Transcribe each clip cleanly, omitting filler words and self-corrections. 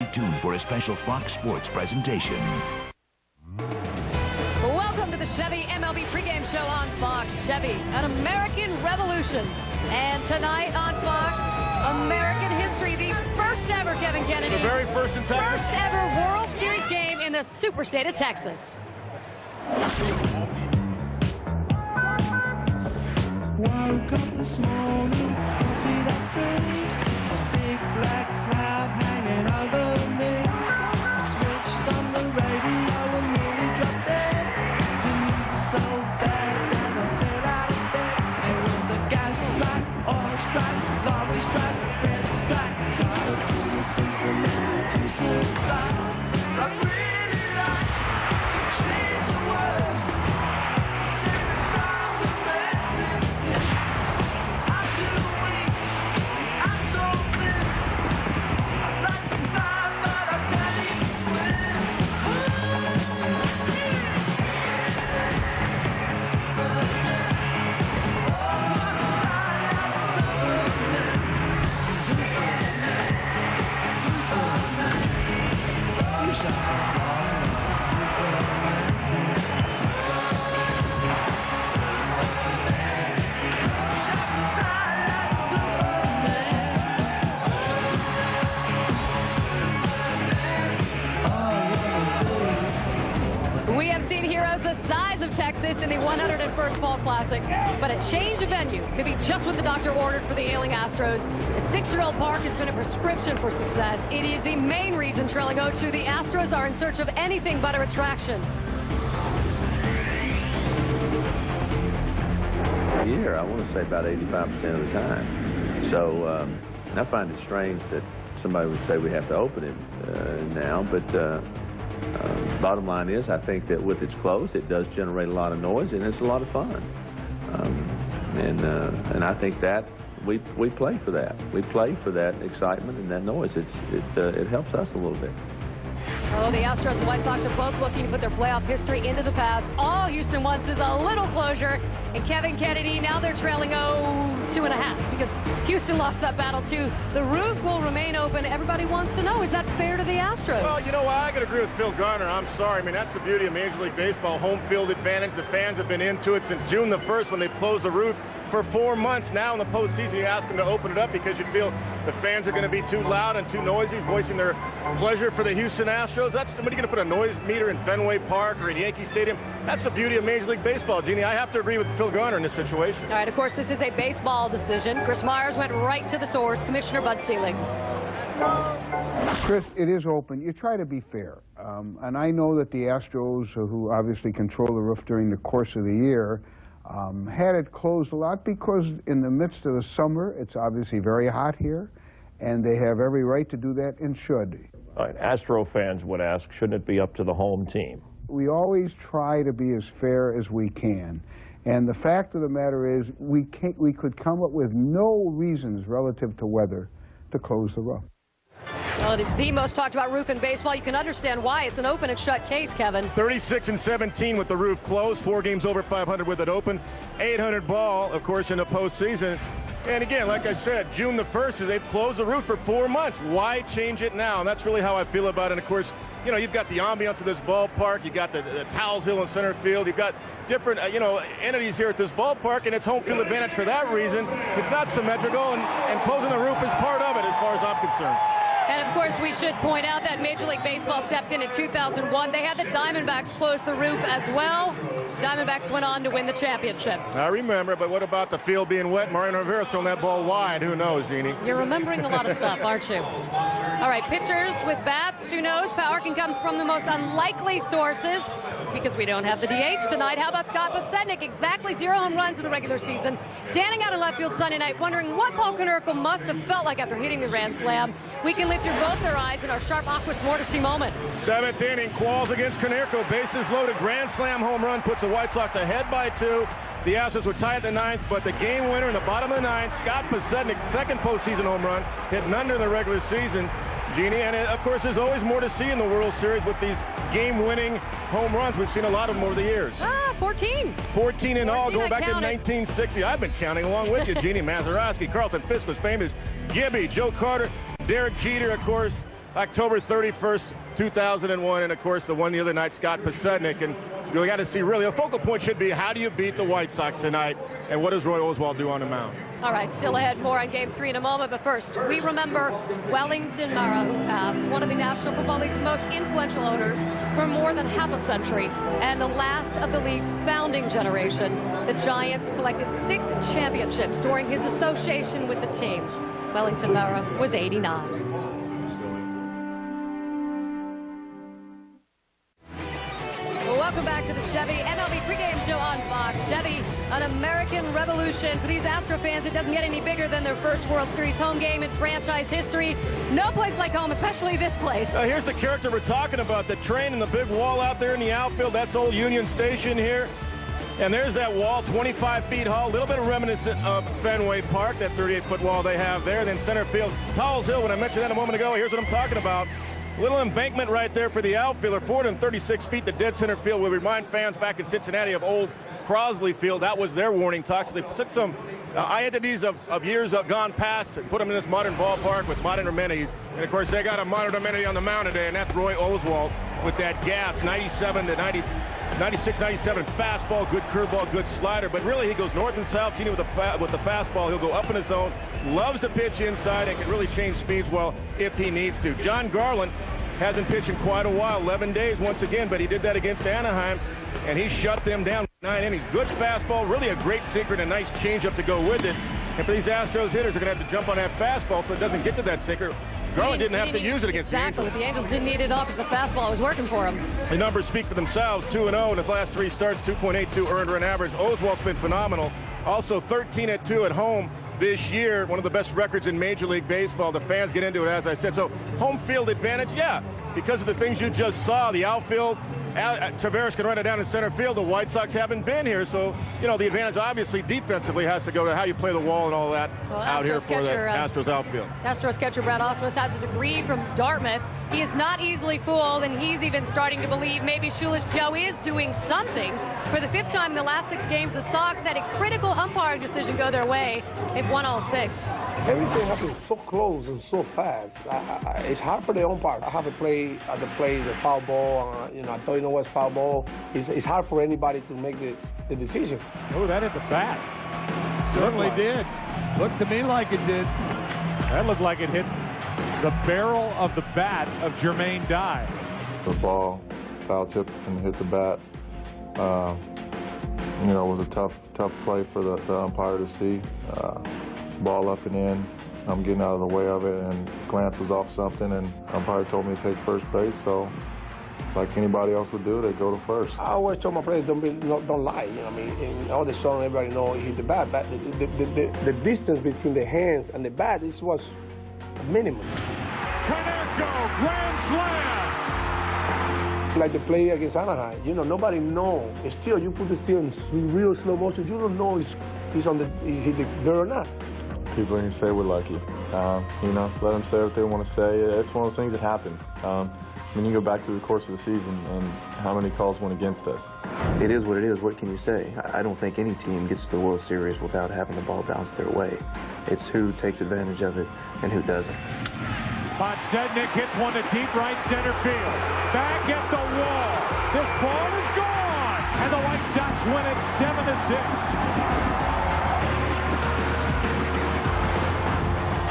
Stay tuned for a special Fox Sports presentation. Welcome to the Chevy MLB pregame show on Fox. Chevy, an American revolution. And tonight on Fox, American history, the first ever, Kevin Kennedy. The very first in Texas. First ever World Series game in the super state of Texas. Woke up this morning, what did I say? A big black cloud hanging over me. I switched on the radio and nearly dropped dead. The mood was so bad that I fell out of bed. It was a gas strike, oil strike, lorry strike, red strike. Gotta be a Superman to survive. I really like to change the world. Save it from the messes. I'm too weak, I'm so thin. I'd like to fly, but I can't even swim. We have seen heroes the size of Texas in the 101st Fall Classic, but a change of venue could be just what the doctor ordered for the ailing Astros. The 6-year-old park has been a prescription for success. It is the main reason, trailing 0-2, the Astros are in search of anything but a retraction. Year, I want to say about 85% of the time. So I find it strange that somebody would say we have to open it now, but bottom line is I think that with its closed, it does generate a lot of noise and it's a lot of fun. And I think that we play for that. We play for that excitement and that noise. It helps us a little bit. Oh, the Astros and White Sox are both looking to put their playoff history into the past. All Houston wants is a little closure. And Kevin Kennedy, now they're trailing 2.5 because Houston lost that battle too. The roof will remain open. Everybody wants to know, is that fair to the Astros? Well, you know what? I got to agree with Phil Garner. I'm sorry. I mean, that's the beauty of Major League Baseball. Home field advantage. The fans have been into it since June the 1st when they've closed the roof for 4 months. Now in the postseason, you ask them to open it up because you feel the fans are going to be too loud and too noisy, voicing their pleasure for the Houston Astros. That's somebody going to put a noise meter in Fenway Park or in Yankee Stadium. That's the beauty of Major League Baseball, Jeannie. I have to agree with Phil Garner in this situation. All right, of course, this is a baseball decision. Chris Myers went right to the source. Commissioner Bud Selig. Chris, it is open. You try to be fair. And I know that the Astros, who obviously control the roof during the course of the year, had it closed a lot because in the midst of the summer, it's obviously very hot here, and they have every right to do that and should. All right, Astro fans would ask, shouldn't it be up to the home team? We always try to be as fair as we can. And the fact of the matter is we could come up with no reasons relative to weather to close the roof. Well, it is the most talked about roof in baseball. You can understand why. It's an open and shut case, Kevin. 36-17 with the roof closed. 4 games over 500 with it open. 800 ball, of course, in the postseason. And again, like I said, June the 1st, they've closed the roof for 4 months. Why change it now? And that's really how I feel about it. And of course, you know, you've got the ambiance of this ballpark. You've got the Towels Hill in center field. You've got different, entities here at this ballpark, and it's home field advantage for that reason. It's not symmetrical, and closing the roof is part of it as far as I'm concerned. And, of course, we should point out that Major League Baseball stepped in 2001. They had the Diamondbacks close the roof as well. Diamondbacks went on to win the championship. I remember, but what about the field being wet? Mariano Rivera throwing that ball wide. Who knows, Jeannie? You're remembering a lot of stuff, aren't you? All right, pitchers with bats. Who knows? Power can come from the most unlikely sources because we don't have the DH tonight. How about Scott Podsednik? Exactly 0 home runs in the regular season. Standing out in left field Sunday night, wondering what Paul Konerko must have felt like after hitting the grand slam. We can live through both their eyes in our sharp Aquas Mortis moment. 7th inning, Qualls against Konerko. Bases loaded, grand slam home run puts the White Sox ahead by 2. The Astros were tied at the 9th, but the game winner in the bottom of the 9th, Scott Podsednik, second postseason home run, hitting under the regular season. Jeannie, and of course, there's always more to see in the World Series with these game-winning home runs. We've seen a lot of them over the years. 14. 14 in all, going back to counted. 1960. I've been counting along with you, Jeannie. Mazeroski, Carlton Fisk was famous, Gibby, Joe Carter, Derek Jeter, of course. October 31st, 2001, and of course the one the other night, Scott Podsednik. And we got to see really, a focal point should be how do you beat the White Sox tonight, and what does Roy Oswalt do on the mound? All right, still ahead, more on Game 3 in a moment, but first, we remember Wellington Mara, who passed, one of the National Football League's most influential owners for more than half a century, and the last of the league's founding generation. The Giants collected 6 championships during his association with the team. Wellington Mara was 89. Welcome back to the Chevy MLB pregame show on Fox. Chevy, an American revolution. For these Astro fans, it doesn't get any bigger than their first World Series home game in franchise history. No place like home, especially this place. Here's the character we're talking about, the train and the big wall out there in the outfield. That's old Union Station here. And there's that wall, 25 feet tall, a little bit reminiscent of Fenway Park, that 38-foot wall they have there. Then center field, Towles Hill, when I mentioned that a moment ago, here's what I'm talking about. Little embankment right there for the outfielder, 436 feet to dead center field. We'll remind fans back in Cincinnati of old Crosley Field. That was their warning talk. So they took some entities of years gone past and put them in this modern ballpark with modern amenities. And, of course, they got a modern amenity on the mound today, and that's Roy Oswalt with that gas, 97 to 90. 96, 97 fastball, good curveball, good slider. But really, he goes north and south. Genie with the fastball. He'll go up in his zone. Loves to pitch inside and can really change speeds well if he needs to. John Garland hasn't pitched in quite a while, 11 days once again, but he did that against Anaheim, and he shut them down 9 innings. Good fastball, really a great sinker and a nice changeup to go with it. And for these Astros hitters, they're going to have to jump on that fastball so it doesn't get to that sinker. Garland didn't have to use it against the Angels. Exactly, the Angels didn't need it off because the fastball was working for him. The numbers speak for themselves, 2-0 in his last 3 starts, 2.82 earned run average. Oswalt's been phenomenal. Also 13-2 at home this year, one of the best records in Major League Baseball. The fans get into it, as I said. So home field advantage, yeah, because of the things you just saw. The outfield, Taveras can run it down in center field. The White Sox haven't been here, so, you know, the advantage obviously defensively has to go to how you play the wall and all that out here for the Astros outfield. Astros catcher Brad Ausmus has a degree from Dartmouth. He is not easily fooled, and he's even starting to believe maybe Shoeless Joe is doing something. For the 5th time in the last 6 games, the Sox had a critical umpiring decision go their way. They've won all 6. Everything happens so close and so fast. It's hard for the umpire. I have to play the foul ball. You know, I don't know what's foul ball. It's hard for anybody to make the decision. Oh, that hit the bat. Certainly did. Looked to me like it did. That looked like it hit the barrel of the bat of Jermaine Dye. The ball foul tip and hit the bat. You know, it was a tough play for the umpire to see. Ball up and in. I'm getting out of the way of it, and glance was off something, and umpire told me to take first base, so like anybody else would do, they go to first. I always told my players, don't lie. You know, I mean, in all the song, everybody know he hit the bat, but the distance between the hands and the bat was minimum. Kaneko, grand slam! Like the play against Anaheim, you know, nobody know. Still, you put the steal in real slow motion, you don't know he's on he hit the dirt or not. People can say we're lucky. You know, let them say what they want to say. It's one of those things that happens. I mean, you go back to the course of the season and how many calls went against us. It is what it is. What can you say? I don't think any team gets to the World Series without having the ball bounce their way. It's who takes advantage of it and who doesn't. Podsednik hits one to deep right center field. Back at the wall. This ball is gone. And the White Sox win it 7-6.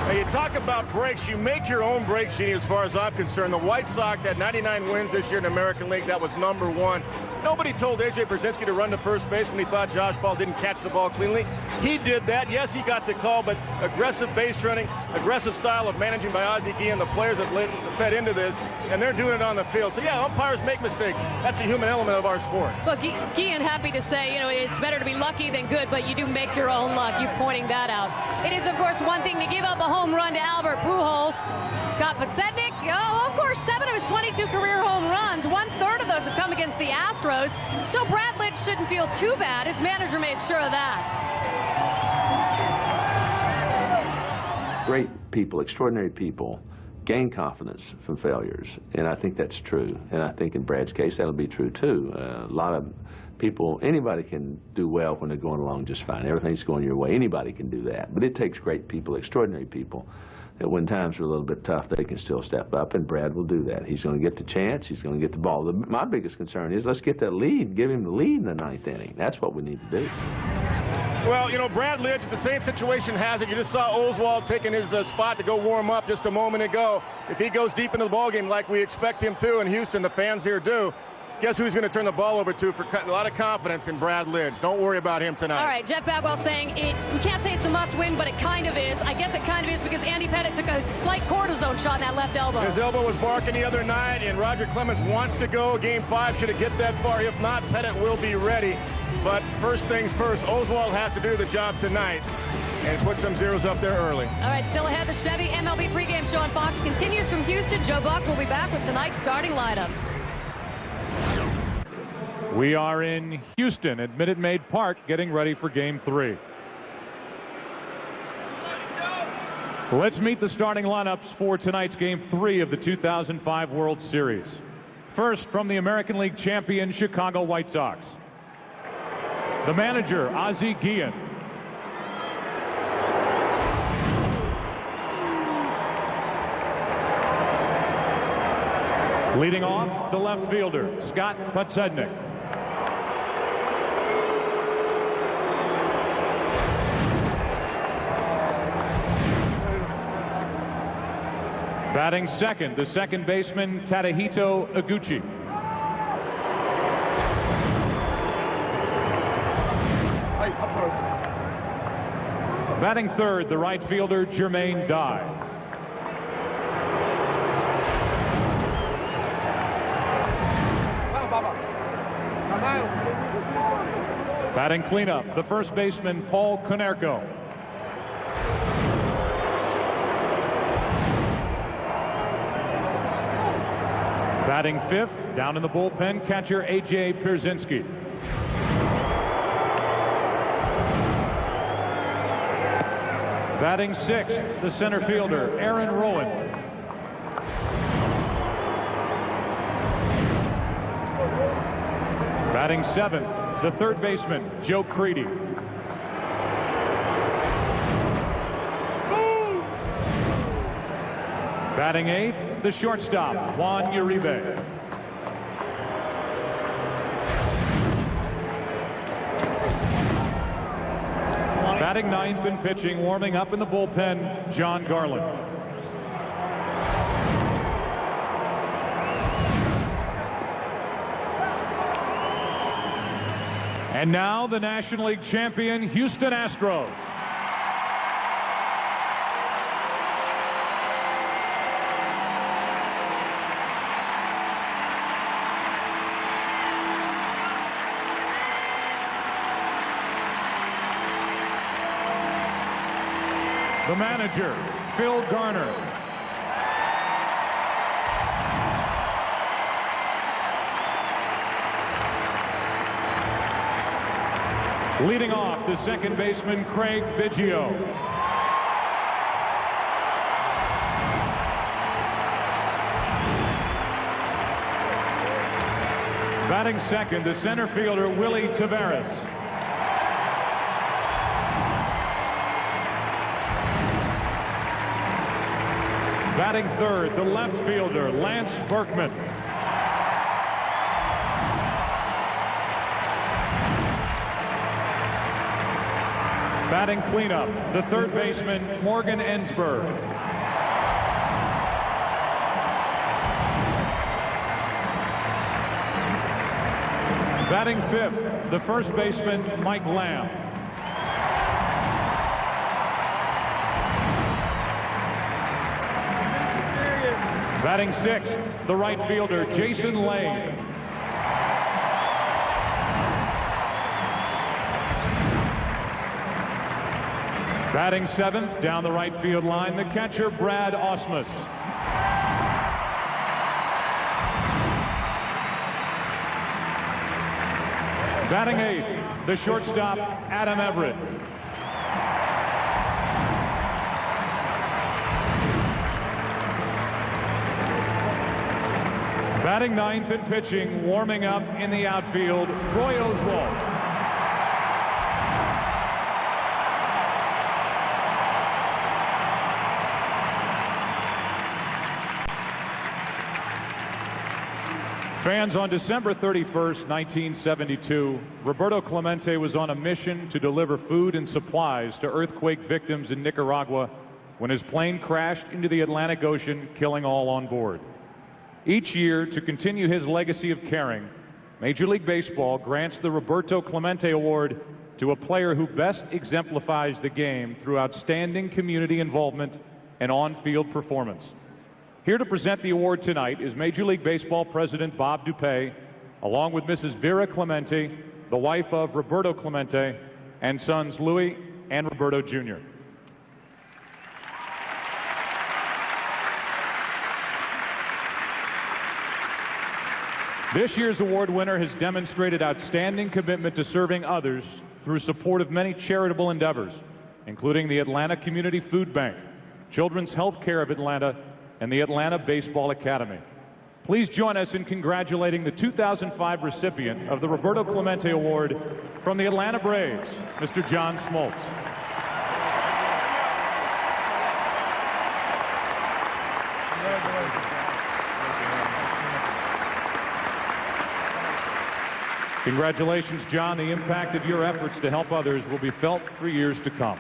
Now, you talk about breaks. You make your own breaks, Genie, as far as I'm concerned. The White Sox had 99 wins this year in the American League. That was #1. Nobody told A.J. Brzezinski to run to first base when he thought Josh Ball didn't catch the ball cleanly. He did that. Yes, he got the call, but aggressive base running, aggressive style of managing by Ozzie Guillen, the players that fed into this, and they're doing it on the field. So, yeah, umpires make mistakes. That's a human element of our sport. Well, Guillen happy to say, you know, it's better to be lucky than good, but you do make your own luck. You pointing that out. It is, of course, one thing to give up a home run to Albert Pujols. Scott Podsednik, oh, of course, 7 of his 22 career home runs. 1/3 of those have come against the Astros. So Brad Litch shouldn't feel too bad. His manager made sure of that. Great people, extraordinary people, gain confidence from failures, and I think that's true. And I think in Brad's case, that'll be true too. A lot of people, anybody can do well when they're going along just fine. Everything's going your way. Anybody can do that. But it takes great people, extraordinary people, that when times are a little bit tough, they can still step up, and Brad will do that. He's going to get the chance. He's going to get the ball. My biggest concern is let's get that lead, give him the lead in the 9th inning. That's what we need to do. Well, you know, Brad Lidge, the same situation has it. You just saw Oswald taking his spot to go warm up just a moment ago. If he goes deep into the ballgame like we expect him to, and Houston, the fans here do, guess who's going to turn the ball over to for a lot of confidence in Brad Lidge. Don't worry about him tonight. All right, Jeff Bagwell saying we can't say it's a must-win, but it kind of is. I guess it kind of is because Andy Pettitte took a slight cortisone shot in that left elbow. His elbow was barking the other night, and Roger Clemens wants to go. Game 5 should have get that far. If not, Pettitte will be ready. But first things first, Oswald has to do the job tonight and put some zeros up there early. All right, still ahead, the Chevy MLB pregame show on Fox continues from Houston. Joe Buck will be back with tonight's starting lineups. We are in Houston at Minute Maid Park getting ready for Game 3. Let's meet the starting lineups for tonight's Game 3 of the 2005 World Series. First, from the American League champion Chicago White Sox, the manager, Ozzie Guillen. Leading off, the left fielder, Scott Podsednik. Batting second, the second baseman, Tadahito Iguchi. Batting third, the right fielder, Jermaine Dye. Batting cleanup, the first baseman, Paul Konerko. Batting fifth, down in the bullpen, catcher A.J. Pierzynski. Batting sixth, the center fielder, Aaron Rowan. Batting seventh, the third baseman, Joe Creedy. Batting eighth, the shortstop, Juan Uribe. Batting ninth and pitching, warming up in the bullpen, John Garland. And now the National League champion, Houston Astros. The manager, Phil Garner. Leading off, the second baseman, Craig Biggio. Batting second, the center fielder, Willie Taveras. Batting third, the left fielder, Lance Berkman. Batting cleanup, the third baseman, Morgan Ensberg. Batting fifth, the first baseman, Mike Lamb. Batting sixth, the right fielder, Jason Lane. Batting seventh, down the right field line, the catcher, Brad Ausmus. Batting eighth, the shortstop, Adam Everett. Batting ninth and pitching, warming up in the outfield, Roy Oswalt. Fans, on December 31st, 1972, Roberto Clemente was on a mission to deliver food and supplies to earthquake victims in Nicaragua when his plane crashed into the Atlantic Ocean, killing all on board. Each year, to continue his legacy of caring, Major League Baseball grants the Roberto Clemente Award to a player who best exemplifies the game through outstanding community involvement and on-field performance. Here to present the award tonight is Major League Baseball President Bob Dupé, along with Mrs. Vera Clemente, the wife of Roberto Clemente, and sons Louis and Roberto Jr. This year's award winner has demonstrated outstanding commitment to serving others through support of many charitable endeavors, including the Atlanta Community Food Bank, Children's Health Care of Atlanta, and the Atlanta Baseball Academy. Please join us in congratulating the 2005 recipient of the Roberto Clemente Award from the Atlanta Braves, Mr. John Smoltz. Congratulations, John. The impact of your efforts to help others will be felt for years to come.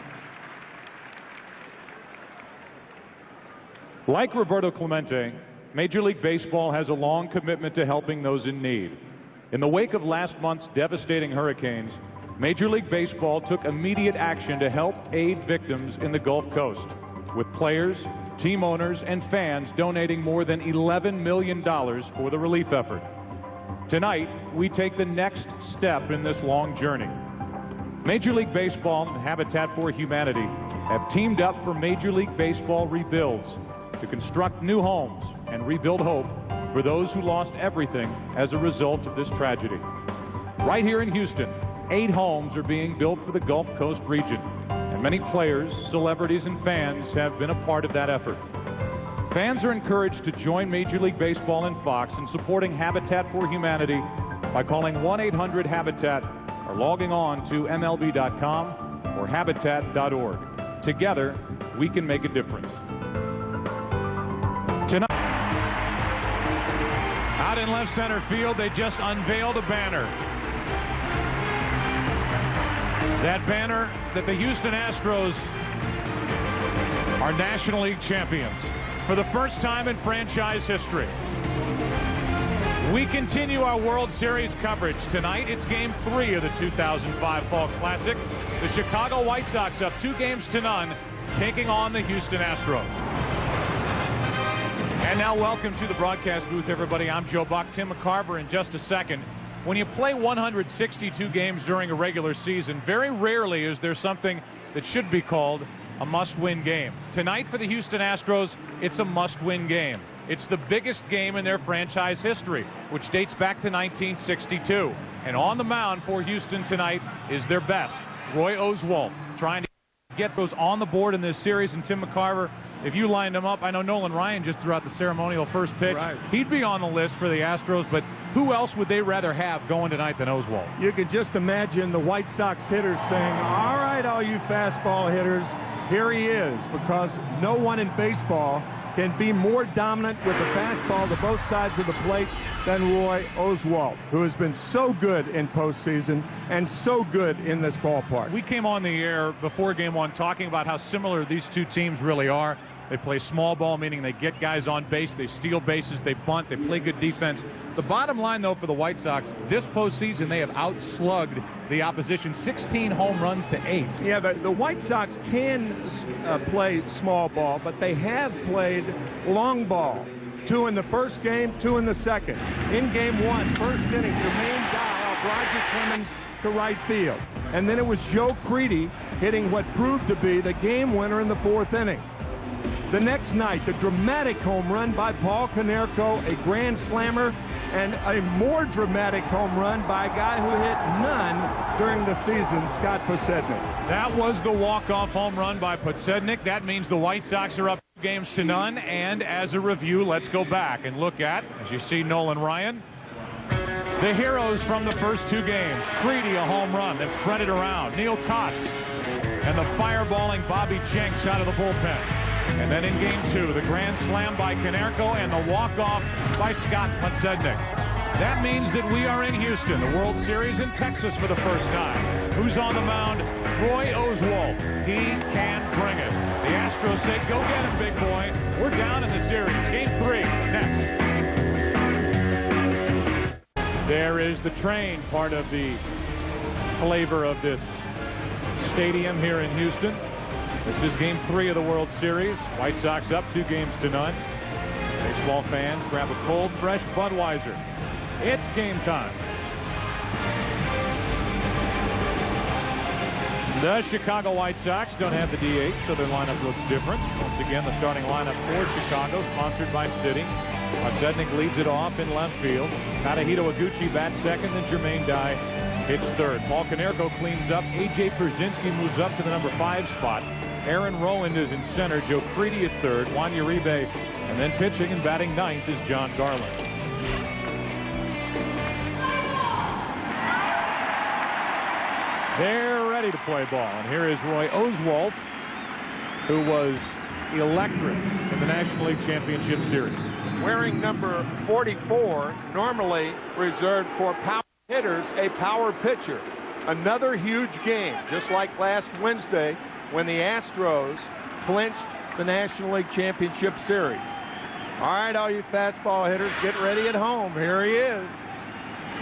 Like Roberto Clemente, Major League Baseball has a long commitment to helping those in need. In the wake of last month's devastating hurricanes, Major League Baseball took immediate action to help aid victims in the Gulf Coast, with players, team owners, and fans donating more than $11 million for the relief effort. Tonight, we take the next step in this long journey. Major League Baseball and Habitat for Humanity have teamed up for Major League Baseball Rebuilds to construct new homes and rebuild hope for those who lost everything as a result of this tragedy. Right here in Houston, 8 homes are being built for the Gulf Coast region, and many players, celebrities, and fans have been a part of that effort. Fans are encouraged to join Major League Baseball and Fox in supporting Habitat for Humanity by calling 1-800-HABITAT or logging on to MLB.com or Habitat.org. Together, we can make a difference. Tonight, out in left center field, they just unveiled a banner. That banner that the Houston Astros are National League champions for the first time in franchise history. We continue our World Series coverage. Tonight, it's Game 3 of the 2005 Fall Classic. The Chicago White Sox up 2-0, taking on the Houston Astros. And now welcome to the broadcast booth, everybody. I'm Joe Buck. Tim McCarver in just a second. When you play 162 games during a regular season, very rarely is there something that should be called a must-win game. Tonight for the Houston Astros, it's a must-win game. It's the biggest game in their franchise history, which dates back to 1962. And on the mound for Houston tonight is their best, Roy Oswalt, trying to get those on the board in this series. And Tim McCarver, if you lined him up, I know Nolan Ryan just threw out the ceremonial first pitch. Right. He'd be on the list for the Astros, but who else would they rather have going tonight than Oswalt? You could just imagine the White Sox hitters saying, all right, all you fastball hitters, here he is, because no one in baseball can be more dominant with the fastball to both sides of the plate than Roy Oswalt, who has been so good in postseason and so good in this ballpark. We came on the air before Game 1 talking about how similar these two teams really are. They play small ball, meaning they get guys on base, they steal bases, they bunt, they play good defense. The bottom line, though, for the White Sox, this postseason, they have outslugged the opposition 16 home runs to 8. Yeah, the White Sox can play small ball, but they have played long ball. 2 in the first game, 2 in the second. In Game 1, first inning, Jermaine Dial, Roger Clemens to right field. And then it was Joe Creedy hitting what proved to be the game winner in the 4th inning. The next night, the dramatic home run by Paul Konerko, a grand slammer, and a more dramatic home run by a guy who hit none during the season, Scott Podsednik. That was the walk-off home run by Podsednik. That means the White Sox are up 2-0, and as a review, let's go back and look at, as you see Nolan Ryan, the heroes from the first 2 games. Creedy, a home run that spread it around. Neil Kotz and the fireballing Bobby Jenks out of the bullpen. And then in Game 2, the grand slam by Konerko and the walk-off by Scott Podsednik. That means that we are in Houston, the World Series in Texas for the first time. Who's on the mound? Roy Oswalt. He can bring it. The Astros say, go get him, big boy. We're down in the series. Game 3 next. There is the train, part of the flavor of this stadium here in Houston. This is Game 3 of the World Series. White Sox up 2-0. Baseball fans grab a cold, fresh Budweiser. It's game time. The Chicago White Sox don't have the DH, so their lineup looks different. Once again, the starting lineup for Chicago, sponsored by Citi. Otsednik leads it off in left field. Tadahito Iguchi bats second, and Jermaine Dye hits third. Paul Konerko cleans up. A.J. Pierzynski moves up to the number 5 spot. Aaron Rowand is in center. Joe Crede at third. Juan Uribe. And then pitching and batting ninth is John Garland. They're ready to play ball. And here is Roy Oswalt, who was electric in the National League Championship Series. Wearing number 44, normally reserved for power hitters, a power pitcher. Another huge game, just like last Wednesday when the Astros clinched the National League Championship Series. All right, all you fastball hitters, get ready at home. Here he is.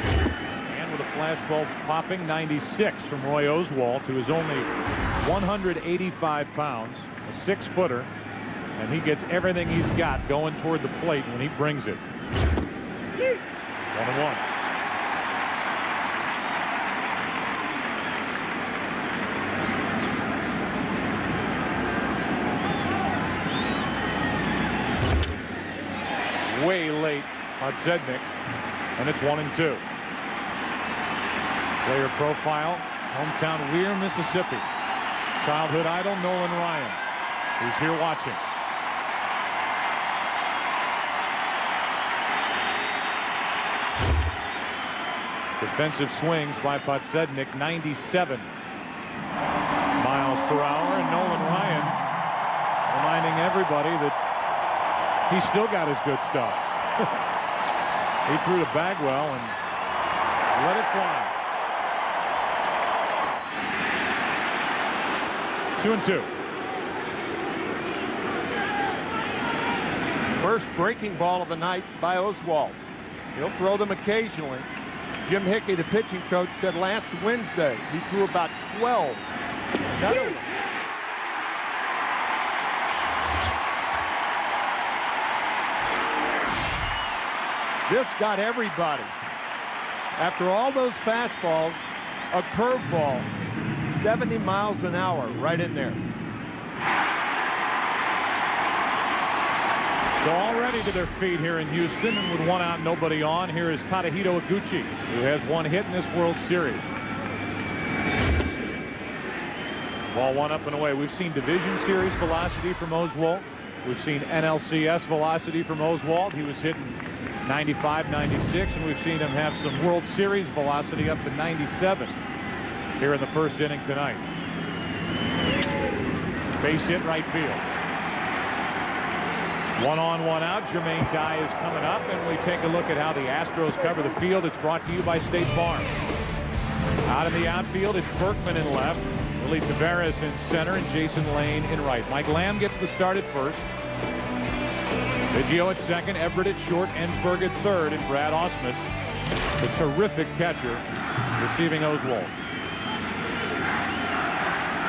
And with a flashbulb popping, 96 from Roy Oswalt, who is only 185 pounds, a 6-footer, and he gets everything he's got going toward the plate when he brings it. 1-1. Way late on Otsednik, and it's 1-2. Player profile, hometown Weir, Mississippi. Childhood idol Nolan Ryan, who's here watching. Defensive swings by Otsednik, 97 miles per hour, and Nolan Ryan reminding everybody that he's still got his good stuff. He threw to Bagwell and let it fly. 2-2. First breaking ball of the night by Oswalt. He'll throw them occasionally. Jim Hickey, the pitching coach, said last Wednesday he threw about 12. Another one. This got everybody. After all those fastballs, a curveball, 70 miles an hour, right in there. So already to their feet here in Houston, and with one out, nobody on, here is Tadahito Iguchi, who has one hit in this World Series. Ball one up and away. We've seen Division Series velocity from Oswalt. We've seen NLCS velocity from Oswalt. He was hitting 95, 96, and we've seen him have some World Series velocity up to 97 here in the first inning tonight. Base hit right field. 1 on, 1 out. Jermaine Dye is coming up, and we take a look at how the Astros cover the field. It's brought to you by State Farm. Out in the outfield, it's Berkman in left, Willie Taveras in center, and Jason Lane in right. Mike Lamb gets the start at first. Biggio at second, Everett at short, Ensberg at third, and Brad Ausmus, the terrific catcher, receiving Oswalt.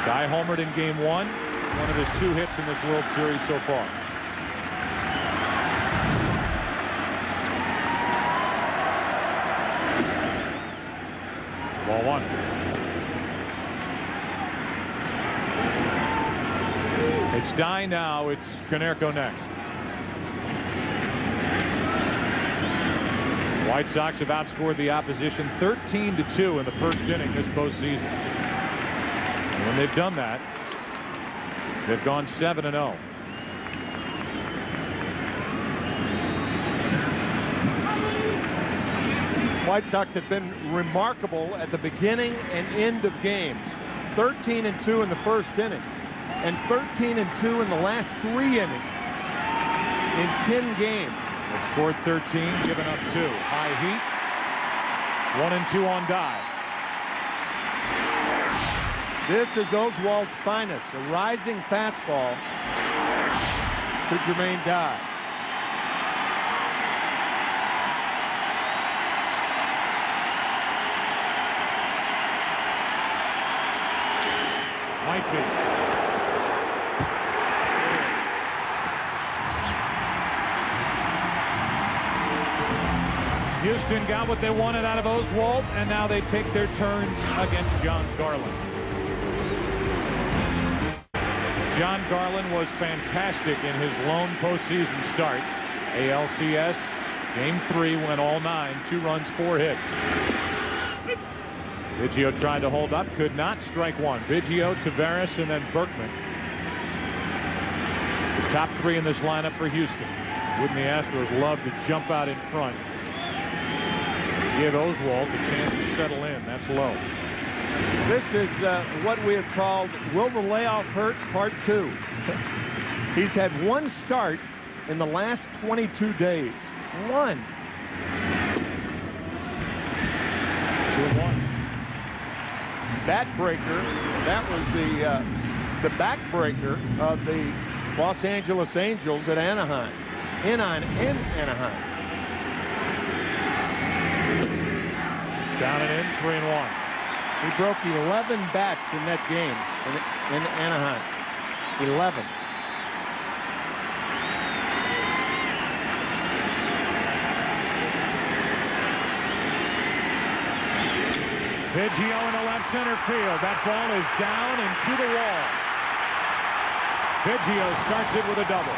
Dye homered in game 1, one of his 2 hits in this World Series so far. Ball 1. It's Dye now. It's Konerko next. White Sox have outscored the opposition 13-2 in the first inning this postseason. And when they've done that, they've gone 7-0. White Sox have been remarkable at the beginning and end of games. 13-2 in the first inning, and 13-2 in the last 3 innings in 10 games. They've scored 13, given up 2. High heat. 1 and 2 on Dye. This is Oswald's finest, a rising fastball to Jermaine Dye. Might be. Houston got what they wanted out of Oswald, and now they take their turns against John Garland. John Garland was fantastic in his lone postseason start. ALCS, Game 3, went all 9, 2 runs, 4 hits. Biggio tried to hold up, could not. Strike 1. Biggio, Taveras, and then Berkman. The top 3 in this lineup for Houston. Wouldn't the Astros love to jump out in front? Give Oswald a chance to settle in. That's low. This is what we have called Will the Layoff Hurt Part 2. He's had 1 start in the last 22 days. 1. 2-1. Backbreaker. That was the backbreaker of the Los Angeles Angels at Anaheim. In Anaheim. Down and in, 3-1. He broke 11 bats in that game in Anaheim. 11. Biggio in the left center field. That ball is down and to the wall. Biggio starts it with a double.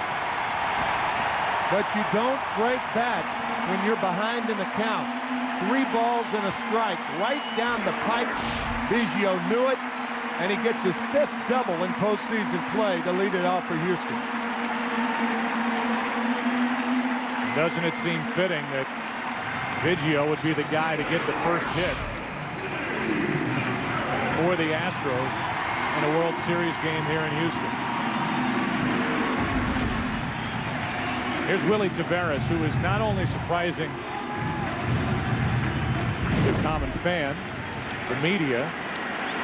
But you don't break bats when you're behind in the count. 3 balls and a strike right down the pipe. Biggio knew it, and he gets his 5th double in postseason play to lead it off for Houston. Doesn't it seem fitting that Biggio would be the guy to get the first hit for the Astros in a World Series game here in Houston? Here's Willie Taveras, who is not only surprising the common fan, the media,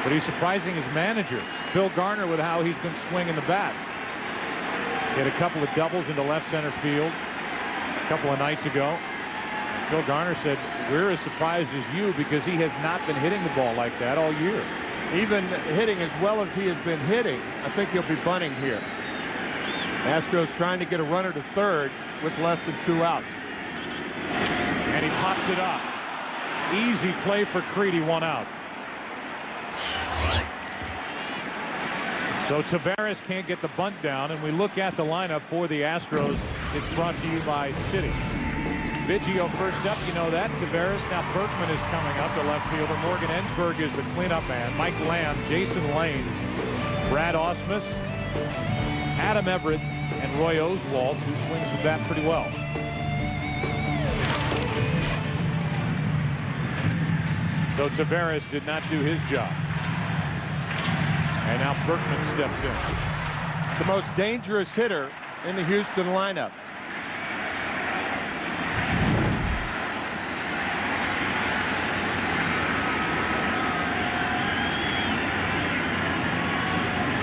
but he's surprising his manager, Phil Garner, with how he's been swinging the bat. He had a couple of doubles into left center field a couple of nights ago. Phil Garner said, we're as surprised as you because he has not been hitting the ball like that all year. Even hitting as well as he has been hitting, I think he'll be bunting here. Astros trying to get a runner to third with less than 2 outs. And he pops it up. Easy play for Creedy, 1 out. So Taveras can't get the bunt down, and we look at the lineup for the Astros. It's brought to you by Citi. Biggio first up, you know that. Taveras, now Berkman is coming up, the left fielder. Morgan Ensberg is the cleanup man. Mike Lamb, Jason Lane, Brad Ausmus, Adam Everett, and Roy Oswald, who swings the bat pretty well. So Taveras did not do his job. And now Berkman steps in. The most dangerous hitter in the Houston lineup.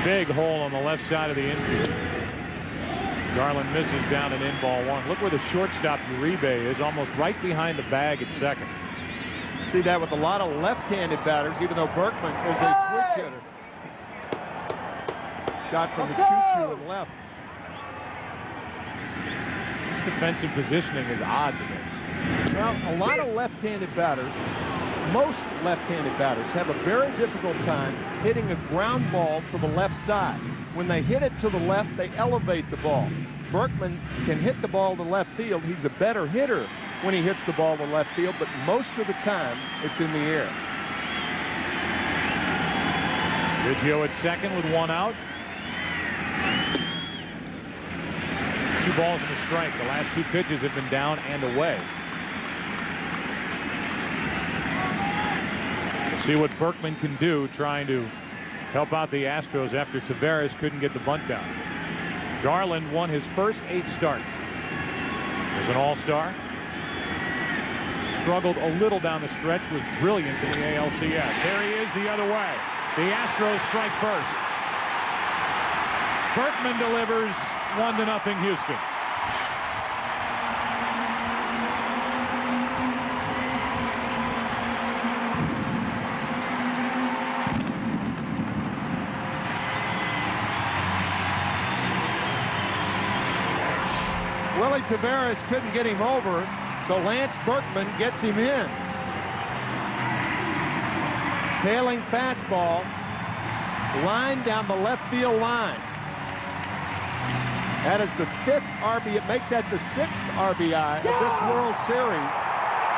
Big hole on the left side of the infield. Garland misses down and in, ball 1. Look where the shortstop Uribe is, almost right behind the bag at second. See that with a lot of left-handed batters, even though Berkman is a switch hitter. Shot from the choo-choo and left. This defensive positioning is odd to me. Well, a lot of left-handed batters, most left-handed batters, have a very difficult time hitting a ground ball to the left side. When they hit it to the left, they elevate the ball. Berkman can hit the ball to left field. He's a better hitter when he hits the ball to left field, but most of the time, it's in the air. Biggio at second with 1 out. 2 balls and a strike. The last 2 pitches have been down and away. We'll see what Berkman can do trying to help out the Astros after Taveras couldn't get the bunt down. Garland won his first 8 starts. There's an all-star. Struggled a little down the stretch, was brilliant in the ALCS. There he is the other way. The Astros strike first. Berkman delivers 1-0 Houston. Willie Taveras couldn't get him over, so Lance Berkman gets him in. Tailing fastball, line down the left field line. That is the 5th RBI, make that the 6th RBI of this World Series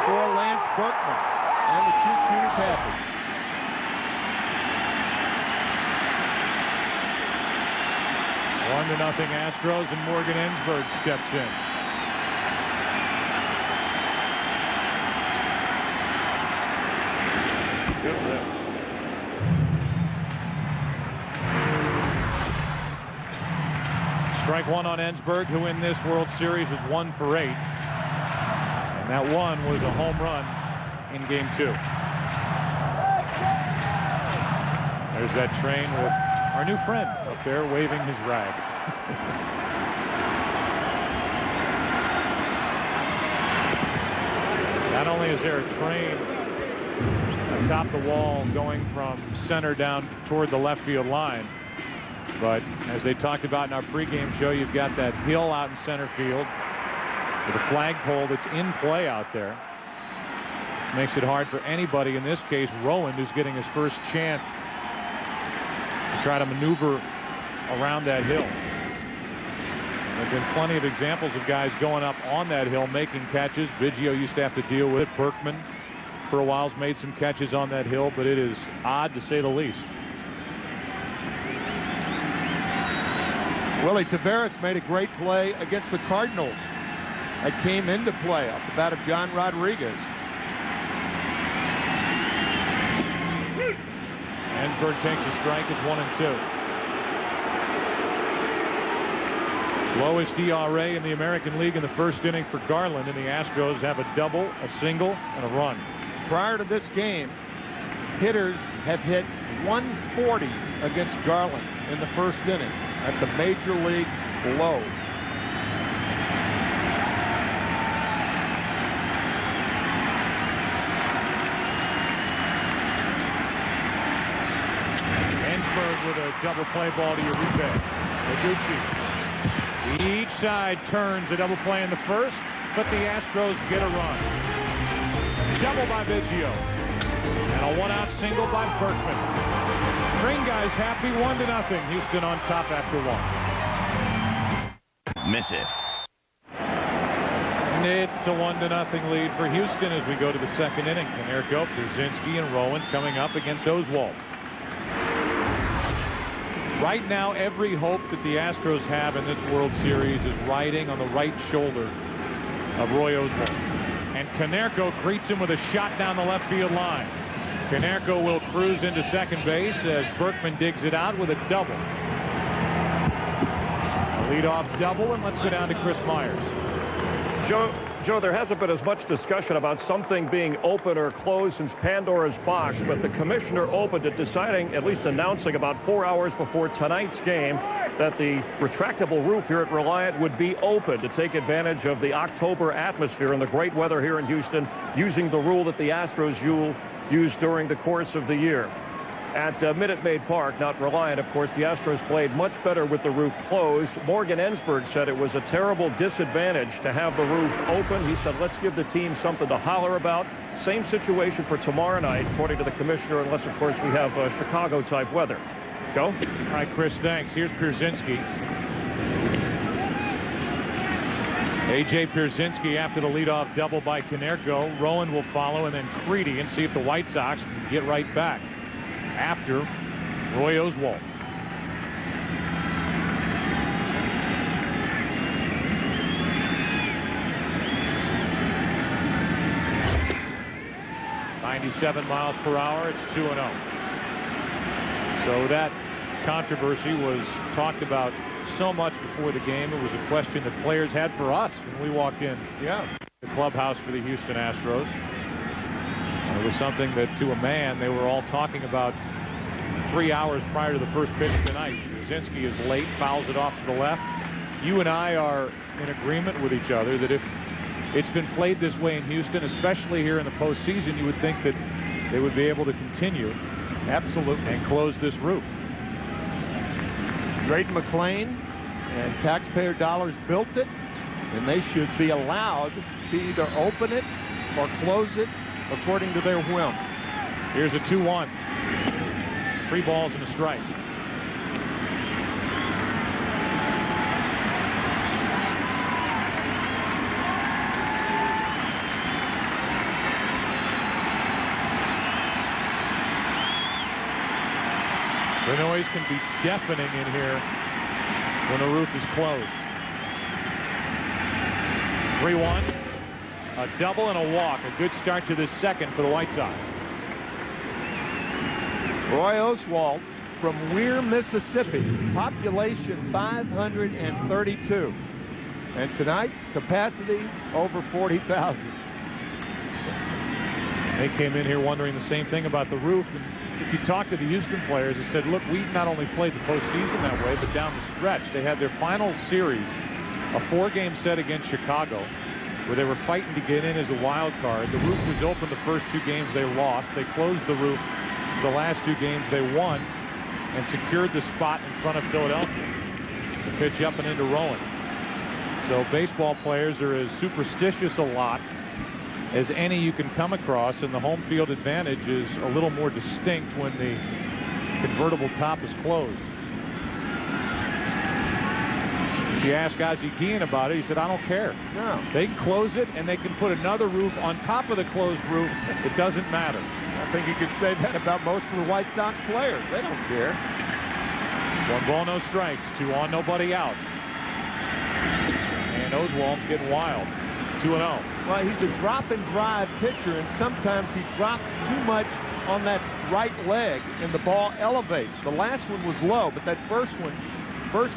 for Lance Berkman. And the Choo-Choo's happy. One to nothing Astros, and Morgan Ensberg steps in. Strike one on Ensberg, who in this World Series is 1 for 8. And that one was a home run in Game 2. There's that train with our new friend up there waving his rag. Not only is there a train atop the wall going from center down toward the left field line, but as they talked about in our pregame show, you've got that hill out in center field with a flagpole that's in play out there, which makes it hard for anybody, in this case Rowan, who's getting his first chance to try to maneuver around that hill. There have been plenty of examples of guys going up on that hill making catches. Biggio used to have to deal with it. Berkman for a while's made some catches on that hill, but it is odd to say the least. Willie Taveras made a great play against the Cardinals. That came into play off the bat of John Rodriguez. Ensberg takes a strike. It's 1-2. Lowest ERA in the American League in the first inning for Garland, and the Astros have a double, a single, and a run. Prior to this game, hitters have hit 140 against Garland in the first inning. That's a major league low. Ensberg with a double play ball to Uribe. Noguchi. Each side turns a double play in the first, but the Astros get a run. Double by Biggio. And a one-out single by Berkman. Green guys happy, 1-0. Houston on top after 1. Miss it. It's a 1-0 lead for Houston as we go to the second inning. Konerko, Pierzynski, and Rowan coming up against Oswalt. Right now, every hope that the Astros have in this World Series is riding on the right shoulder of Roy Oswalt. And Konerko greets him with a shot down the left field line. Konerko will cruise into second base as Berkman digs it out with a double. A leadoff double, and let's go down to Chris Myers. Joe, there hasn't been as much discussion about something being open or closed since Pandora's box, but the commissioner opened it, deciding, at least announcing about 4 hours before tonight's game, that the retractable roof here at Reliant would be open to take advantage of the October atmosphere and the great weather here in Houston, using the rule that the Astros used during the course of the year. At Minute Maid Park, not Reliant, of course, the Astros played much better with the roof closed. Morgan Ensberg said it was a terrible disadvantage to have the roof open. He said, let's give the team something to holler about. Same situation for tomorrow night, according to the commissioner, unless, of course, we have Chicago-type weather. Joe? All right, Chris, thanks. Here's Pierzynski. A.J. Pierzynski after the leadoff double by Konerko. Rowan will follow, and then Creedy, and see if the White Sox can get right back after Roy Oswalt. .97 miles per hour. It's 2-0. So that controversy was talked about so much before the game. It was a question that players had for us when we walked in the clubhouse for the Houston Astros. And it was something that, to a man, they were all talking about 3 hours prior to the first pitch tonight. Krasinski is late, fouls it off to the left. You and I are in agreement with each other that if it's been played this way in Houston, especially here in the postseason, you would think that they would be able to continue. Absolutely. And close this roof. Drayton McClain and taxpayer dollars built it, and they should be allowed to either open it or close it according to their whim. Here's a 2-1. 3 balls and a strike. The noise can be deafening in here when the roof is closed. 3-1. A double and a walk. A good start to this second for the White Sox. Roy Oswalt from Weir, Mississippi. Population 532. And tonight, capacity over 40,000. They came in here wondering the same thing about the roof. And if you talk to the Houston players, they said, look, we not only played the postseason that way, but down the stretch. They had their final series, a 4-game set against Chicago, where they were fighting to get in as a wild card. The roof was open the first 2 games they lost. They closed the roof the last 2 games they won and secured the spot in front of Philadelphia. It's a pitch up and into Rowan. So baseball players are as superstitious a lot as any you can come across, and the home field advantage is a little more distinct when the convertible top is closed. If you ask Ozzie Guillen about it, he said, I don't care. No. They can close it, and they can put another roof on top of the closed roof. It doesn't matter. I think you could say that about most of the White Sox players. They don't care. 1 ball, no strikes. 2 on, nobody out. And Oswald's getting wild. 2-0. Well, he's a drop and drive pitcher, and sometimes he drops too much on that right leg, and the ball elevates. The last one was low, but that first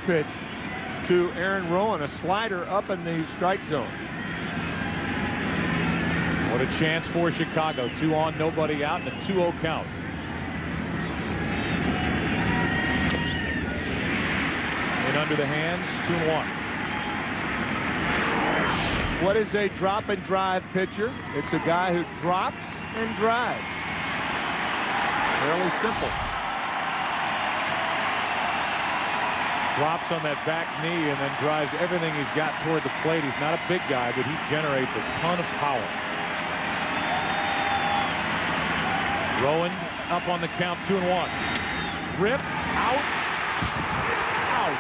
pitch to Aaron Rowan, a slider up in the strike zone. What a chance for Chicago. 2 on, nobody out, and a 2-0 count. And under the hands, 2-1. What is a drop and drive pitcher? It's a guy who drops and drives. Fairly simple. Drops on that back knee and then drives everything he's got toward the plate. He's not a big guy, but he generates a ton of power. Rowan up on the count, 2-1. Ripped, out, out.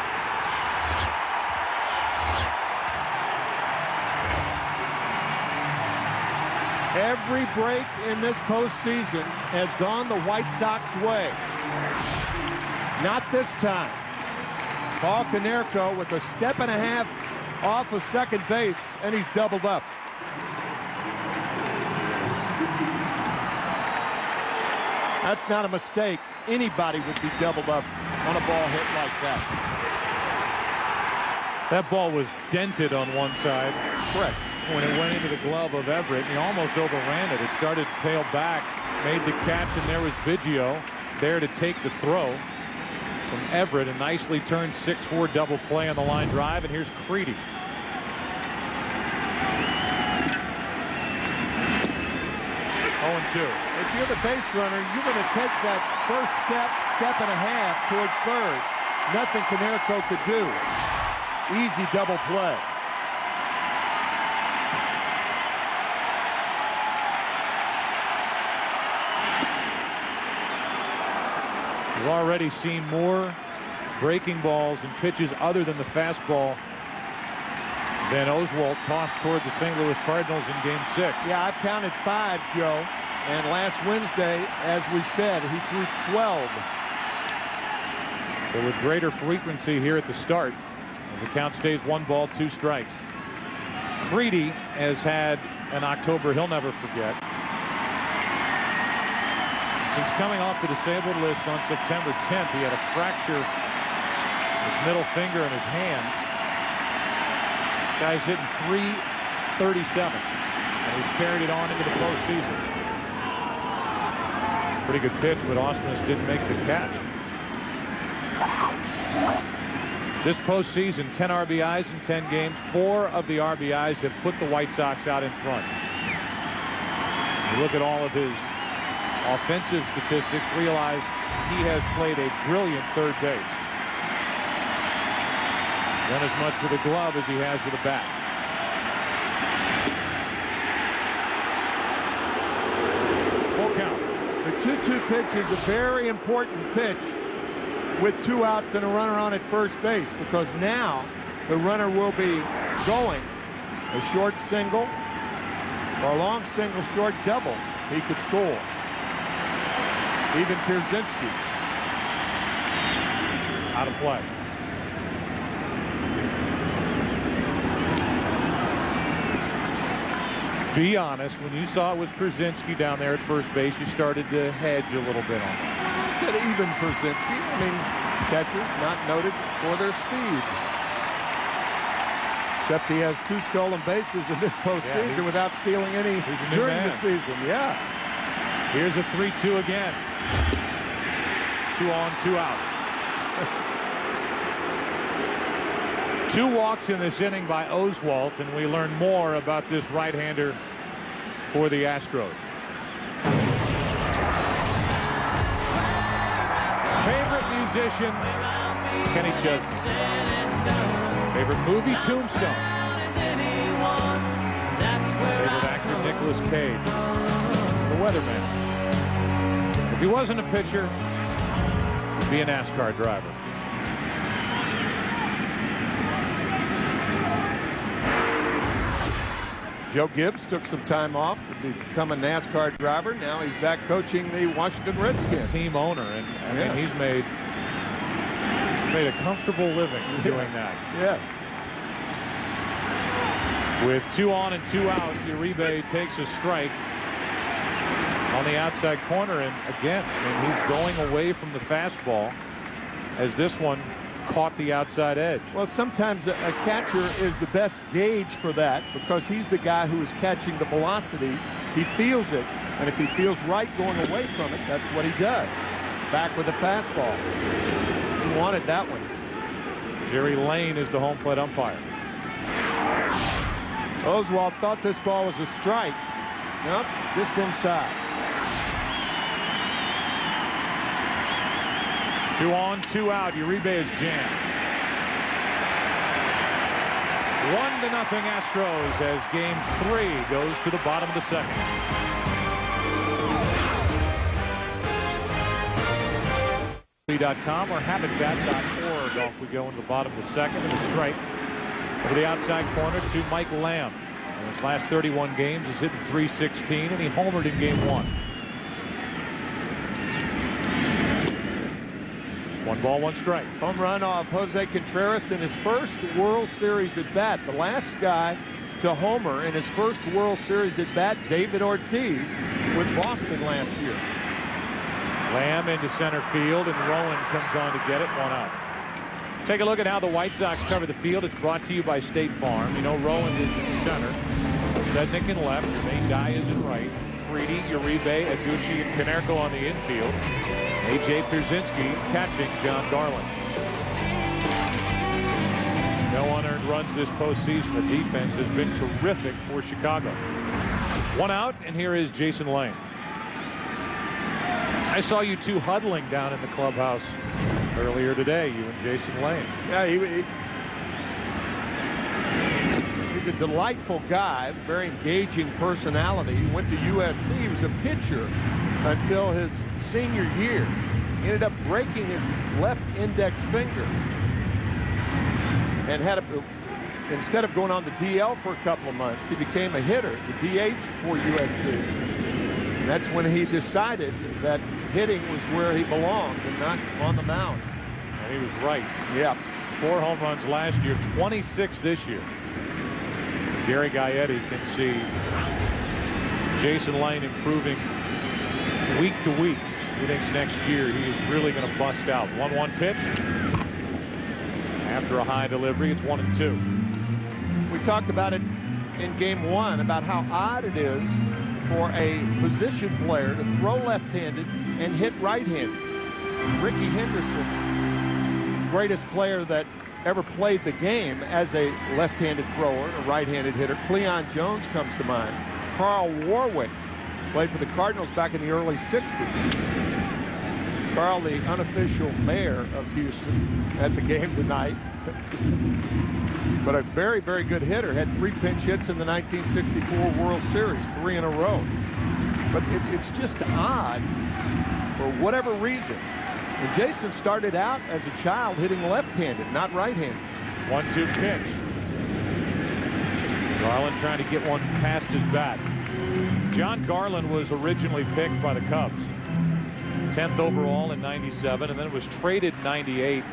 Every break in this postseason has gone the White Sox way. Not this time. Paul Konerko with a step and a half off of second base, and he's doubled up. That's not a mistake. Anybody would be doubled up on a ball hit like that. That ball was dented on one side. Correct. When it went into the glove of Everett, he almost overran it. It started to tail back, made the catch, and there was Biggio there to take the throw from Everett. A nicely turned 6-4 double play on the line drive, and here's Creedy. If you're the base runner, you're going to take that first step and a half toward third. Nothing Konerko could do. Easy double play. We've already seen more breaking balls and pitches other than the fastball than Oswalt tossed toward the St. Louis Cardinals in Game 6. Yeah, I've counted 5, Joe. And last Wednesday, as we said, he threw 12. So with greater frequency here at the start, the count stays 1 ball, 2 strikes. Creedy has had an October he'll never forget. Since coming off the disabled list on September 10th, he had a fracture his middle finger in his hand. Guy's hitting .337, and he's carried it on into the postseason. Pretty good pitch, but Ausmus didn't make the catch. This postseason, 10 RBIs in 10 games. 4 of the RBIs have put the White Sox out in front. You look at all of his offensive statistics, realize he has played a brilliant third base. Done as much with a glove as he has with a bat. Full count. The 2-2 pitch is a very important pitch with 2 outs and a runner on at first base, because now the runner will be going a short single or a long single, short double. He could score. Even Pierzynski. Out of play. Be honest, when you saw it was Pierzynski down there at first base, you started to hedge a little bit on it. I said even Pierzynski. I mean, catchers not noted for their speed. Except he has 2 stolen bases in this postseason without stealing any during the season. Yeah. Here's a 3-2 again. 2 on, 2 out. 2 walks in this inning by Oswalt, and we learn more about this right-hander for the Astros. Favorite musician, Kenny Chesney. Favorite movie, Tombstone. Favorite actor, Nicolas Cage. The Weatherman. If he wasn't a pitcher, he'd be a NASCAR driver. Joe Gibbs took some time off to become a NASCAR driver. Now he's back coaching the Washington Redskins. Team owner, and I mean, he's made a comfortable living doing that. Yes. With 2 on and 2 out, Uribe takes a strike on the outside corner, and again, I mean, he's going away from the fastball as this one caught the outside edge. Well, sometimes a catcher is the best gauge for that, because he's the guy who is catching the velocity. He feels it, and if he feels right going away from it, that's what he does. Back with the fastball. He wanted that one. Jerry Lane is the home plate umpire. Oswalt thought this ball was a strike. Nope, just inside. 2 on, 2 out. Uribe is jammed. 1-0 Astros as game 3 goes to the bottom of the second. .com or habitat.org. Off we go into the bottom of the second, and a strike over the outside corner to Mike Lamb. In his last 31 games, he's hitting .316, and he homered in game 1. 1 ball, 1 strike. Home run off Jose Contreras in his first World Series at bat. The last guy to homer in his first World Series at bat, David Ortiz, with Boston last year. Lamb into center field, and Rowan comes on to get it. 1 out. Take a look at how the White Sox cover the field. It's brought to you by State Farm. You know, Rowan is in center. Sednick in left. Your main guy is in right. Freedy, Uribe, Aguchi, and Canerco on the infield. A.J. Pierzynski catching John Garland. No unearned runs this postseason. The defense has been terrific for Chicago. 1 out, and here is Jason Lane. I saw you 2 huddling down in the clubhouse earlier today, you and Jason Lane. Yeah, he's a delightful guy, very engaging personality. He went to USC. He was a pitcher until his senior year. He ended up breaking his left index finger and instead of going on the DL for a couple of months, he became a hitter, the DH for USC. And that's when he decided that hitting was where he belonged and not on the mound. And he was right. Yeah. 4 home runs last year, 26 this year. Gary Gaetti can see Jason Lane improving week to week. He thinks next year he is really going to bust out. 1-1 pitch. After a high delivery, it's 1-2. We talked about it in game 1 about how odd it is for a position player to throw left-handed and hit right-handed. Rickey Henderson, greatest player that ever played the game as a left-handed thrower, a right-handed hitter. Cleon Jones comes to mind. Carl Warwick played for the Cardinals back in the early 60s. Carl, the unofficial mayor of Houston, at the game tonight. But a very, very good hitter. Had 3 pinch hits in the 1964 World Series, 3 in a row. But it's just odd, for whatever reason. And Jason started out as a child hitting left-handed, not right-handed. 1-2 pitch. Garland trying to get one past his bat. John Garland was originally picked by the Cubs. 10th overall in '97, and then was traded in '98.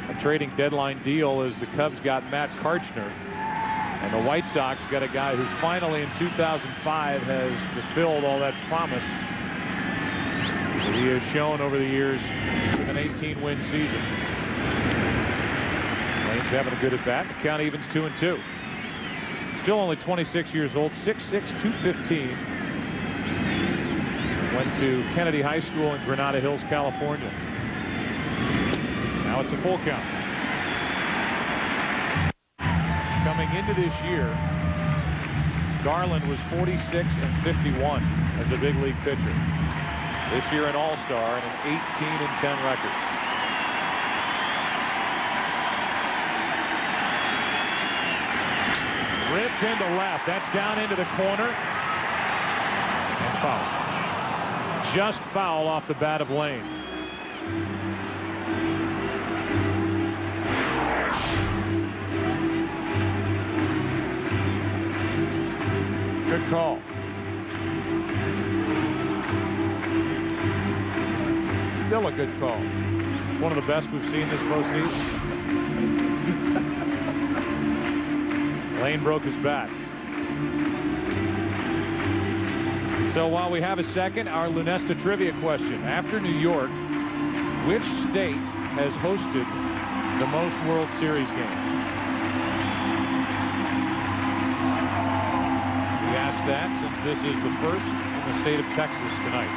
A trading deadline deal as the Cubs got Matt Karchner. And the White Sox got a guy who finally in 2005 has fulfilled all that promise that he has shown over the years with an 18-win season. Lane's having a good at bat. The count evens 2-2. Still only 26 years old, 6'6", 215. Went to Kennedy High School in Granada Hills, California. Now it's a full count. Coming into this year, Garland was 46 and 51 as a big league pitcher. This year an all-star and an 18-10 record. Ripped into left. That's down into the corner. And foul. Just foul off the bat of Lane. Good call. Still a good call. It's one of the best we've seen this postseason. Lane broke his back. So while we have a second, our Lunesta trivia question. After New York, which state has hosted the most World Series games? We asked that since this is the first in the state of Texas tonight.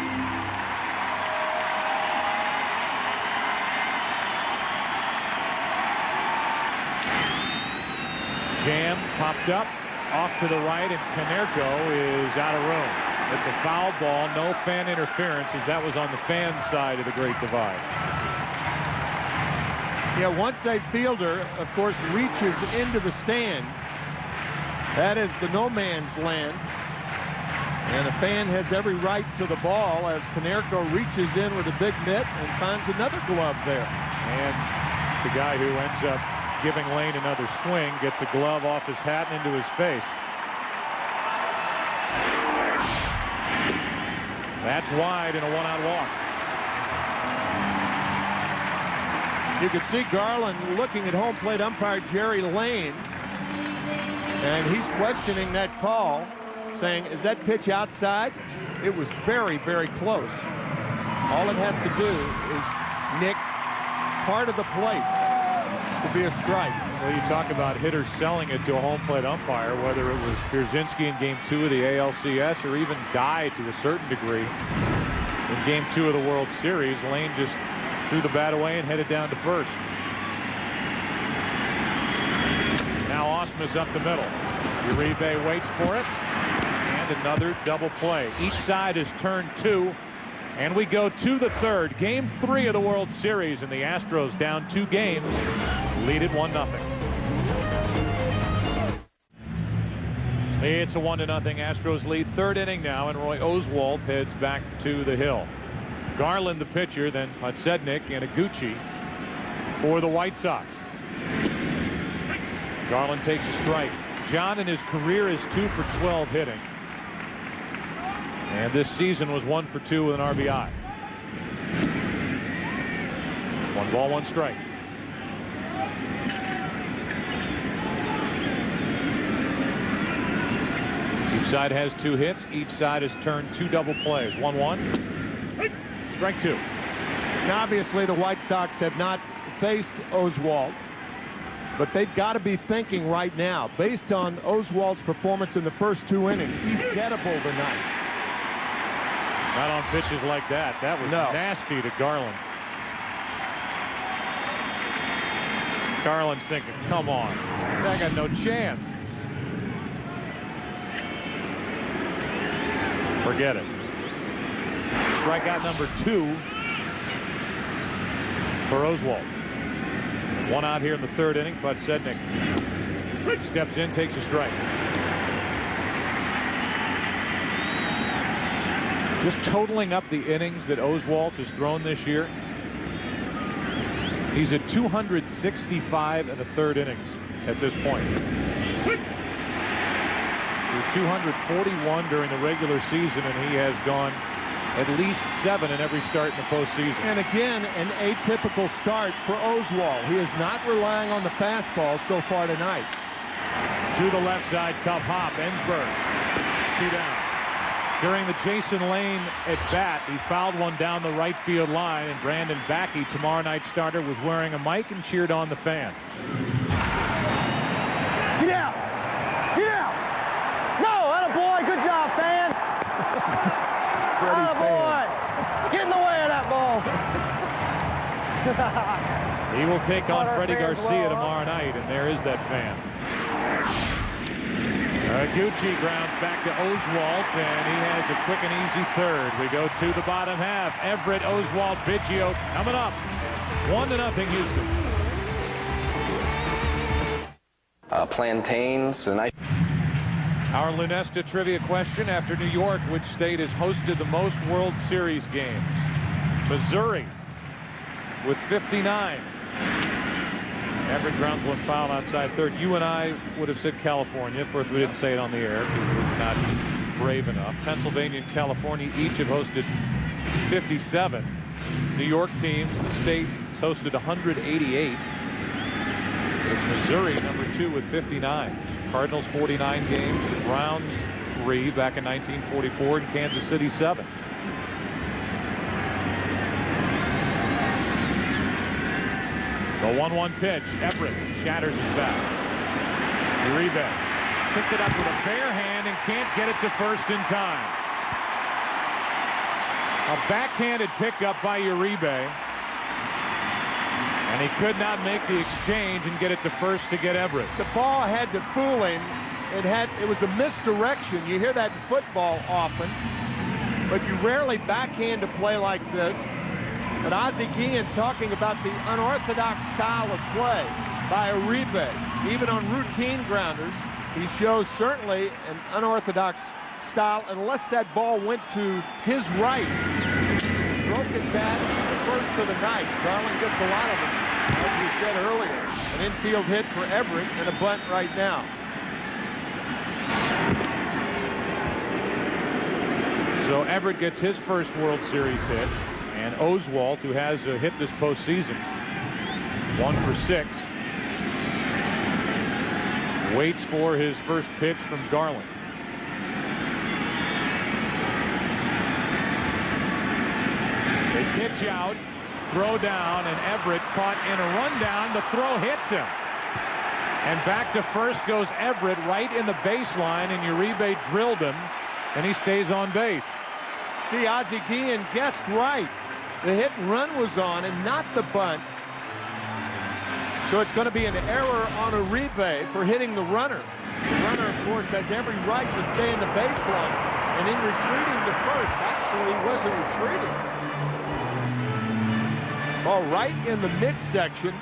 Jam popped up off to the right, and Canerco is out of room. It's a foul ball, no fan interference, as that was on the fan side of the Great Divide. Yeah, once a fielder, of course, reaches into the stands, that is the no man's land. And a fan has every right to the ball as Canerco reaches in with a big mitt and finds another glove there. And the guy who ends up giving Lane another swing gets a glove off his hat and into his face. That's wide and a one-out walk. You could see Garland looking at home plate umpire Jerry Lane, and he's questioning that call, saying, is that pitch outside? It was very, very close. All it has to do is nick part of the plate to be a strike. Well, you talk about hitters selling it to a home plate umpire, whether it was Pierzynski in Game 2 of the ALCS or even Dye to a certain degree in Game 2 of the World Series. Lane just threw the bat away and headed down to first. Now Ausmus up the middle. Uribe waits for it, and another double play. Each side has turned 2. And we go to the third. Game 3 of the World Series, and the Astros down 2 games, lead it 1-0. It's a 1-0 Astros lead. Third inning now, and Roy Oswalt heads back to the hill. Garland the pitcher, then Podsednik and Iguchi for the White Sox. Garland takes a strike. John in his career is 2 for 12 hitting. And this season was 1 for 2 with an RBI. 1 ball, 1 strike. Each side has 2 hits. Each side has turned 2 double plays. 1-1. Strike two. Now, obviously, the White Sox have not faced Oswalt, but they've got to be thinking right now, based on Oswalt's performance in the first 2 innings, he's gettable tonight. Not on pitches like that. That was nasty to Garland. Garland's thinking, come on. I got no chance. Forget it. Strikeout number 2 for Oswalt. 1 out here in the 3rd inning, but Sednick steps in, takes a strike. Just totaling up the innings that Oswalt has thrown this year, he's at 265 in the 3rd innings at this point. 241 during the regular season, and he has gone at least 7 in every start in the postseason. And again, an atypical start for Oswalt. He is not relying on the fastball so far tonight. To the left side, tough hop. Ensberg, 2 down. During the Jason Lane at bat, he fouled one down the right field line, and Brandon Backey, tomorrow night's starter, was wearing a mic and cheered on the fan. Get out! Get out! No, attaboy, good job, fan! Attaboy! Get in the way of that ball! He will take on Freddie Garcia tomorrow night, and there is that fan. Gucci grounds back to Oswalt, and he has a quick and easy 3rd. We go to the bottom half. Everett, Oswalt, Biggio coming up. 1-0 Houston. Plantains, and Our Lunesta trivia question: after New York, which state has hosted the most World Series games? Missouri with 59. Everett grounds one foul outside 3rd. You and I would have said California. Of course, we didn't say it on the air because we're not brave enough. Pennsylvania and California each have hosted 57. New York teams, the state has hosted 188. It's Missouri, number 2 with 59. Cardinals 49 games. The Browns 3 back in 1944, and Kansas City 7. The 1-1 pitch. Everett shatters his bat. Uribe picked it up with a bare hand and can't get it to first in time. A backhanded pickup by Uribe, and he could not make the exchange and get it to first to get Everett. The ball had to fool him. It was a misdirection. You hear that in football often, but you rarely backhand a play like this. But Ozzie Guillen talking about the unorthodox style of play by Uribe. Even on routine grounders, he shows certainly an unorthodox style unless that ball went to his right. Broken bat, the first of the night. Garland gets a lot of them, as we said earlier. An infield hit for Everett and a bunt right now. So Everett gets his first World Series hit. And Oswalt, who has a hit this postseason, 1 for 6, waits for his first pitch from Garland. They pitch out, throw down, and Everett caught in a rundown. The throw hits him. And back to first goes Everett, right in the baseline, and Uribe drilled him, and he stays on base. See, Ozzie Guillen guessed right. The hit and run was on and not the bunt. So it's going to be an error on Uribe for hitting the runner. The runner, of course, has every right to stay in the baseline. And in retreating to first, actually wasn't retreating. Ball right in the midsection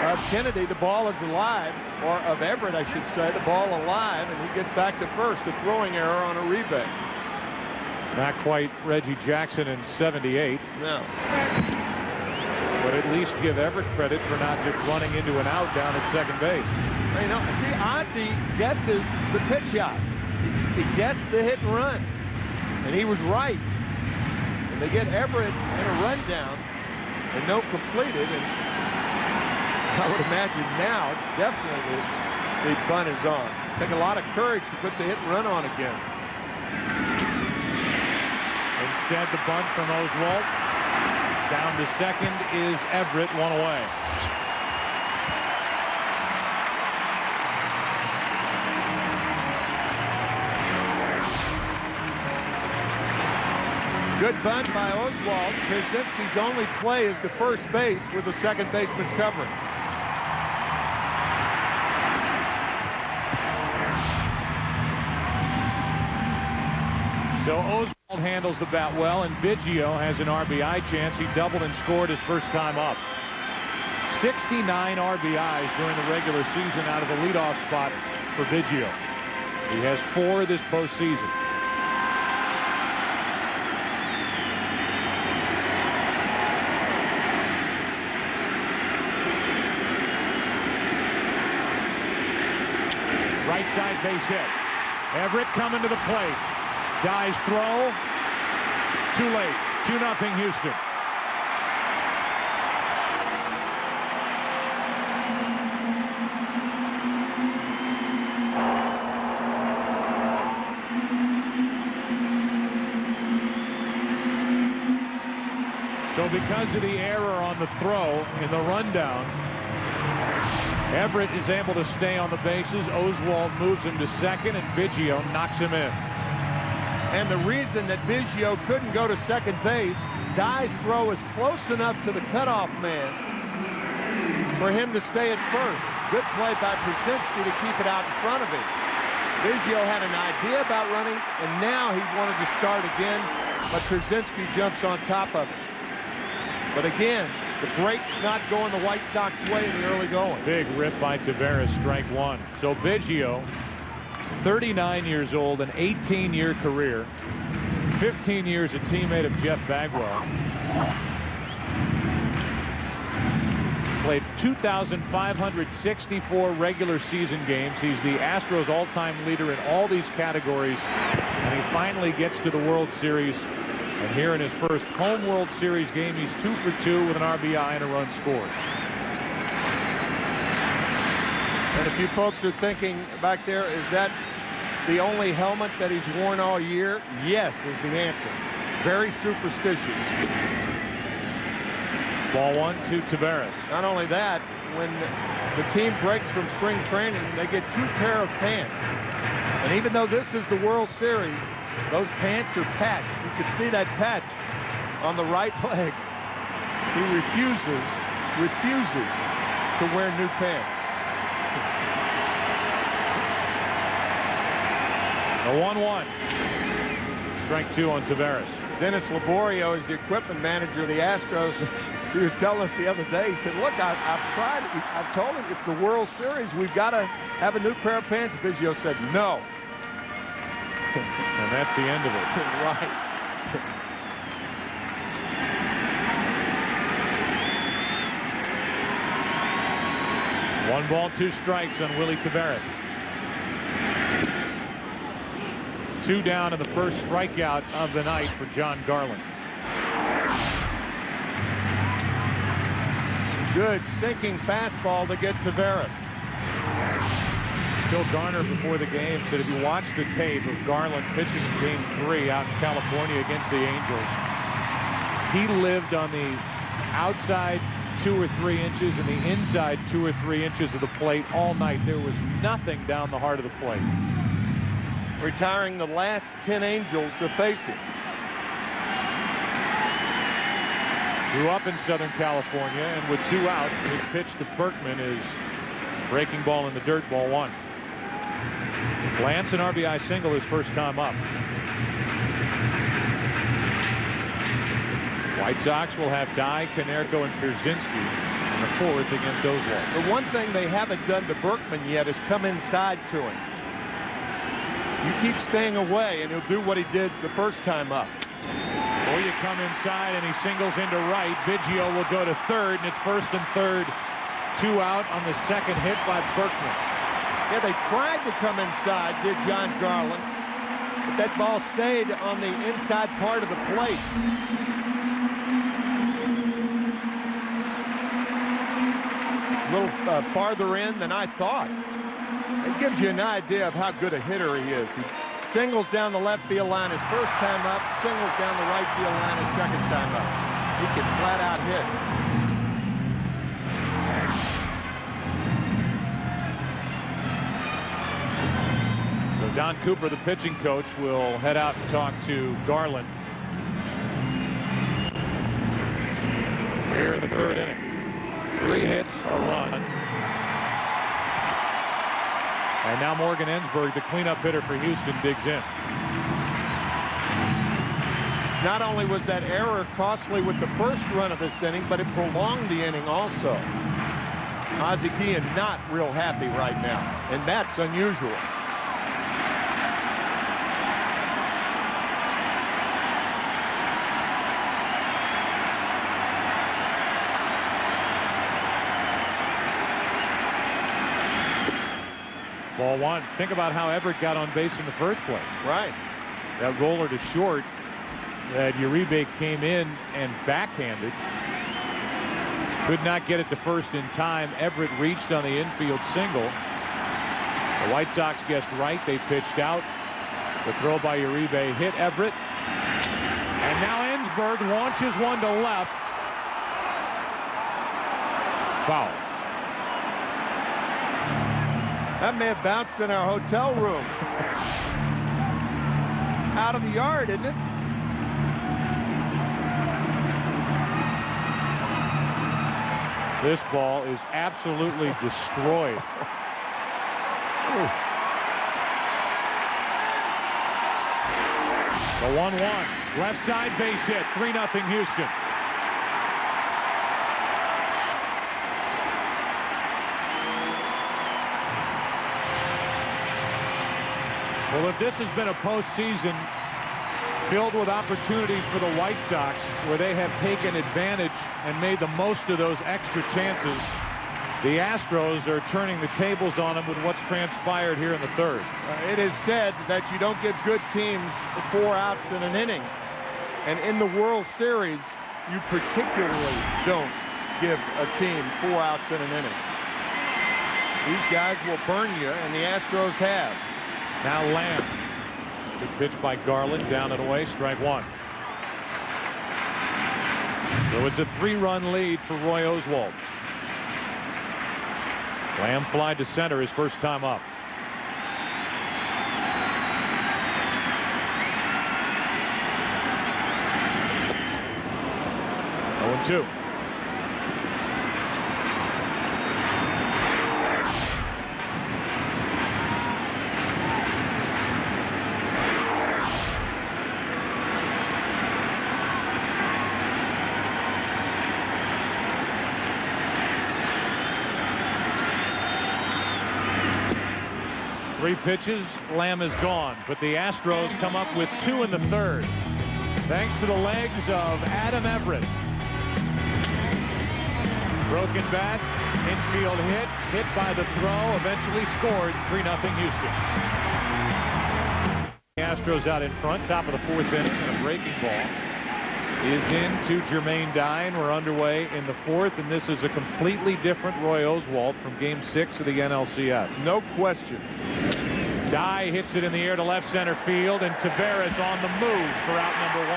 of Kennedy. The ball is alive, or of Everett, I should say. The ball alive, and he gets back to first. A throwing error on Uribe. Not quite Reggie Jackson in '78. No. But at least give Everett credit for not just running into an out down at second base. You know, see, Ozzie guesses the pitch out. He guessed the hit and run. And he was right. And they get Everett in a rundown and no completed. And I would imagine now, definitely, the bunt is on. Take a lot of courage to put the hit and run on again. Instead, the bunt from Oswalt. Down to second is Everett, one away. Good bunt by Oswalt. Krasinski's only play is to first base with the second baseman covering. So Oswalt handles the bat well, and Biggio has an RBI chance. He doubled and scored his first time up. 69 RBIs during the regular season out of the leadoff spot for Biggio. He has 4 this postseason. Right side base hit. Everett coming to the plate. Guy's throw. Too late. 2-0 Houston. So because of the error on the throw in the rundown, Everett is able to stay on the bases. Oswalt moves him to second, and Biggio knocks him in. And the reason that Biggio couldn't go to second base, Dye's throw is close enough to the cutoff man for him to stay at first. Good play by Krasinski to keep it out in front of him. Biggio had an idea about running, and now he wanted to start again, but Krasinski jumps on top of it. But again, the break's not going the White Sox way in the early going. Big rip by Taveras, strike one. So Biggio, 39 years old, an 18-year career, 15 years a teammate of Jeff Bagwell. Played 2,564 regular season games. He's the Astros all-time leader in all these categories, and he finally gets to the World Series. And here in his first home World Series game, he's 2 for 2 with an RBI and a run scored. And if you folks are thinking back there, is that the only helmet that he's worn all year? Yes, is the answer. Very superstitious. Ball 1 to Taveras. Not only that, when the team breaks from spring training, they get 2 pair of pants. And even though this is the World Series, those pants are patched. You can see that patch on the right leg. He refuses to wear new pants. A 1-1. Strike 2 on Taveras. Dennis Laborio is the equipment manager of the Astros. He was telling us the other day, he said, look, I've tried it. I've told him it's the World Series. We've got to have a new pair of pants. Biggio said no. And that's the end of it. Right. One ball, 2 strikes on Willie Taveras. 2 down in the first strikeout of the night for John Garland. Good sinking fastball to get Taveras. Bill Garner before the game said if you watch the tape of Garland pitching in Game 3 out in California against the Angels, he lived on the outside 2 or 3 inches and the inside 2 or 3 inches of the plate all night. There was nothing down the heart of the plate. Retiring the last 10 Angels to face him. Grew up in Southern California, and with 2 out, his pitch to Berkman is breaking ball in the dirt, ball 1. Lance an RBI single his first time up. White Sox will have Dye, Konerko, and Pierzynski in the 4th against Oswalt. The one thing they haven't done to Berkman yet is come inside to him. You keep staying away, and he'll do what he did the first time up. Or you come inside, and he singles into right. Biggio will go to third, and it's 1st and 3rd. 2 out on the second hit by Berkman. Yeah, they tried to come inside, did John Garland, but that ball stayed on the inside part of the plate. A little farther in than I thought. It gives you an idea of how good a hitter he is. Singles down the left field line his first time up. Singles down the right field line his second time up. He can flat out hit. So Don Cooper, the pitching coach, will head out and talk to Garland. Here in the third inning. 3 hits, a run. And now Morgan Ensberg, the cleanup hitter for Houston, digs in. Not only was that error costly with the first run of this inning, but it prolonged the inning also. Ozzie Guillen not real happy right now, and that's unusual. Ball 1. Think about how Everett got on base in the first place. Right. That roller to short that Uribe came in and backhanded. Could not get it to first in time. Everett reached on the infield single. The White Sox guessed right. They pitched out. The throw by Uribe hit Everett. And now Ensberg launches one to left. Foul. That may have bounced in our hotel room. Out of the yard, isn't it? This ball is absolutely destroyed. The 1-1. Left side base hit. 3-0 Houston. Well, if this has been a postseason filled with opportunities for the White Sox, where they have taken advantage and made the most of those extra chances, the Astros are turning the tables on them with what's transpired here in the third. It is said that you don't get good teams 4 outs in an inning. And in the World Series, you particularly don't give a team 4 outs in an inning. These guys will burn you, and the Astros have. Now Lamb. Good pitch by Garland, down and away, strike 1. So it's a 3-run lead for Roy Oswalt. Lamb fly to center his first time up. Oh, 2. Three pitches, Lamb is gone, but the Astros come up with 2 in the third, thanks to the legs of Adam Everett. Broken bat, infield hit by the throw, eventually scored. 3-0 Houston. The Astros out in front, top of the 4th inning, and a breaking ball is into Jermaine Dye. We're underway in the 4th, and this is a completely different Roy Oswalt from Game 6 of the NLCS. No question. Dye hits it in the air to left center field, and Taveras on the move for out number 1.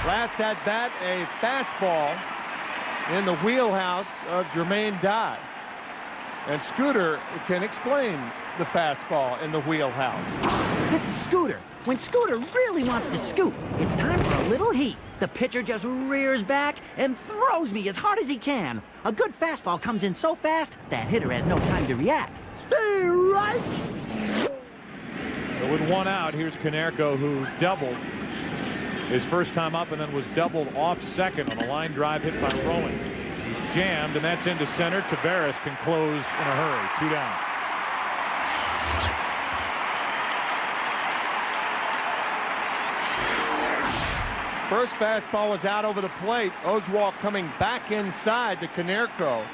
Last at bat, a fastball in the wheelhouse of Jermaine Dye. And Scooter can explain the fastball in the wheelhouse. This is Scooter. When Scooter really wants to scoop, it's time for a little heat. The pitcher just rears back and throws me as hard as he can. A good fastball comes in so fast, that hitter has no time to react. Stay right. So with 1 out, here's Konerko, who doubled his first time up and then was doubled off second on a line drive hit by Rowan. He's jammed, and that's into center. Taveras can close in a hurry. 2 down. First fastball was out over the plate. Oswalt coming back inside to Konerko.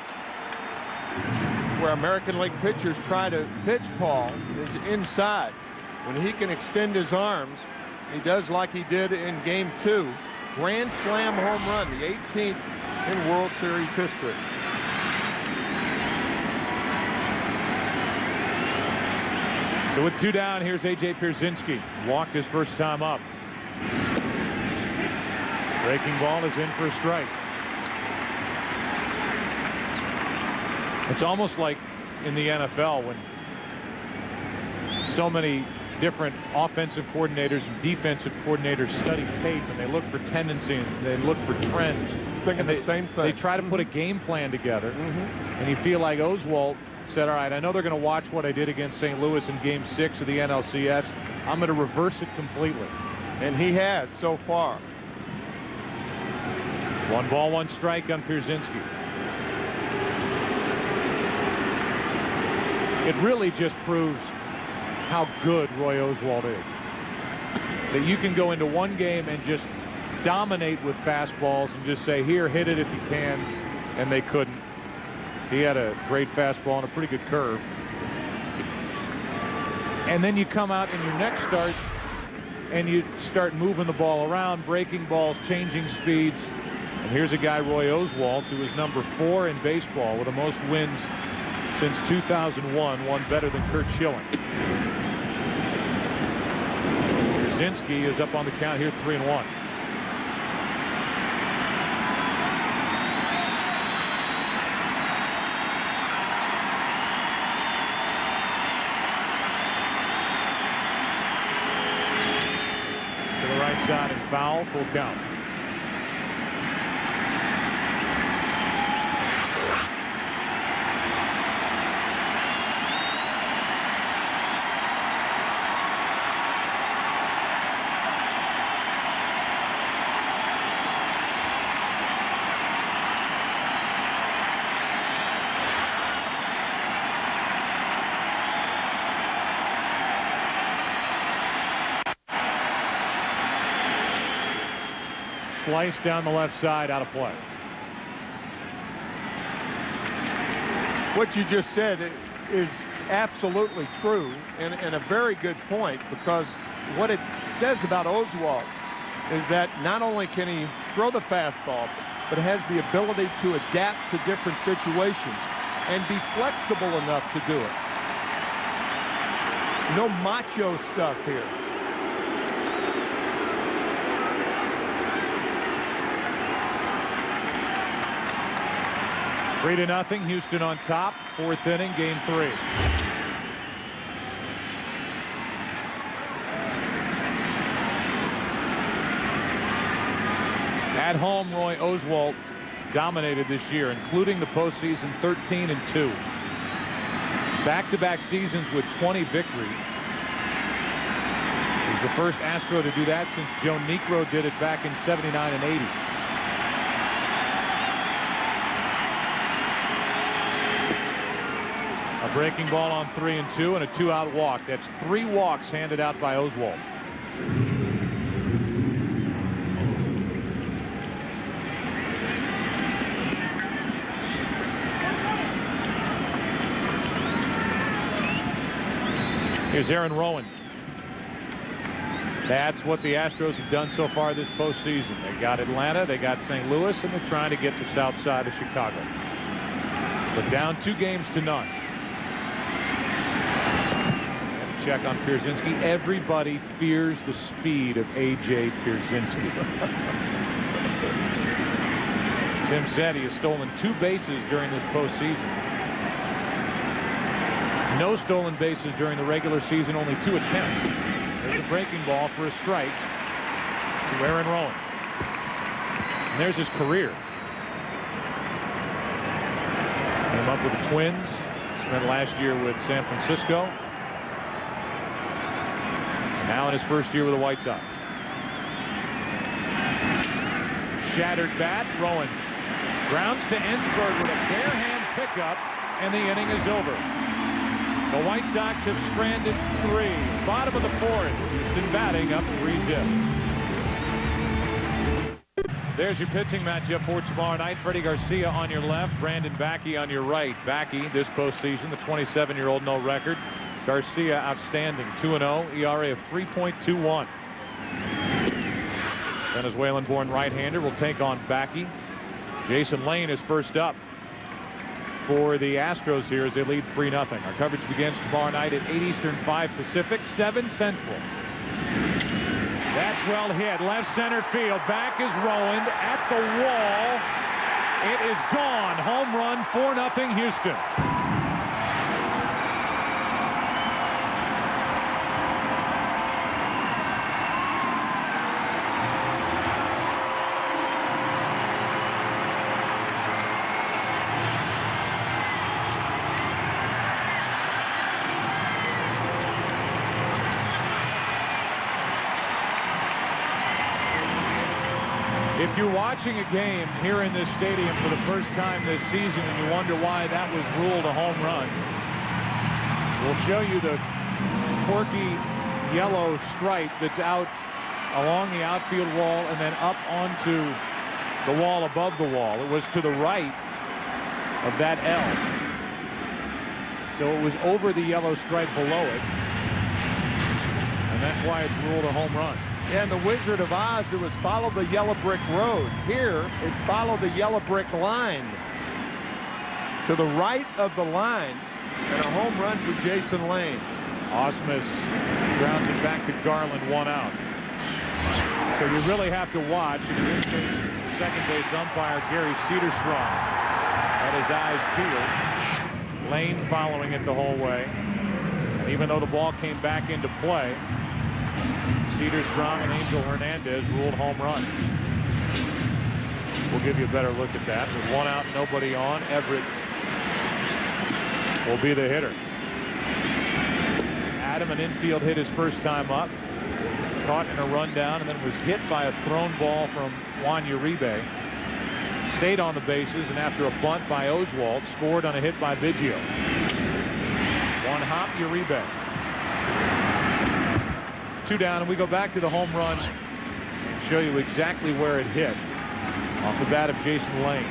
Where American League pitchers try to pitch, Paul, is inside. When he can extend his arms, he does like he did in Game 2. Grand slam home run, the 18th in World Series history. So with 2 down, here's A.J. Pierzynski. Walked his first time up. Breaking ball is in for a strike. It's almost like in the NFL when so many different offensive coordinators and defensive coordinators study tape and they look for tendency and they look for trends. Thinking the same thing. They try to put a game plan together. And you feel like Oswalt said, all right, I know they're going to watch what I did against St. Louis in Game 6 of the NLCS. I'm going to reverse it completely. And he has so far. 1 ball, 1 strike on Pierzynski. It really just proves how good Roy Oswalt is. That you can go into one game and just dominate with fastballs and just say, here, hit it if you can, and they couldn't. He had a great fastball and a pretty good curve. And then you come out in your next start and you start moving the ball around, breaking balls, changing speeds. And here's a guy, Roy Oswalt, who is number 4 in baseball with the most wins since 2001, one better than Curt Schilling. Pierzynski is up on the count here, 3-1. To the right side and foul, full count. Slice down the left side, out of play. What you just said is absolutely true and a very good point, because what it says about Oswalt is that not only can he throw the fastball, but has the ability to adapt to different situations and be flexible enough to do it. No macho stuff here. 3-0, Houston on top. 4th inning, game 3. At home, Roy Oswalt dominated this year, including the postseason, 13-2. Back-to-back seasons with 20 victories. He's the first Astro to do that since Joe Niekro did it back in 79 and 80. A breaking ball on 3-2 and a 2-out walk. That's 3 walks handed out by Oswalt. Here's Aaron Rowan. That's what the Astros have done so far this postseason. They got Atlanta, they got St. Louis, and they're trying to get the south side of Chicago. But down 2-0. Check on Pierzynski. Everybody fears the speed of A.J. Pierzynski. As Tim said, he has stolen 2 bases during this postseason. No stolen bases during the regular season, only 2 attempts. There's a breaking ball for a strike to Aaron Rowan. And there's his career. Came up with the Twins. Spent last year with San Francisco. Now in his first year with the White Sox. Shattered bat. Rowan grounds to Ensberg with a bare hand pickup, and the inning is over. The White Sox have stranded 3. Bottom of the 4th. Houston batting up 3-0. There's your pitching matchup for tomorrow night. Freddie Garcia on your left, Brandon Bakke on your right. Bakke, this postseason, the 27-year-old, no record. Garcia, outstanding, 2-0, ERA of 3.21. Venezuelan-born right-hander will take on Bakke. Jason Lane is first up. for the Astros here as they lead 3-0. Our coverage begins tomorrow night at 8 Eastern, 5 Pacific, 7 Central. That's well hit. Left center field. Back is Rowland at the wall. It is gone. Home run, 4-0 Houston. If you're watching a game here in this stadium for the first time this season and you wonder why that was ruled a home run, we'll show you the quirky yellow stripe that's out along the outfield wall and then up onto the wall above the wall. It was to the right of that L. So it was over the yellow stripe below it. And that's why it's ruled a home run. Yeah, in the Wizard of Oz, it was follow the yellow brick road. Here, it's follow the yellow brick line. To the right of the line, and a home run for Jason Lane. Osmus grounds it back to Garland, 1 out. So you really have to watch, and in this case, second base umpire Gary Cederstrom had his eyes peeled. Lane following it the whole way. And even though the ball came back into play, Cederstrom and Angel Hernandez ruled home run. We'll give you a better look at that. With 1 out, nobody on, Everett will be the hitter. Adam, an infield hit his first time up. Caught in a rundown and then was hit by a thrown ball from Juan Uribe. Stayed on the bases, and after a bunt by Oswalt, scored on a hit by Biggio. 1 hop, Uribe. 2 down, and we go back to the home run and show you exactly where it hit off the bat of Jason Lane.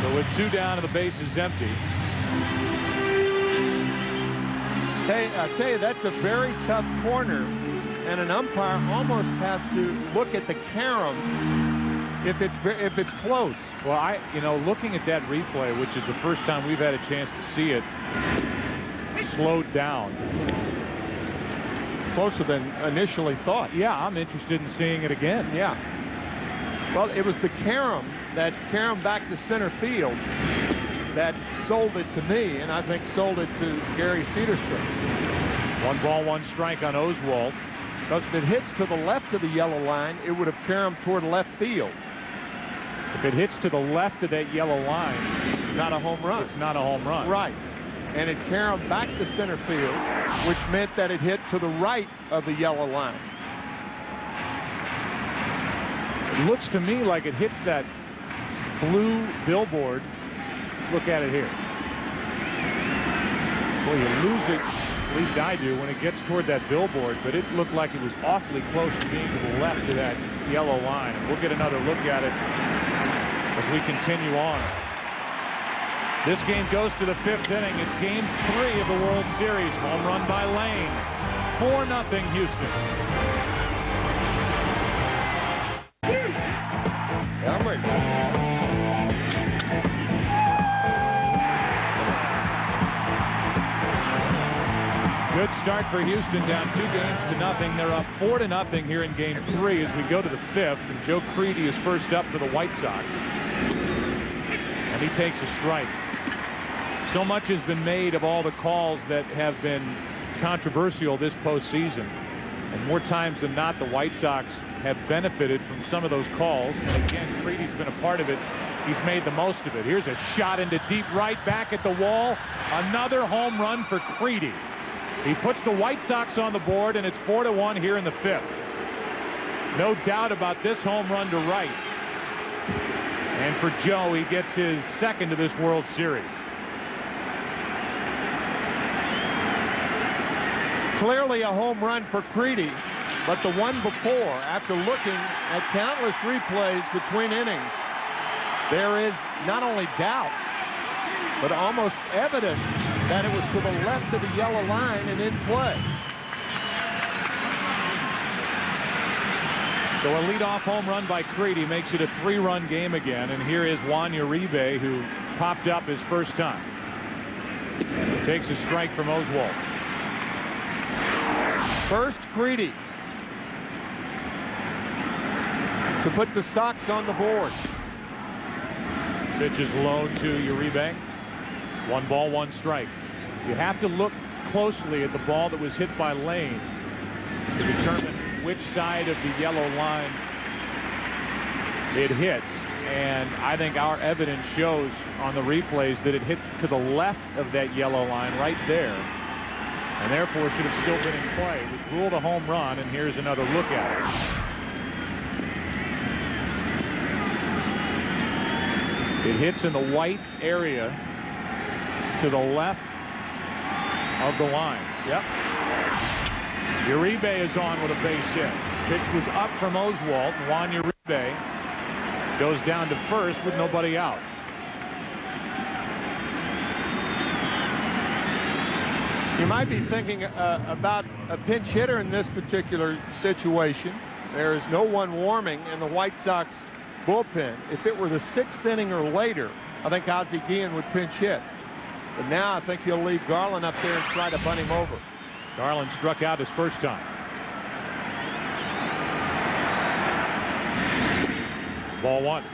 So with 2 down and the base is empty. I tell you, that's a very tough corner, and an umpire almost has to look at the carom if it's close. Well, looking at that replay, which is the first time we've had a chance to see it slowed down. Closer than initially thought. Yeah, I'm interested in seeing it again. Yeah. Well, it was the carom back to center field that sold it to me, and I think sold it to Gary Cederstrom. 1 ball, 1 strike on Oswalt. Because if it hits to the left of the yellow line, it would have caromed toward left field. If it hits to the left of that yellow line, not a home run. It's not a home run. Right. And it caromed back to center field, which meant that it hit to the right of the yellow line. It looks to me like it hits that blue billboard. Let's look at it here. Boy, you lose it, at least I do, when it gets toward that billboard, but it looked like it was awfully close to being to the left of that yellow line. And we'll get another look at it as we continue on. This game goes to the 5th inning. It's game 3 of the World Series. Home run by Lane. 4-0 Houston. I'm ready. Good start for Houston, down 2-0. They're up 4-0 here in game 3 as we go to the 5th. And Joe Creedy is first up for the White Sox. And he takes a strike. So much has been made of all the calls that have been controversial this postseason. And more times than not, the White Sox have benefited from some of those calls. And again, Creedy's been a part of it. He's made the most of it. Here's a shot into deep right, back at the wall. Another home run for Creedy. He puts the White Sox on the board, and it's 4-1 here in the 5th. No doubt about this home run to right. And for Joe, he gets his second of this World Series. Clearly a home run for Creedy, but the one before, after looking at countless replays between innings, there is not only doubt, but almost evidence that it was to the left of the yellow line and in play. So a leadoff home run by Creedy makes it a 3-run game again. And here is Juan Uribe, who popped up his first time. Takes a strike from Oswalt. First Creedy to put the Sox on the board. Pitch is low to Uribe. 1 ball, 1 strike. You have to look closely at the ball that was hit by Lane to determine which side of the yellow line it hits. And I think our evidence shows on the replays that it hit to the left of that yellow line right there, and therefore should have still been in play. It was ruled a home run, and here's another look at it. It hits in the white area to the left of the line. Yep. Uribe is on with a base hit. Pitch was up from Oswalt, and Juan Uribe goes down to first with nobody out. You might be thinking about a pinch hitter in this particular situation. There is no one warming in the White Sox bullpen. If it were the 6th inning or later, I think Ozzie Guillen would pinch hit. But now I think he'll leave Garland up there and try to bunt him over. Garland struck out his first time. Ball 1.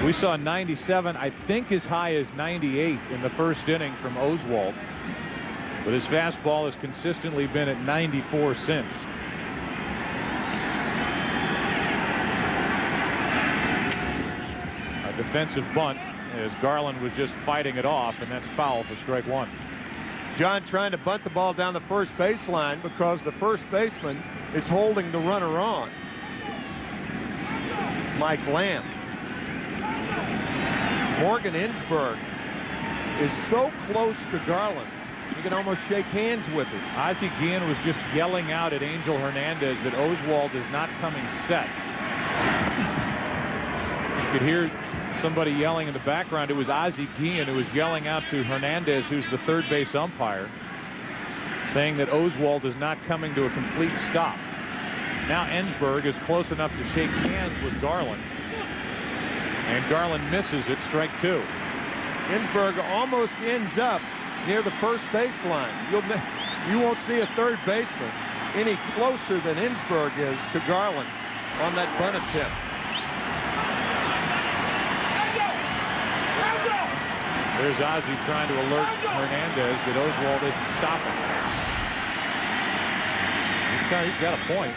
We saw 97, I think as high as 98 in the first inning from Oswalt. But his fastball has consistently been at 94 since. A defensive bunt as Garland was just fighting it off, and that's foul for strike 1. John trying to bunt the ball down the first baseline because the first baseman is holding the runner on. Mike Lamb. Morgan Ensberg is so close to Garland, you can almost shake hands with him. Ozzie Guillen was just yelling out at Angel Hernandez that Oswalt is not coming set. You could hear somebody yelling in the background. It was Ozzie Guillen who was yelling out to Hernandez, who's the third base umpire, saying that Oswalt is not coming to a complete stop. Now Ensberg is close enough to shake hands with Garland, and Garland misses it, strike 2. Ensberg almost ends up near the first baseline. You won't see a third baseman any closer than Ensberg is to Garland on that bunt attempt. There's Ozzie trying to alert Hernandez that Oswalt isn't stopping. He's got a point.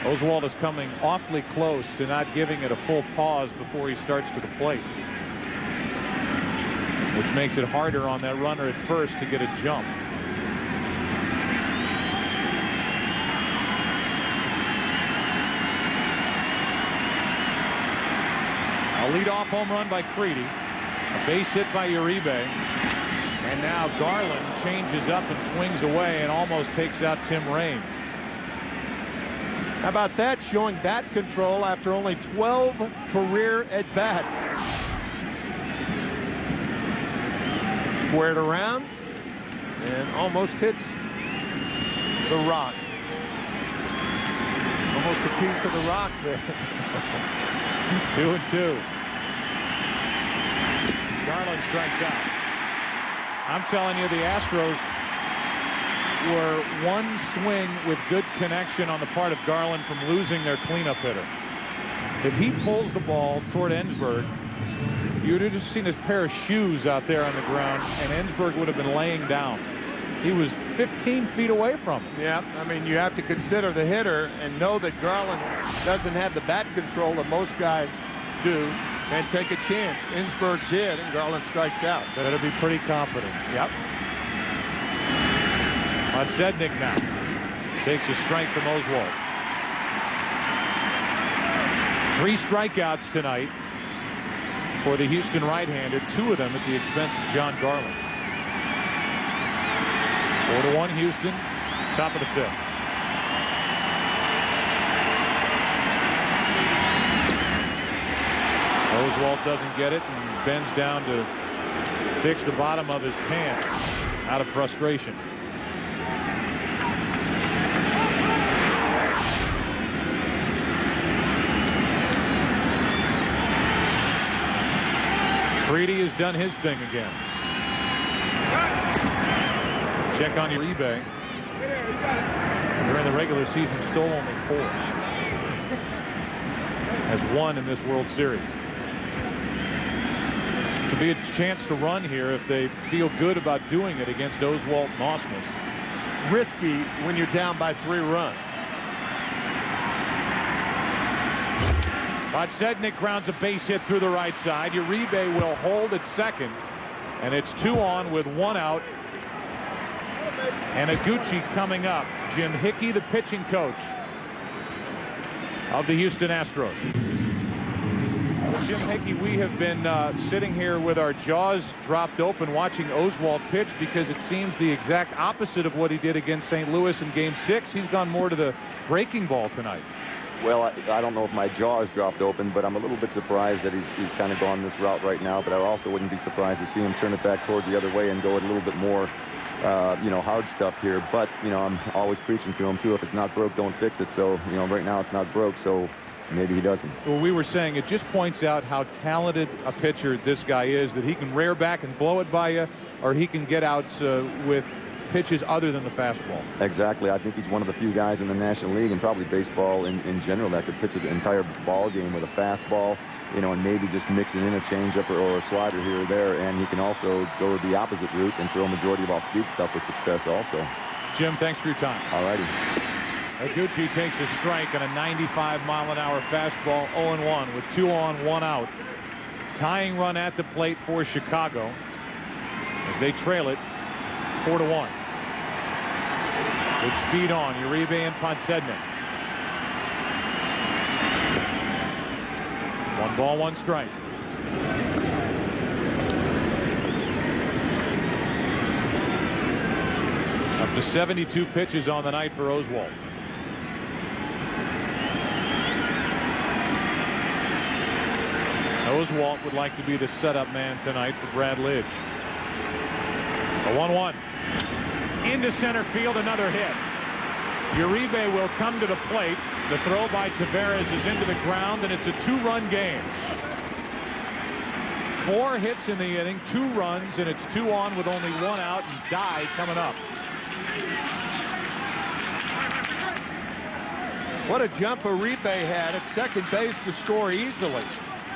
Oswalt is coming awfully close to not giving it a full pause before he starts to the plate, which makes it harder on that runner at first to get a jump. A leadoff home run by Creedy. A base hit by Uribe. And now Garland changes up and swings away and almost takes out Tim Raines. How about that, showing bat control after only 12 career at-bats. Squared around and almost hits the rock. Almost a piece of the rock there. 2-2. Garland strikes out. I'm telling you, the Astros were one swing with good connection on the part of Garland from losing their cleanup hitter. If he pulls the ball toward Ensberg, you would have just seen his pair of shoes out there on the ground, and Ensberg would have been laying down. He was 15 feet away from him. Yeah, I mean, you have to consider the hitter and know that Garland doesn't have the bat control that most guys do, and take a chance. Ensberg did, and Garland strikes out. Better be pretty confident. Yep. On Sednick now. Takes a strike from Oswalt. 3 strikeouts tonight for the Houston right-hander, 2 of them at the expense of John Garland. 4-1 Houston, top of the 5th. Oswalt doesn't get it and bends down to fix the bottom of his pants out of frustration. Freedy has done his thing again. Check on your eBay. During the regular season, stole only 4. Has 1 in this World Series. This will be a chance to run here if they feel good about doing it against Oswalt and Ausmus. Risky when you're down by 3 runs. Podsednik grounds a base hit through the right side. Uribe will hold at second, and it's 2 on with 1 out. And Iguchi coming up. Jim Hickey, the pitching coach of the Houston Astros. Well, Jim Hickey, we have been sitting here with our jaws dropped open watching Oswalt pitch because it seems the exact opposite of what he did against St. Louis in Game 6. He's gone more to the breaking ball tonight. Well, I don't know if my jaw is dropped open, but I'm a little bit surprised that he's kind of gone this route right now. But I also wouldn't be surprised to see him turn it back toward the other way and go a little bit more, hard stuff here. But, I'm always preaching to him, too. If it's not broke, don't fix it. So, right now it's not broke, so maybe he doesn't. Well, we were saying it just points out how talented a pitcher this guy is, that he can rear back and blow it by you, or he can get outs with pitches other than the fastball. Exactly. I think he's one of the few guys in the National League and probably baseball in general that could pitch an entire ball game with a fastball, and maybe just mixing in a changeup or a slider here or there. And he can also go the opposite route and throw a majority of off-speed stuff with success also. Jim, thanks for your time. All righty. Iguchi takes a strike on a 95-mile-an-hour fastball, 0-1 with 2 on, 1 out. Tying run at the plate for Chicago as they trail it 4-1. With speed on, Uribe and Podsednik. 1 ball, 1 strike. Up to 72 pitches on the night for Oswalt. Oswalt would like to be the setup man tonight for Brad Lidge. A 1-1. Into center field, another hit. Uribe will come to the plate. The throw by Taveras is into the ground, and it's a 2-run game. 4 hits in the inning, 2 runs, and it's 2 on with only 1 out, and Dye coming up. What a jump Uribe had at second base to score easily.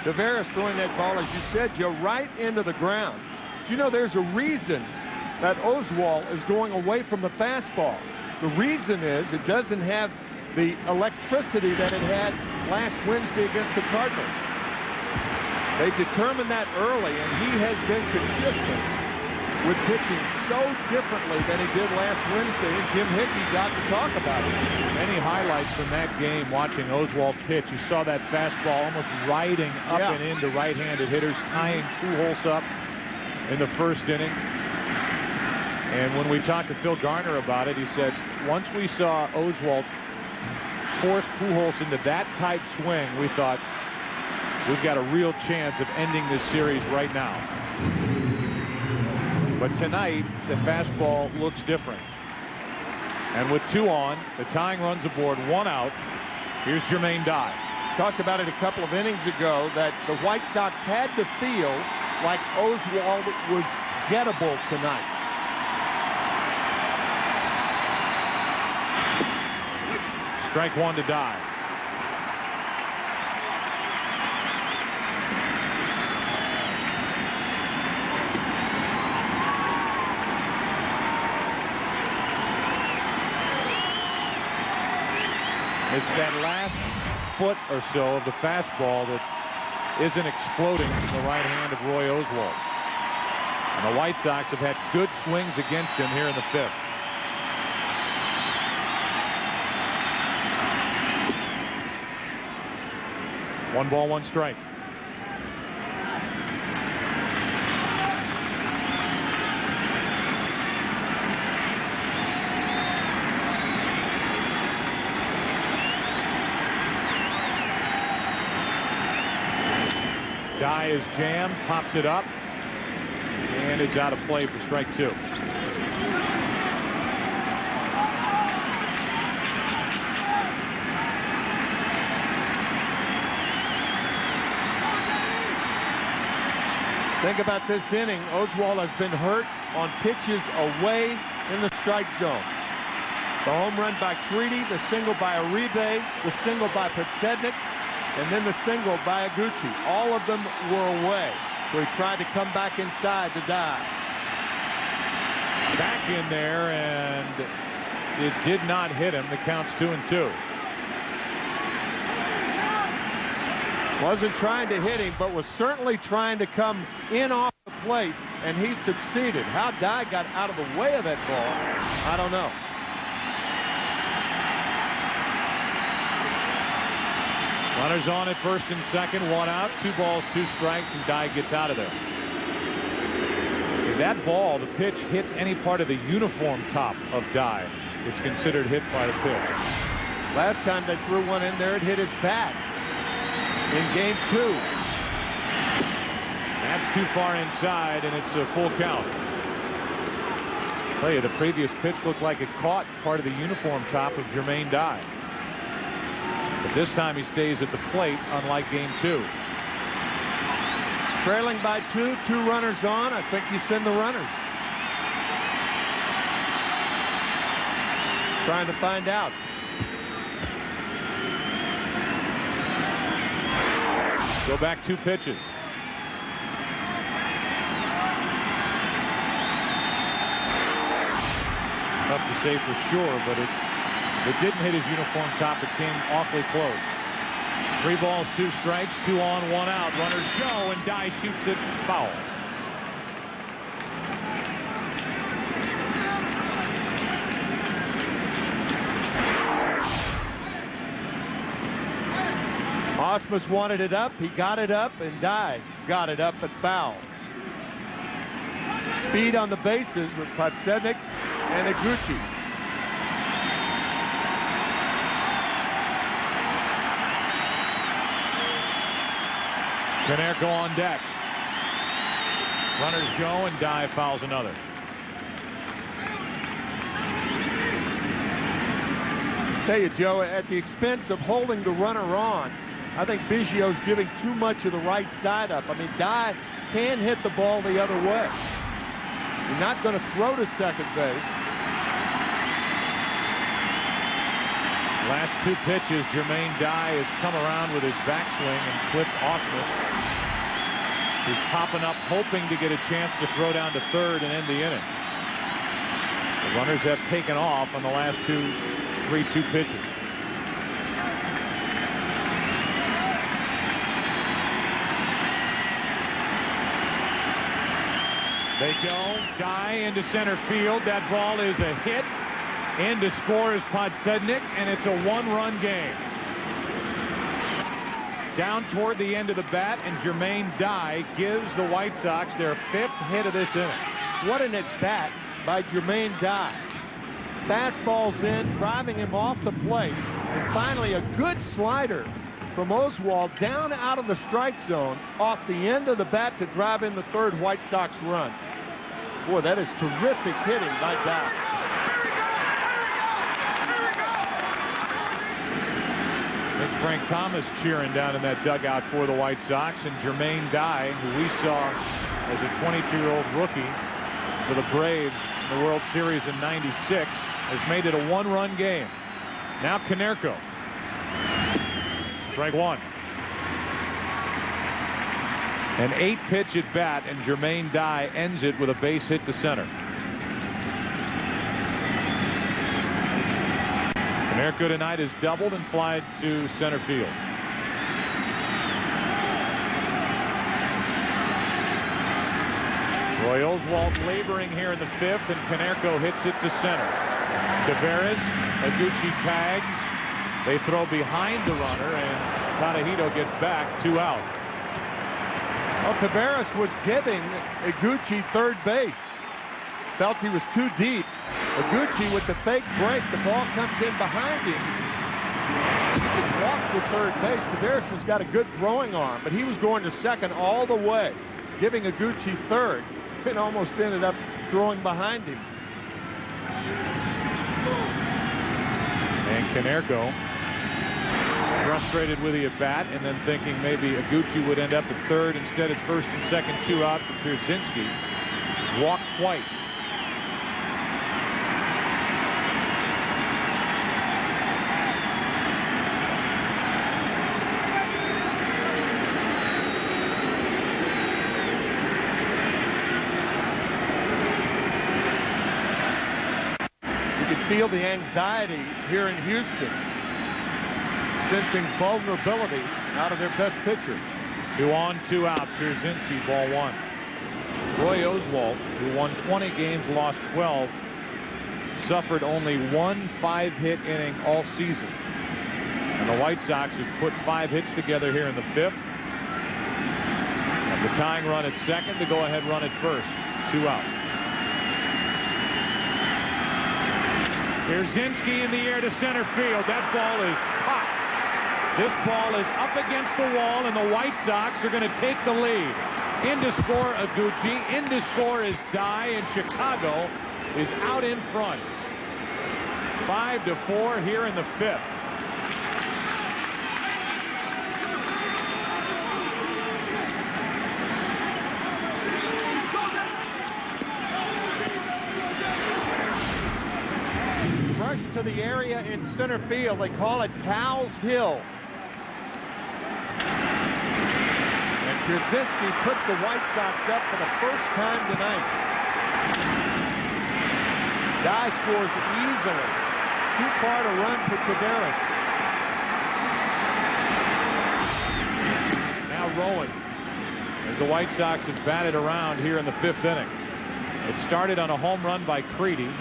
Taveras throwing that ball, as you said, Joe, right into the ground. But there's a reason that Oswalt is going away from the fastball. The reason is it doesn't have the electricity that it had last Wednesday against the Cardinals. They determined that early, and he has been consistent with pitching so differently than he did last Wednesday, and Jim Hickey's out to talk about it. Many highlights from that game watching Oswalt pitch. You saw that fastball almost riding up and into right-handed hitters, tying Pujols up in the first inning. And when we talked to Phil Garner about it, he said, once we saw Oswalt force Pujols into that type swing, we thought, we've got a real chance of ending this series right now. But tonight, the fastball looks different. And with 2 on, the tying runs aboard, 1 out. Here's Jermaine Dye. Talked about it a couple of innings ago that the White Sox had to feel like Oswalt was gettable tonight. Strike 1 to Dye. It's that last foot or so of the fastball that isn't exploding from the right hand of Roy Oswalt. And the White Sox have had good swings against him here in the 5th. One ball, 1 strike. Dye is jammed, pops it up, and it's out of play for strike 2. Think about this inning. Oswald has been hurt on pitches away in the strike zone. The home run by Creedy, the single by Uribe, the single by Podsednik, and then the single by Iguchi. All of them were away. So he tried to come back inside to Dye. Back in there, and it did not hit him. The count's 2-2. Wasn't trying to hit him, but was certainly trying to come in off the plate, and he succeeded. How Dye got out of the way of that ball, I don't know. Runners on at first and second, 1 out, 2 balls, 2 strikes, and Dye gets out of there. If that ball, the pitch, hits any part of the uniform top of Dye, it's considered hit by the pitch. Last time they threw one in there, it hit his bat in game 2. That's too far inside, and it's a full count. I'll tell you, the previous pitch looked like it caught part of the uniform top of Jermaine Dye. But this time he stays at the plate, unlike game 2. Trailing by 2, 2 runners on. I think you send the runners. Trying to find out. Go back 2 pitches. Tough to say for sure, but it didn't hit his uniform top. It came awfully close. 3 balls, 2 strikes, 2 on, 1 out. Runners go, and Dye shoots it foul. Osmus wanted it up. He got it up, and Dye got it up but foul. Speed on the bases with Podsednik and Iguchi. Konerko on deck. Runners go, and Dye fouls another. Tell you, Joe, at the expense of holding the runner on, I think Biggio's giving too much of the right side up. I mean, Dye can hit the ball the other way. You're not going to throw to second base. Last 2 pitches, Jermaine Dye has come around with his backswing and clipped Osmus, who's popping up, hoping to get a chance to throw down to third and end the inning. The runners have taken off on the last 3-2 pitches. They go. Dye into center field. That ball is a hit. In to score is Podsednik, and it's a 1-run game. Down toward the end of the bat, and Jermaine Dye gives the White Sox their 5th hit of this inning. What an at-bat by Jermaine Dye. Fastball's in, driving him off the plate, and finally a good slider from Oswald down out of the strike zone off the end of the bat to drive in the 3rd White Sox run. Boy, that is terrific hitting by Dye. I think Frank Thomas cheering down in that dugout for the White Sox, and Jermaine Dye, who we saw as a 22-year-old rookie for the Braves in the World Series in '96, has made it a 1-run game. Now Konerko. Strike 1. An 8-pitch at bat, and Jermaine Dye ends it with a base hit to center. Konerko tonight has doubled and flied to center field. Roy Oswalt laboring here in the 5th, and Konerko hits it to center. Taveras, Iguchi tags. They throw behind the runner, and Tadahito gets back, 2 out. Well, Taveras was giving Iguchi third base. Felt he was too deep. Iguchi with the fake break. The ball comes in behind him. He walked to third base. Taveras has got a good throwing arm, but he was going to second all the way, giving Iguchi third, and almost ended up throwing behind him. And Konerko frustrated with the at-bat and then thinking maybe Iguchi would end up at third. Instead, it's first and second, 2 out for Pierzynski. He's walked twice. Feel the anxiety here in Houston, sensing vulnerability out of their best pitcher. 2 on, 2 out. Pierzynski, ball 1. Roy Oswalt, who won 20 games, lost 12, suffered only 1 5-hit inning all season. And the White Sox have put 5 hits together here in the 5th. And the tying run at second, the go-ahead run at first. 2 out. Pierzynski in the air to center field. That ball is popped. This ball is up against the wall, and the White Sox are going to take the lead. In to score Iguchi. In to score is Dye, and Chicago is out in front. 5-4 here in the 5th. To the area in center field. They call it Towles Hill. And Pierzynski puts the White Sox up for the first time tonight. Dye scores easily. Too far to run for Taveras. Now Rowan, as the White Sox have batted around here in the 5th inning. It started on a home run by Creedy.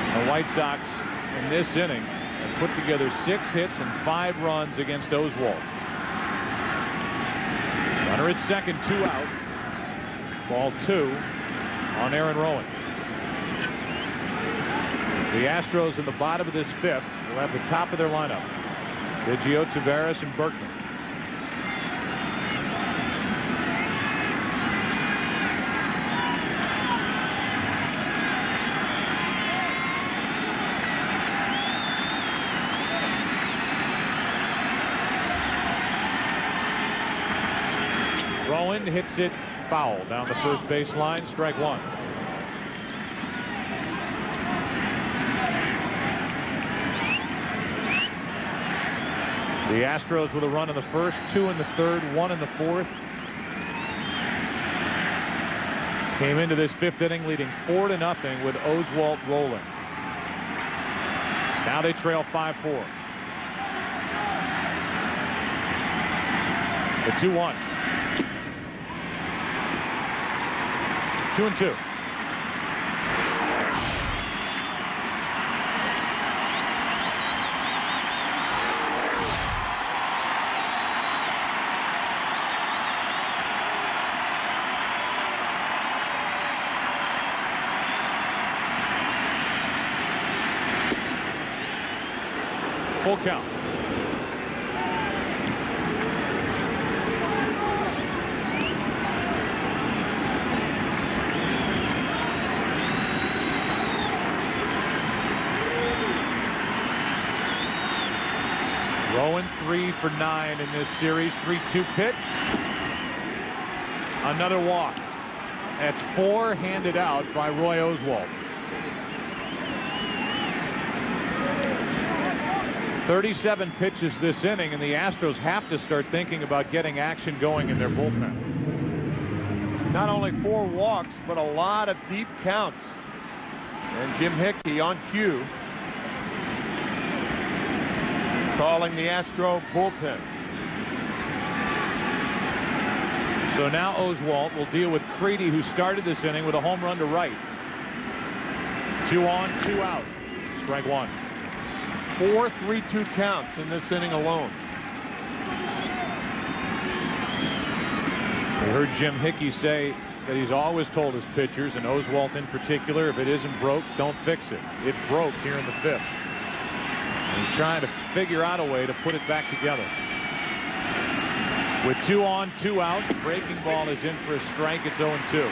The White Sox in this inning have put together 6 hits and 5 runs against Oswalt. Runner at second, 2 out. Ball 2 on Aaron Rowan. The Astros in the bottom of this 5th will have the top of their lineup. Biggio, Taveras, and Berkman. Rowan hits it foul down the first base line. Strike 1. The Astros with a run in the first, 2 in the third, 1 in the fourth. Came into this 5th inning leading 4-0 with Oswalt rolling. Now they trail 5-4. The 2-1. 2-2. Full count. Rowan 3 for 9 in this series. 3-2 pitch. Another walk. That's 4 handed out by Roy Oswalt. 37 pitches this inning, and the Astros have to start thinking about getting action going in their bullpen. Not only 4 walks, but a lot of deep counts. And Jim Hickey on cue, calling the Astro bullpen. So now Oswalt will deal with Creedy, who started this inning with a home run to right. 2 on, 2 out. Strike 1. 4 3-2 counts in this inning alone. We heard Jim Hickey say that he's always told his pitchers, and Oswalt in particular, if it isn't broke, don't fix it. It broke here in the 5th. He's trying to figure out a way to put it back together. With 2 on, 2 out, the breaking ball is in for a strike. It's 0-2.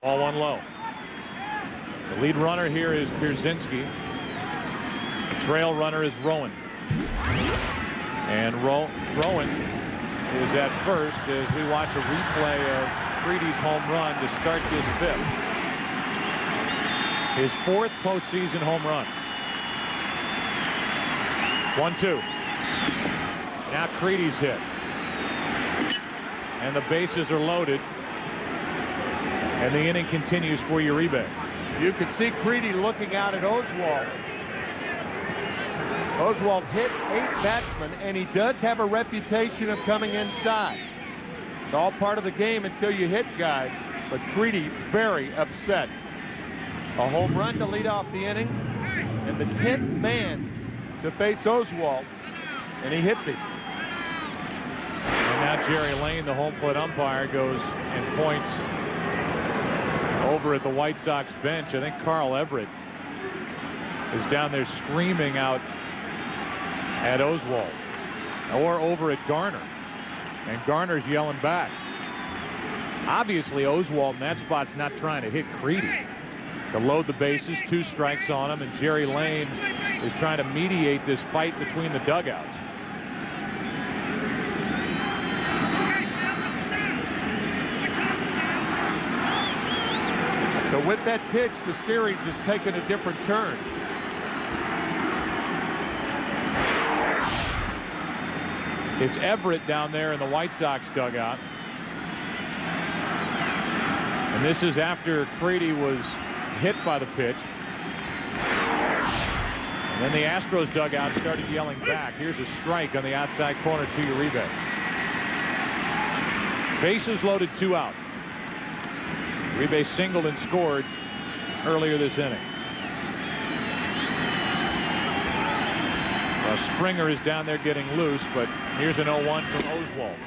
Ball 1 low. The lead runner here is Pierzynski. The trail runner is Rowan. And Rowan is at first as we watch a replay of Creedy's home run to start this 5th. His 4th postseason home run. 1-2. Now Creedy's hit. And the bases are loaded. And the inning continues for Uribe. You could see Creedy looking out at Oswalt. Oswalt hit 8 batsmen, and he does have a reputation of coming inside. It's all part of the game until you hit guys. But Creedy very upset. A home run to lead off the inning, and the 10th man to face Oswalt, and he hits him. And now Jerry Lane, the home plate umpire, goes and points over at the White Sox bench. I think Carl Everett is down there screaming out at Oswalt, or over at Garner, and Garner's yelling back. Obviously Oswalt in that spot's not trying to hit Creedy. To load the bases, 2 strikes on him, and Jerry Lane is trying to mediate this fight between the dugouts. So with that pitch, the series has taken a different turn. It's Everett down there in the White Sox dugout. And this is after Creedy was hit by the pitch. And then the Astros dugout started yelling back. Here's a strike on the outside corner to Uribe. Bases loaded, 2 out. Uribe singled and scored earlier this inning. Springer is down there getting loose, but here's an 0-1 from Oswalt.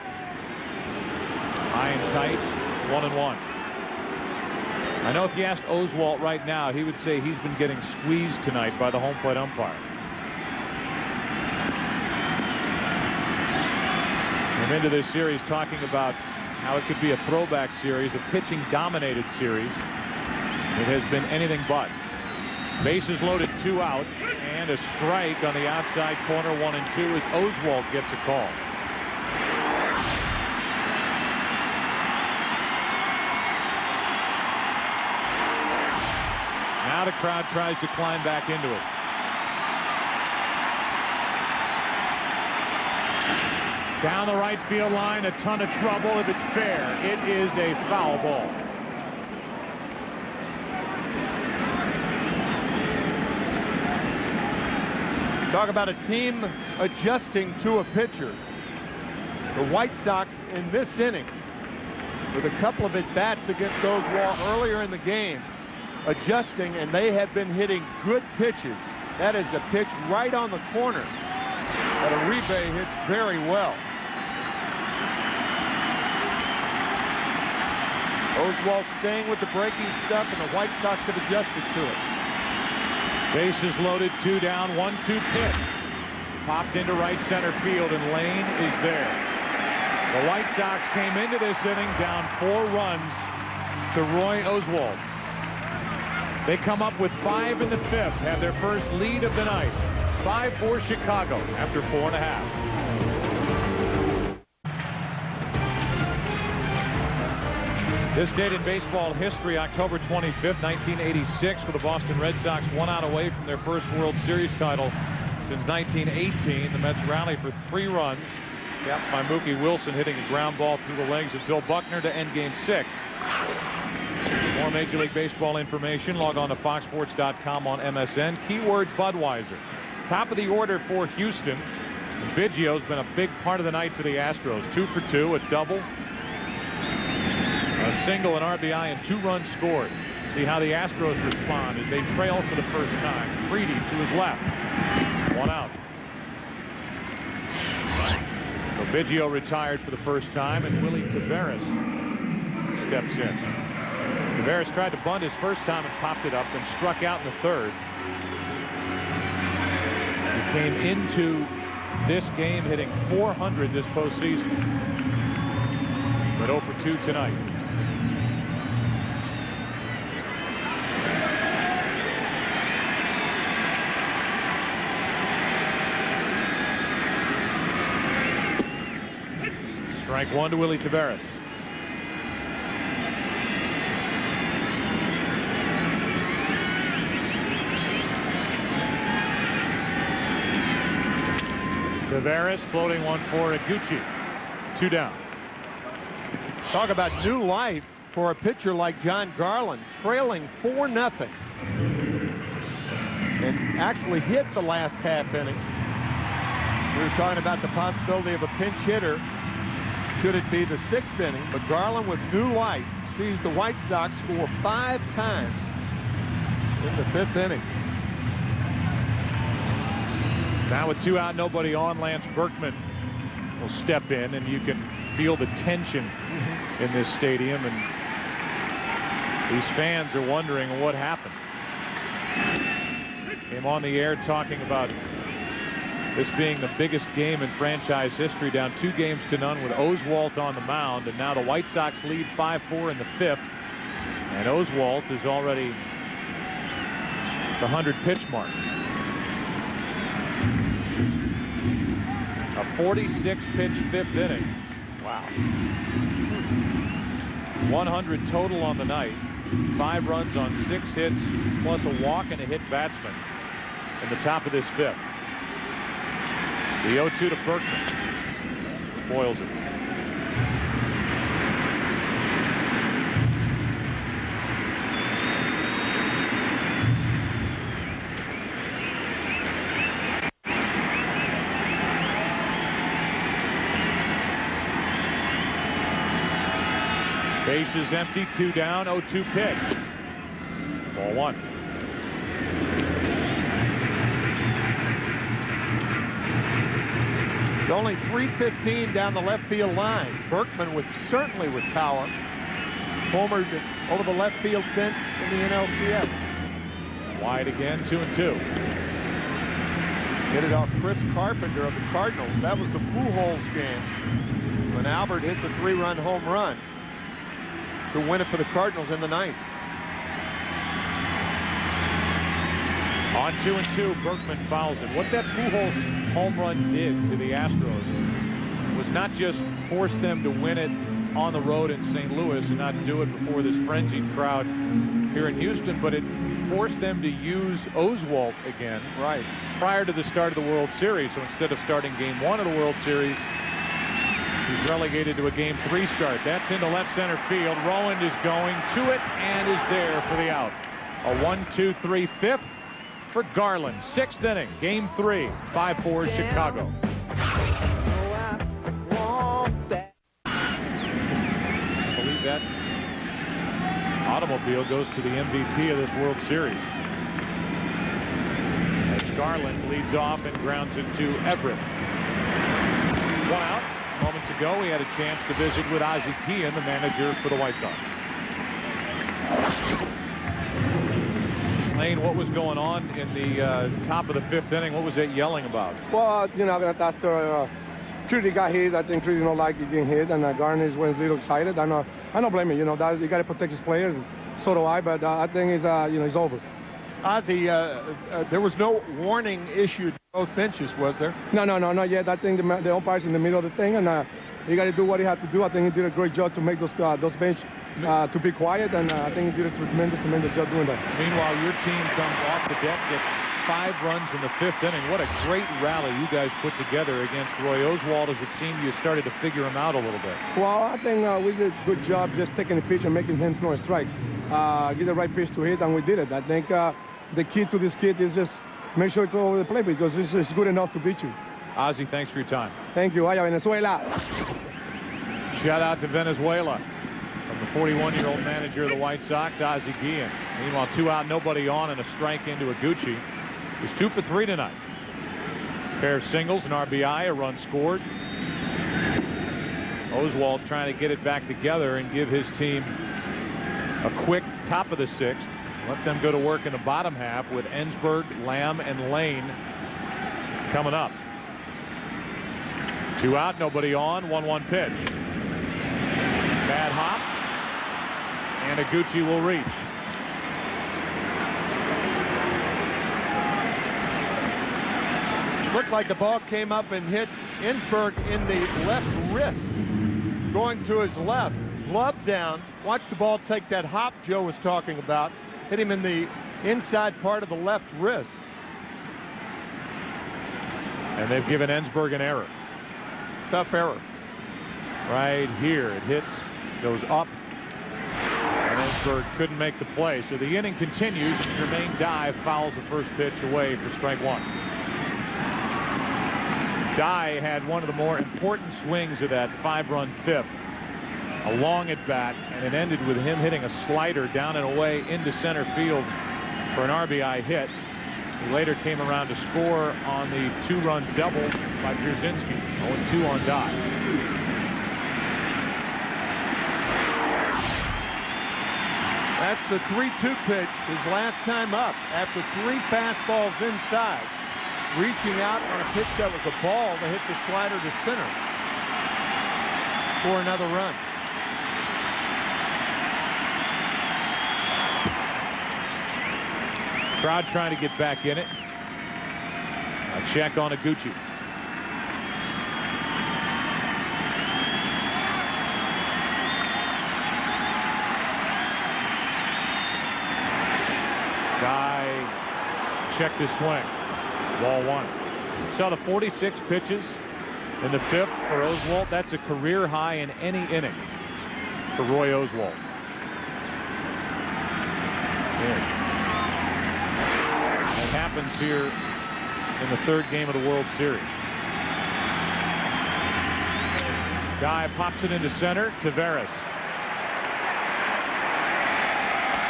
High and tight, 1-1. I know if you asked Oswalt right now, he would say he's been getting squeezed tonight by the home plate umpire. I'm into this series talking about how it could be a throwback series, a pitching-dominated series. It has been anything but. Bases loaded, 2 out, and a strike on the outside corner, 1-2, as Oswalt gets a call. Now the crowd tries to climb back into it. Down the right field line, a ton of trouble. If it's fair, it is a foul ball. Talk about a team adjusting to a pitcher. The White Sox in this inning, with a couple of at-bats against Oswalt earlier in the game, adjusting, and they have been hitting good pitches. That is a pitch right on the corner that Uribe hits very well. Oswalt staying with the breaking stuff, and the White Sox have adjusted to it. Bases loaded, 2 down, 1-2 pitch. Popped into right center field, and Lane is there. The White Sox came into this inning down 4 runs to Roy Oswalt. They come up with 5 in the 5th, have their first lead of the night. 5-4 Chicago after 4.5. This date in baseball history, October 25th, 1986, for the Boston Red Sox, 1 out away from their first World Series title since 1918. The Mets rally for 3 runs, capped by Mookie Wilson hitting a ground ball through the legs of Bill Buckner to end Game 6. For more Major League Baseball information, log on to foxsports.com on MSN. Keyword Budweiser. Top of the order for Houston. And Biggio's been a big part of the night for the Astros. 2 for 2, a double, a single, an RBI, and 2 runs scored. See how the Astros respond as they trail for the first time. Freedy to his left. 1 out. So Biggio retired for the first time, and Willie Taveras steps in. Taveras tried to bunt his first time and popped it up, then struck out in the third. He came into this game hitting .400 this postseason, but 0 for 2 tonight. Strike 1 to Willie Taveras. Taveras floating one for Iguchi. 2 down. Talk about new life for a pitcher like John Garland, trailing 4-0, and actually hit the last half inning. We were talking about the possibility of a pinch hitter should it be the 6th inning, but Garland with new life sees the White Sox score 5 times in the 5th inning. Now with 2 out, nobody on, Lance Berkman will step in, and you can feel the tension in this stadium, and these fans are wondering what happened. Came on the air talking about this being the biggest game in franchise history, down 2 games to none with Oswalt on the mound, and now the White Sox lead 5-4 in the 5th, and Oswalt is already the 100-pitch mark. A 46-pitch 5th inning. Wow. 100 total on the night. 5 runs on 6 hits, plus a walk and a hit batsman in the top of this 5th. The 0-2 to Berkman. Spoils it. Base is empty, 2 down, 0-2 pitch. Ball 1. Only .315 down the left field line. Berkman certainly with power. Homered over the left field fence in the NLCS. Wide again, 2-2. Hit it off Chris Carpenter of the Cardinals. That was the Pujols game when Albert hit the 3-run home run to win it for the Cardinals in the 9th. On 2-2, Berkman fouls it. What that Pujols home run did to the Astros was not just force them to win it on the road in St. Louis and not do it before this frenzied crowd here in Houston, but it forced them to use Oswalt again prior to the start of the World Series. So instead of starting Game 1 of the World Series, he's relegated to a Game 3 start. That's into left center field. Rowan is going to it and is there for the out. A 1-2-3 5th for Garland. 6th inning, Game 3, 5-4 Chicago. I believe that automobile goes to the MVP of this World Series. As Garland leads off and grounds it to Everett. 1 out. Moments ago, we had a chance to visit with Ozzie Guillen, the manager for the White Sox. Lane, what was going on in the top of the 5th inning? What was it yelling about? Well, you know, after Trudy got hit, I think Trudy don't like getting hit, and Garner went a little excited. I don't blame him. You know, you got to protect his players. So do I. But I think it's it's over. Ozzie, there was no warning issued to both benches, was there? No, not yet. I think the umpire's in the middle of the thing, and he got to do what he had to do. I think he did a great job to make those bench to be quiet, and I think he did a tremendous job doing that. Meanwhile, your team comes off the deck, gets 5 runs in the 5th inning. What a great rally you guys put together against Roy Oswalt, as it seemed you started to figure him out a little bit. Well, I think we did a good job just taking the pitch and making him throw strikes. Get the right pitch to hit, and we did it. I think the key to this kid is just make sure it's all over the plate, because this is good enough to beat you. Ozzie, thanks for your time. Thank you. Vaya Venezuela. Shout out to Venezuela from the 41-year-old manager of the White Sox, Ozzie Guillen. Meanwhile, 2 out, nobody on, and a strike into Iguchi. He's 2 for 3 tonight. Pair of singles, an RBI, a run scored. Oswalt trying to get it back together and give his team a quick top of the 6th. Let them go to work in the bottom half with Ensberg, Lamb, and Lane coming up. 2 out, nobody on, 1-1 pitch. Bad hop, and Iguchi will reach. Looked like the ball came up and hit Ensberg in the left wrist, going to his left. Glove down. Watch the ball take that hop Joe was talking about. Hit him in the inside part of the left wrist. And they've given Ensberg an error. Tough error. Right here. It hits, goes up, and Ensberg couldn't make the play. So the inning continues, and Jermaine Dye fouls the first pitch away for strike 1. Dye had one of the more important swings of that 5-run 5th. A long at bat, and it ended with him hitting a slider down and away into center field for an RBI hit. He later came around to score on the 2-run double by Pierzynski. 0-2 on Dye. That's the 3-2 pitch, his last time up after 3 fastballs inside. Reaching out on a pitch that was a ball to hit the slider to center. Score another run. Crowd trying to get back in it. A check on Iguchi. Guy checked his swing. Ball 1. Saw the 46 pitches in the 5th for Oswalt. That's a career high in any inning for Roy Oswalt. It happens here in the 3rd game of the World Series. Guy pops it into center. Taveras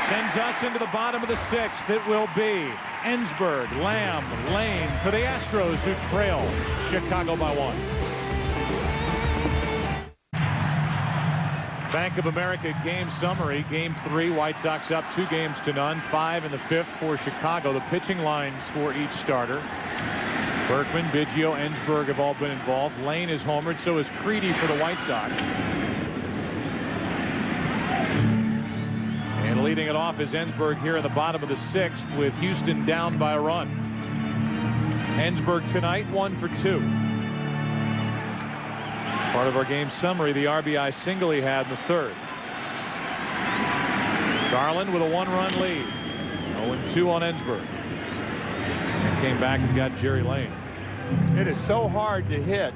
sends us into the bottom of the 6th. It will be Ensberg, Lamb, Lane for the Astros, who trail Chicago by 1. Bank of America game summary. Game 3, White Sox up 2-0. 5 in the 5th for Chicago. The pitching lines for each starter. Berkman, Biggio, Ensberg have all been involved. Lane is homered, so is Creedy for the White Sox. And leading it off is Ensberg here in the bottom of the 6th with Houston down by a run. Ensberg tonight 1 for 2. Part of our game summary, the RBI single he had in the 3rd. Garland with a 1-run lead. 0-2 on Ensberg. And came back and got Jerry Lane. It is so hard to hit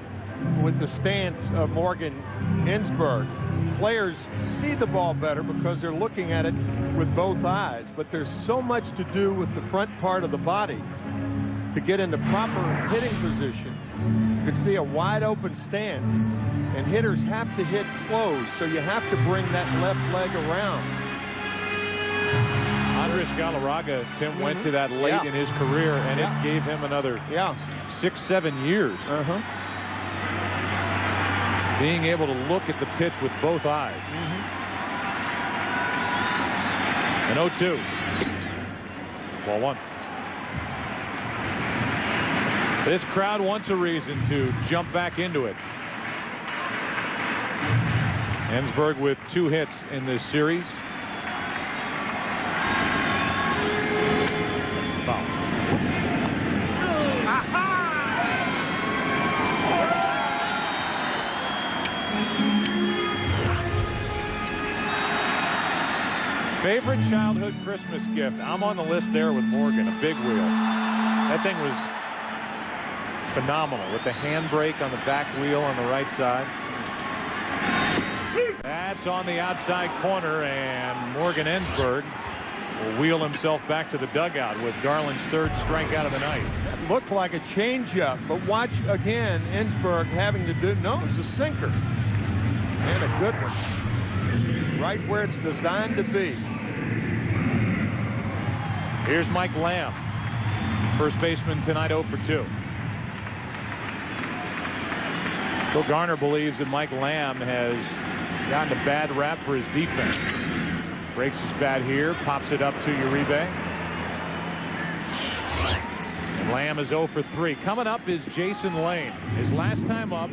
with the stance of Morgan Ensberg. Players see the ball better because they're looking at it with both eyes, but there's so much to do with the front part of the body to get in the proper hitting position. You can see a wide open stance, and hitters have to hit close, so you have to bring that left leg around. Andres Galarraga, Tim, went to that late in his career, and it gave him another 6-7 years. Being able to look at the pitch with both eyes. And 0-2. Ball 1. This crowd wants a reason to jump back into it. Ensberg with 2 hits in this series. Foul. Favorite childhood Christmas gift? I'm on the list there with Morgan, a big wheel. That thing was phenomenal with the handbrake on the back wheel on the right side. That's on the outside corner, and Morgan Ensberg will wheel himself back to the dugout with Garland's 3rd strikeout of the night. That looked like a changeup, but watch again Ensberg having to do, no, it's a sinker. And a good one. right where it's designed to be. Here's Mike Lamb. First baseman tonight 0 for 2. Phil Garner believes that Mike Lamb has gotten a bad rap for his defense. Breaks his bat here, pops it up to Uribe. And Lamb is 0 for 3. Coming up is Jason Lane. His last time up,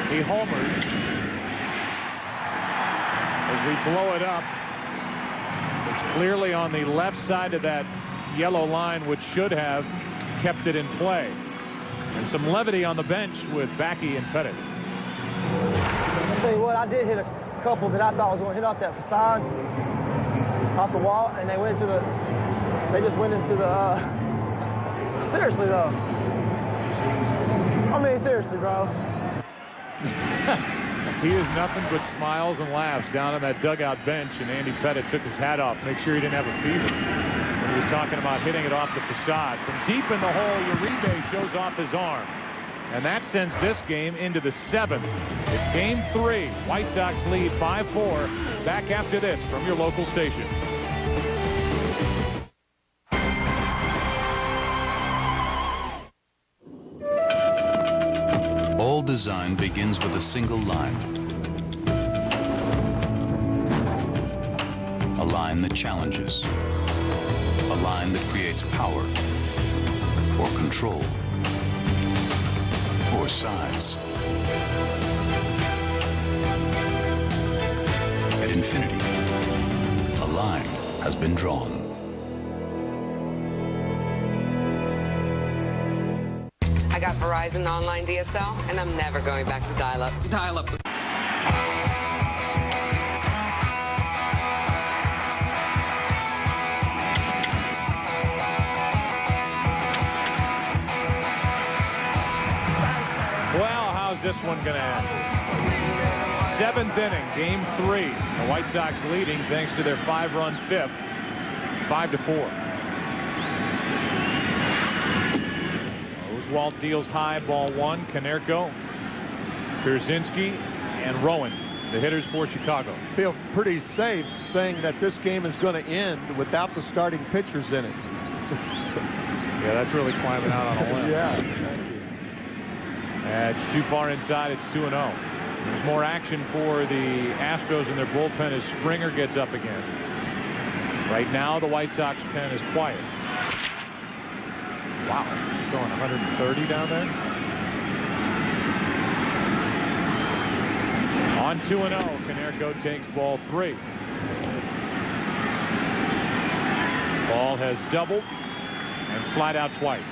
he homered. As we blow it up, it's clearly on the left side of that yellow line, which should have kept it in play. And some levity on the bench with Backey and Pettit. I'll tell you what, I did hit a couple that I thought was going to hit off that facade, off the wall, and they just went into the, seriously though. I mean, seriously, bro. He is nothing but smiles and laughs down on that dugout bench, and Andy Pettit took his hat off, make sure he didn't have a fever. When he was talking about hitting it off the facade. From deep in the hole, Uribe shows off his arm. And that sends this game into the 7th. It's game 3. White Sox lead 5-4. Back after this from your local station. All design begins with a single line. A line that challenges. A line that creates power or control or size. At Infinity, a line has been drawn. I got Verizon online DSL, and I'm never going back to dial-up. Dial-up was... Well, how's this one going to end? 7th inning, game 3. The White Sox leading thanks to their 5-run 5th, 5-4. Oswalt deals high, ball 1. Konerko, Pierzynski, and Rowan, the hitters for Chicago. Feel pretty safe saying that this game is going to end without the starting pitchers in it. Yeah, that's really climbing out on a limb. Yeah, thank you. It's too far inside. It's 2-0. There's more action for the Astros in their bullpen as Springer gets up again. Right now, the White Sox pen is quiet. Wow, he's throwing 130 down there. On 2-0, Konerko takes ball 3. Ball has doubled and flied out twice.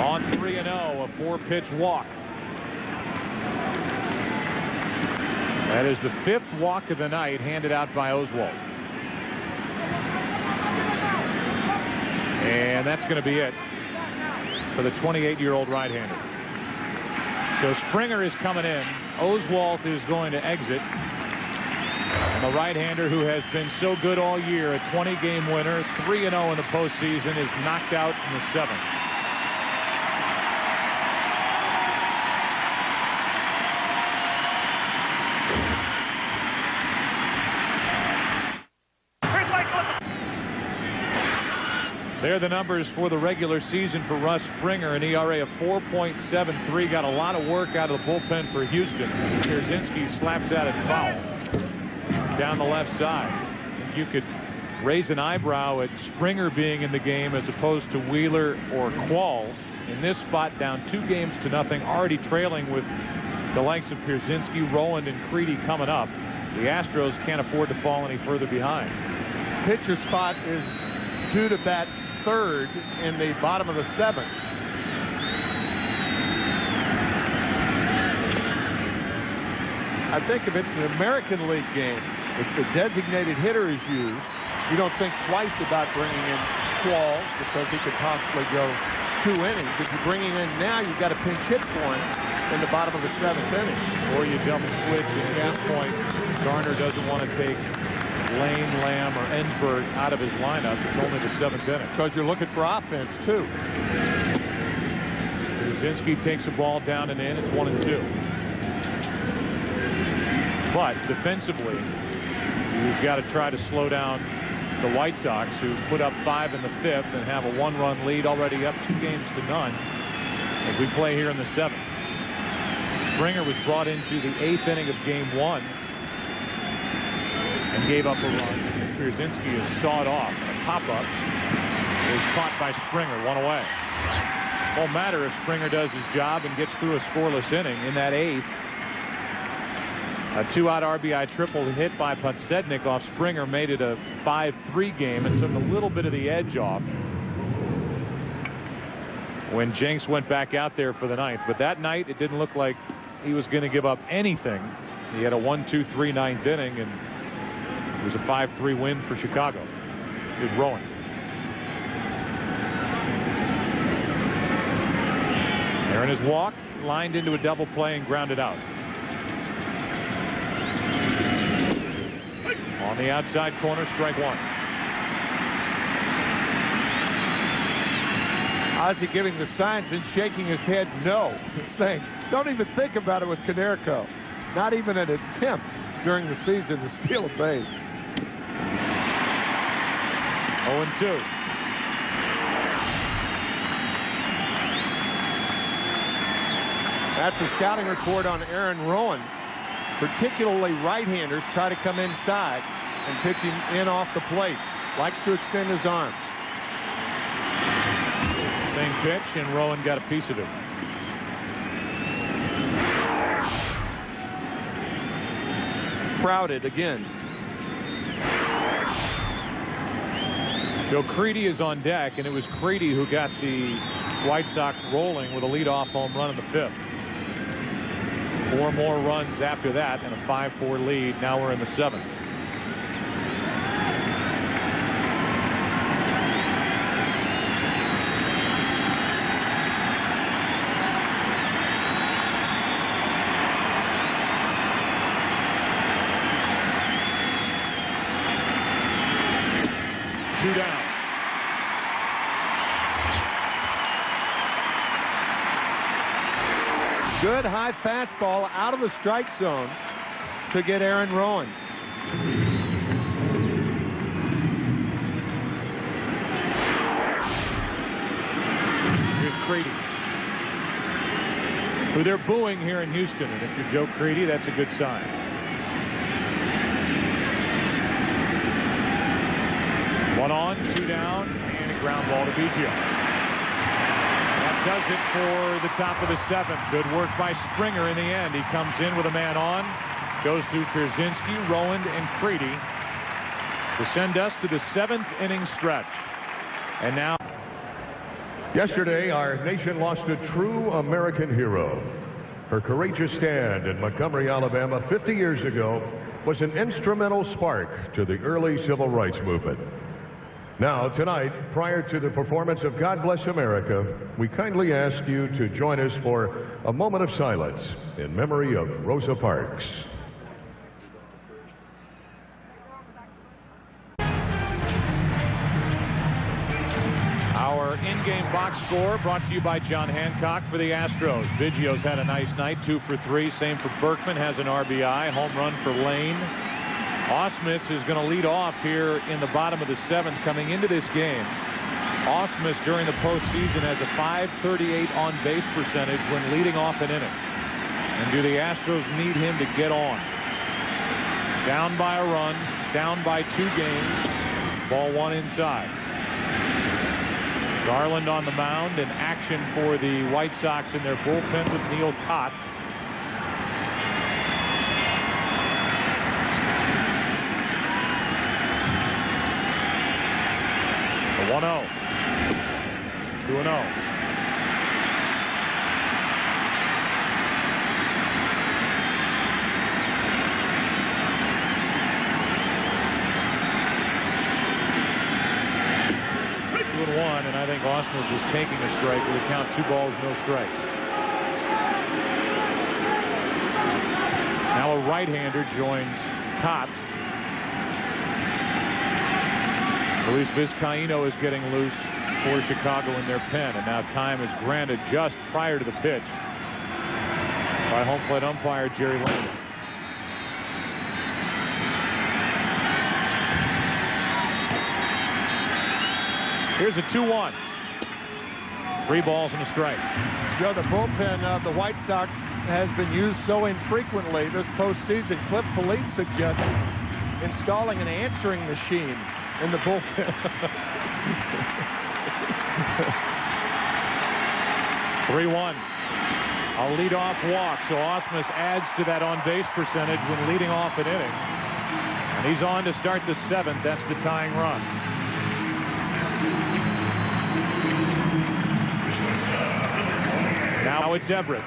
On 3-0, a 4-pitch walk. That is the 5th walk of the night handed out by Oswalt. And that's going to be it for the 28-year-old right-hander. So Springer is coming in. Oswalt is going to exit. And the right-hander who has been so good all year, a 20-game winner, 3-0 in the postseason, is knocked out in the 7th. They're the numbers for the regular season for Russ Springer, an ERA of 4.73. Got a lot of work out of the bullpen for Houston. Pierzynski slaps at it foul down the left side. You could raise an eyebrow at Springer being in the game as opposed to Wheeler or Qualls. In this spot, down 2-0, already trailing with the likes of Pierzynski, Rowland, and Creedy coming up. The Astros can't afford to fall any further behind. Pitcher spot is due to bat 3rd in the bottom of the 7th. I think if it's an American League game, if the designated hitter is used, you don't think twice about bringing in Qualls because he could possibly go 2 innings. If you're bringing in now, you've got a pinch hit for him in the bottom of the 7th inning. Or you double switch, and at this point, Garner doesn't want to take Lane, Lamb, or Ensberg out of his lineup. It's only the 7th inning. Because you're looking for offense, too. Brzezinski takes the ball down and in. It's 1-2. But defensively, you've got to try to slow down the White Sox, who put up 5 in the 5th and have a 1-run lead, already up 2-0 as we play here in the 7th. Springer was brought into the 8th inning of Game 1 and gave up a run. As Brzezinski is sawed off, and a pop-up is caught by Springer, 1 away. Won't matter if Springer does his job and gets through a scoreless inning. In that 8th, a 2-out RBI triple hit by Podsednik off Springer made it a 5-3 game and took a little bit of the edge off when Jenks went back out there for the 9th. But that night, it didn't look like he was going to give up anything. He had a 1-2-3 9th inning, and it was a 5-3 win for Chicago. Here's Rowan. Aaron has walked, lined into a double play, and grounded out. On the outside corner, strike 1. Ozzie giving the signs and shaking his head no, saying, don't even think about it with Konerko. Not even an attempt during the season to steal a base. 0-2. That's a scouting report on Aaron Rowan. Particularly right-handers try to come inside and pitch him in off the plate. Likes to extend his arms. Same pitch, and Rowan got a piece of it. Crowded again. Joe Creedy is on deck, and it was Creedy who got the White Sox rolling with a leadoff home run in the 5th. 4 more runs after that and a 5-4 lead. Now we're in the 7th. Two down. Good high fastball out of the strike zone to get Aaron Rowan. Here's Creedy, who they're booing here in Houston. And if you're Joe Creedy, that's a good sign. One on, 2 down, and a ground ball to Biggio. That does it for the top of the 7th. Good work by Springer in the end. He comes in with a man on, goes through Brzezinski, Rowan, and Creedy to send us to the 7th inning stretch. And now. Yesterday, our nation lost a true American hero. Her courageous stand in Montgomery, Alabama 50 years ago was an instrumental spark to the early civil rights movement. Now, tonight, prior to the performance of God Bless America, we kindly ask you to join us for a moment of silence in memory of Rosa Parks. Our in-game box score brought to you by John Hancock for the Astros. Biggio's had a nice night, 2 for 3. Same for Berkman, has an RBI. Home run for Lane. Ausmus is going to lead off here in the bottom of the 7th coming into this game. Ausmus during the postseason has a .538 on-base percentage when leading off an inning. And do the Astros need him to get on? Down by a run, down by 2 games. Ball 1 inside. Garland on the mound, and action for the White Sox in their bullpen with Neil Kotz. The 1-0. 2-0. And I think Ausmus was taking a strike with a count 2 balls, no strikes. Now a right-hander joins Kotz. Luis Vizcaíno is getting loose for Chicago in their pen, and now time is granted just prior to the pitch by home plate umpire Jerry Landon. Here's a 2-1. 3 balls and a strike. Joe, the bullpen of the White Sox has been used so infrequently this postseason. Cliff Polite suggested installing an answering machine in the bullpen. 3-1. A leadoff walk, so Ausmus adds to that on-base percentage when leading off an inning. And he's on to start the 7th. That's the tying run. Now it's Everett.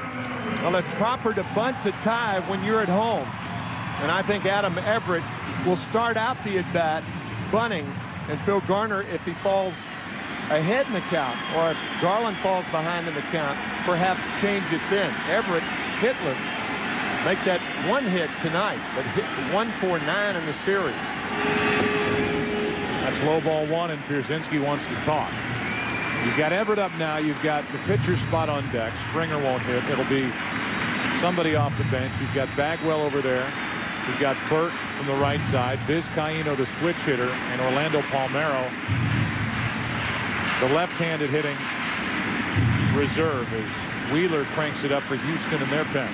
Well, it's proper to bunt to tie when you're at home. And I think Adam Everett will start out the at-bat bunting, and Phil Garner, if he falls ahead in the count, or if Garland falls behind in the count, perhaps change it then. Everett hitless. Make that 1 hit tonight, but hit 1 for 9 in the series. That's low ball 1, and Pierzynski wants to talk. You've got Everett up now. You've got the pitcher's spot on deck. Springer won't hit. It'll be somebody off the bench. You've got Bagwell over there. You've got Burt from the right side. Vizcaíno, the switch hitter, and Orlando Palmeiro, the left-handed hitting reserve, as Wheeler cranks it up for Houston in their pen.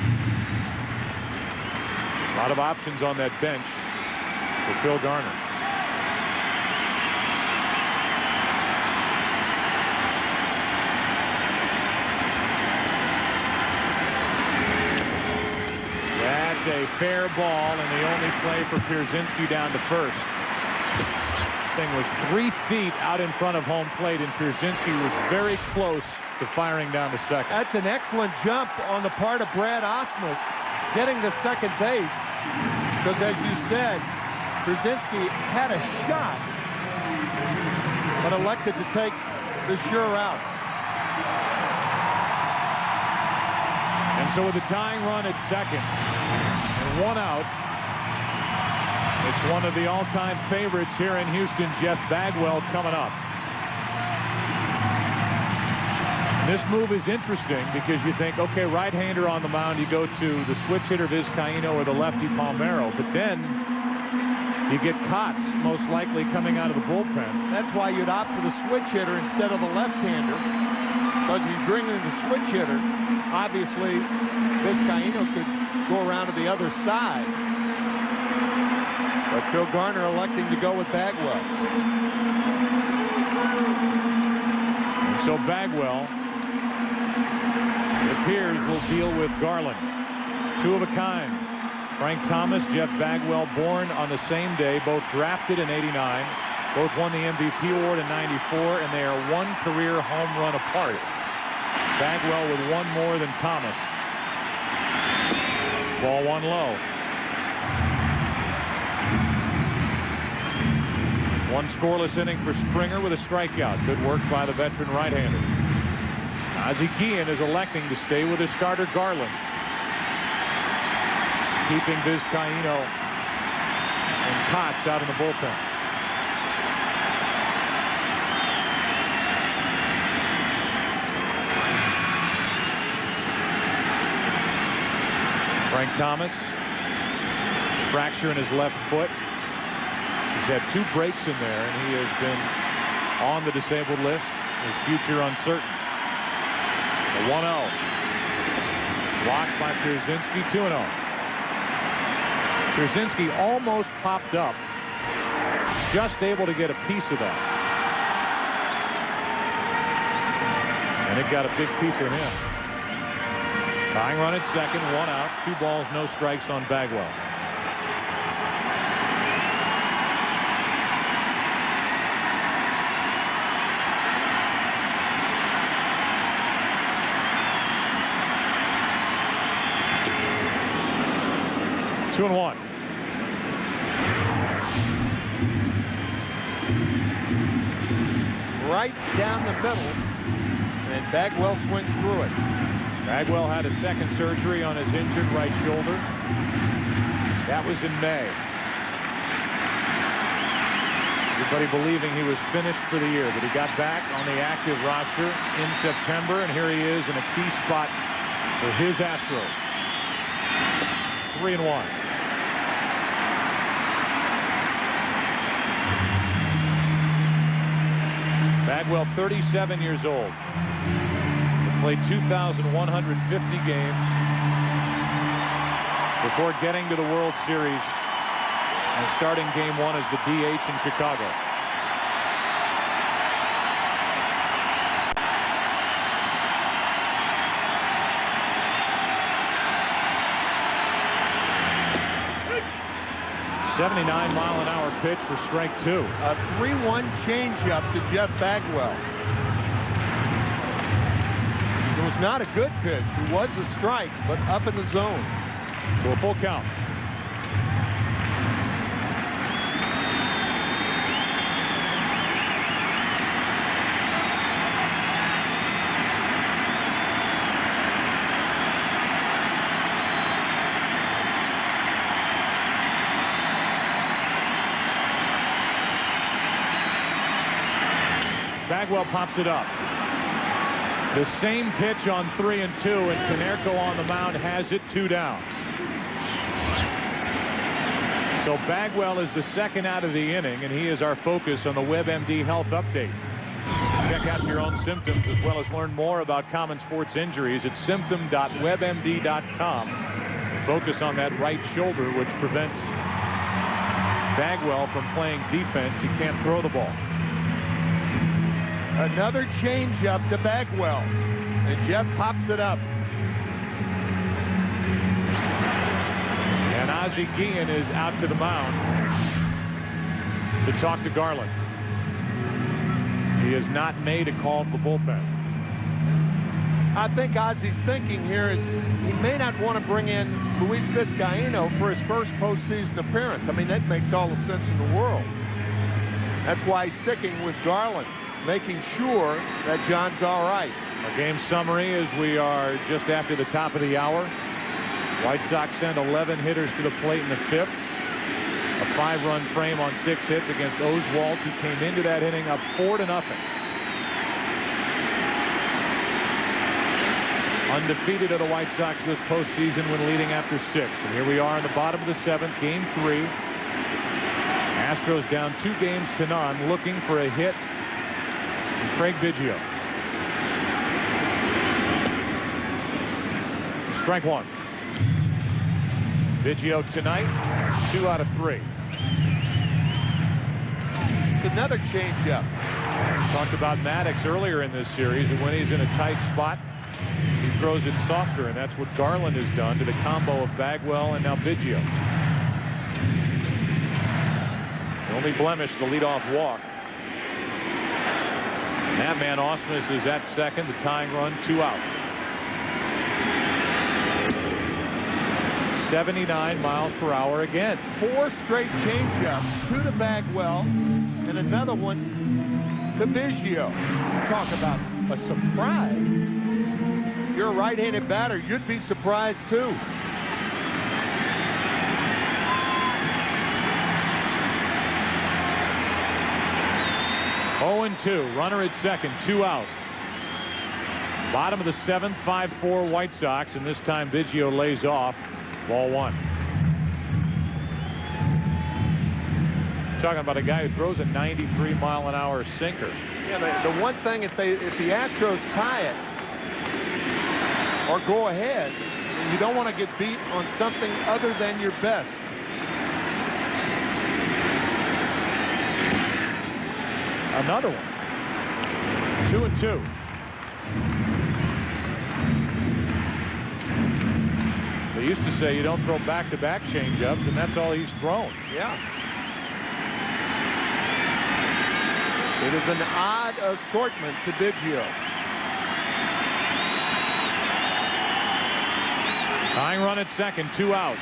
A lot of options on that bench for Phil Garner. That's a fair ball, and the only play for Pierzynski down to first. Thing was 3 feet out in front of home plate, and Pierzynski was very close to firing down to second. That's an excellent jump on the part of Brad Ausmus, getting to second base, because as you said, Pierzynski had a shot, but elected to take the sure out. And so with the tying run at second and 1 out, it's one of the all-time favorites here in Houston, Jeff Bagwell, coming up. And this move is interesting because you think, okay, right-hander on the mound, you go to the switch hitter Vizcaíno or the lefty Palmeiro, but then you get Kotz most likely coming out of the bullpen. That's why you'd opt for the switch hitter instead of the left-hander, because if you bring in the switch hitter, obviously Vizcaíno could go around to the other side. But Phil Garner electing to go with Bagwell. And so Bagwell, it appears, will deal with Garland. 2 of a kind. Frank Thomas, Jeff Bagwell, born on the same day, both drafted in '89, both won the MVP award in '94, and they are 1 career home run apart. Bagwell with 1 more than Thomas. Ball 1 low. 1 scoreless inning for Springer with a strikeout. Good work by the veteran right-hander. Ozzie Guillen is electing to stay with his starter Garland, keeping Vizcaíno and Kotz out in the bullpen. Frank Thomas, fracture in his left foot. He's had 2 breaks in there, and he has been on the disabled list. His future uncertain. A 1-0. Blocked by Pierzynski, 2-0. Pierzynski almost popped up. Just able to get a piece of that. And it got a big piece of him. Tying run at second, 1 out, 2 balls, no strikes on Bagwell. Two and 1. Right down the middle, and Bagwell swings through it. Bagwell had a second surgery on his injured right shoulder. That was in May. Everybody believing he was finished for the year, but he got back on the active roster in September, and here he is in a key spot for his Astros. 3-1. Bagwell, 37 years old. Played 2,150 games before getting to the World Series and starting game 1 as the DH in Chicago. $79-mile-an-hour pitch for strike 2. A 3-1 changeup to Jeff Bagwell. It was not a good pitch. It was a strike, but up in the zone. So a full count. Bagwell pops it up. The same pitch on 3-2, and Konerko on the mound has it 2 down. So Bagwell is the second out of the inning, and he is our focus on the WebMD Health Update. Check out your own symptoms as well as learn more about common sports injuries at symptom.webmd.com. Focus on that right shoulder, which prevents Bagwell from playing defense. He can't throw the ball. Another changeup to Bagwell, and Jeff pops it up. And Ozzie Guillen is out to the mound to talk to Garland. He has not made a call to the bullpen. I think Ozzie's thinking here is he may not want to bring in Luis Vizcaíno for his first postseason appearance. I mean, that makes all the sense in the world. That's why he's sticking with Garland, making sure that John's all right. Our game summary is we are just after the top of the hour. White Sox send 11 hitters to the plate in the 5th. A 5-run frame on 6 hits against Oswalt, who came into that inning up 4-0. Undefeated are the White Sox this postseason when leading after 6. And here we are in the bottom of the 7th, game 3. Astros down 2 games to none, looking for a hit from Craig Biggio. Strike 1. Biggio tonight, 2 out of 3. It's another changeup. Talked about Maddox earlier in this series, and when he's in a tight spot, he throws it softer, and that's what Garland has done to the combo of Bagwell and now Biggio. The only blemish, the leadoff walk. And that man Ausmus is at second, the tying run, 2 out. 79 miles per hour again. 4 straight changeups, 2 to Bagwell and another one to Biggio. Talk about a surprise. If you're a right-handed batter, you'd be surprised too. And 2, runner at second, 2 out. Bottom of the 7th, 5-4 White Sox, and this time Biggio lays off. Ball 1. Talking about a guy who throws a 93-mile-an-hour sinker. Yeah, the one thing, if the Astros tie it or go ahead, you don't want to get beat on something other than your best. Another one. 2-2. They used to say you don't throw back-to-back changeups, and that's all he's thrown. Yeah. It is an odd assortment to Biggio. Tying run at second, 2 out.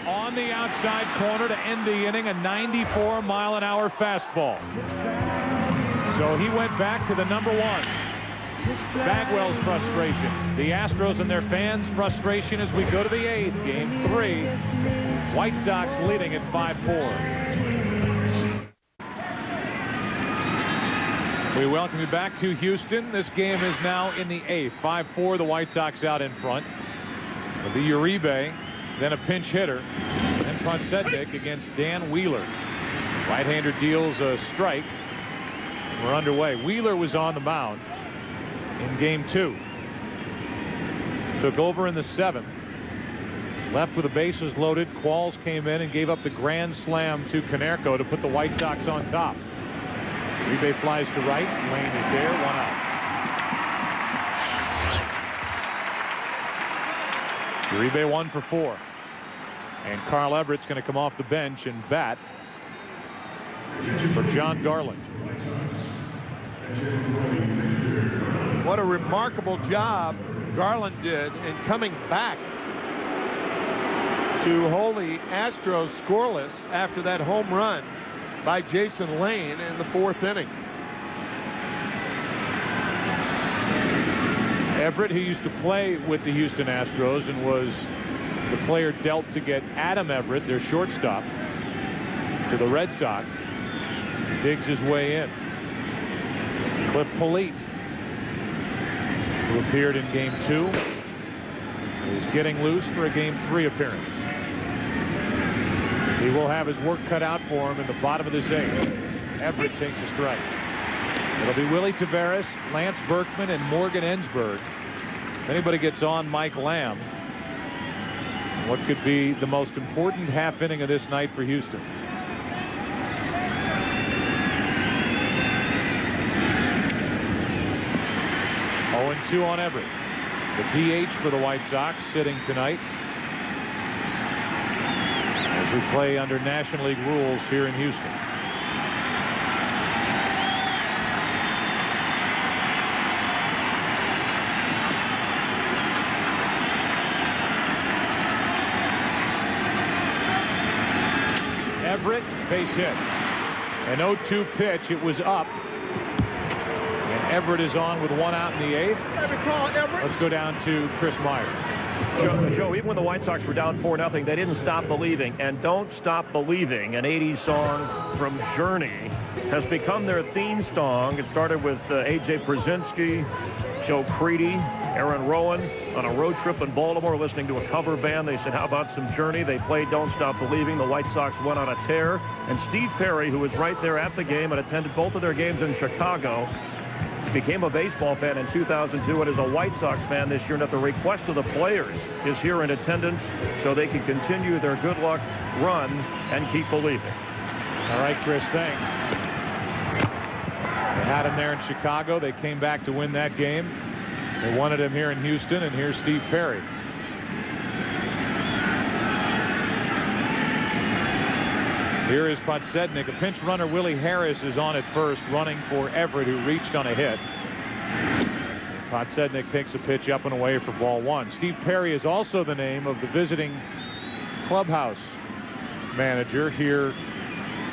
On the outside corner to end the inning, a 94-mile-an-hour fastball. So he went back to the number 1. Bagwell's frustration. The Astros and their fans' frustration as we go to the 8th, game 3. White Sox leading at 5-4. We welcome you back to Houston. This game is now in the 8th. 5-4, the White Sox out in front. With the Uribe, then a pinch hitter, and Podsednik against Dan Wheeler. Right-hander deals a strike. We're underway. Wheeler was on the mound in game 2. Took over in the 7th. Left with the bases loaded. Qualls came in and gave up the grand slam to Konerko to put the White Sox on top. Uribe flies to right. Lane is there. 1 out. Uribe 1 for 4. And Carl Everett's going to come off the bench and bat for John Garland. What a remarkable job Garland did in coming back to hold the Astros scoreless after that home run by Jason Lane in the 4th inning. Everett, who used to play with the Houston Astros and was the player dealt to get Adam Everett, their shortstop, to the Red Sox, digs his way in. Cliff Polite, who appeared in game 2, is getting loose for a game 3 appearance. He will have his work cut out for him in the bottom of this 8th. Everett takes a strike. It'll be Willie Taveras, Lance Berkman, and Morgan Ensberg. If anybody gets on Mike Lamb, what could be the most important half inning of this night for Houston. Oh, 2 on Everett. The DH for the White Sox sitting tonight as we play under National League rules here in Houston. Everett, base hit. An 0-2 pitch. It was up. And Everett is on with 1 out in the 8th. Let's go down to Chris Myers. Joe, even when the White Sox were down 4-0, they didn't stop believing. And Don't Stop Believing, an 80s song from Journey, has become their theme song. It started with A.J. Brzezinski, Joe Creedy, Aaron Rowan on a road trip in Baltimore listening to a cover band. They said, how about some Journey? They played Don't Stop Believing. The White Sox went on a tear. And Steve Perry, who was right there at the game and attended both of their games in Chicago, became a baseball fan in 2002 and is a White Sox fan this year. And at the request of the players, is here in attendance so they can continue their good luck run and keep believing. All right, Chris, thanks. They had him there in Chicago. They came back to win that game. They wanted him here in Houston, and here's Steve Perry. Here is Podsednik. A pinch runner, Willie Harris, is on at first, running for Everett, who reached on a hit. Podsednik takes a pitch up and away for ball 1. Steve Perry is also the name of the visiting clubhouse manager here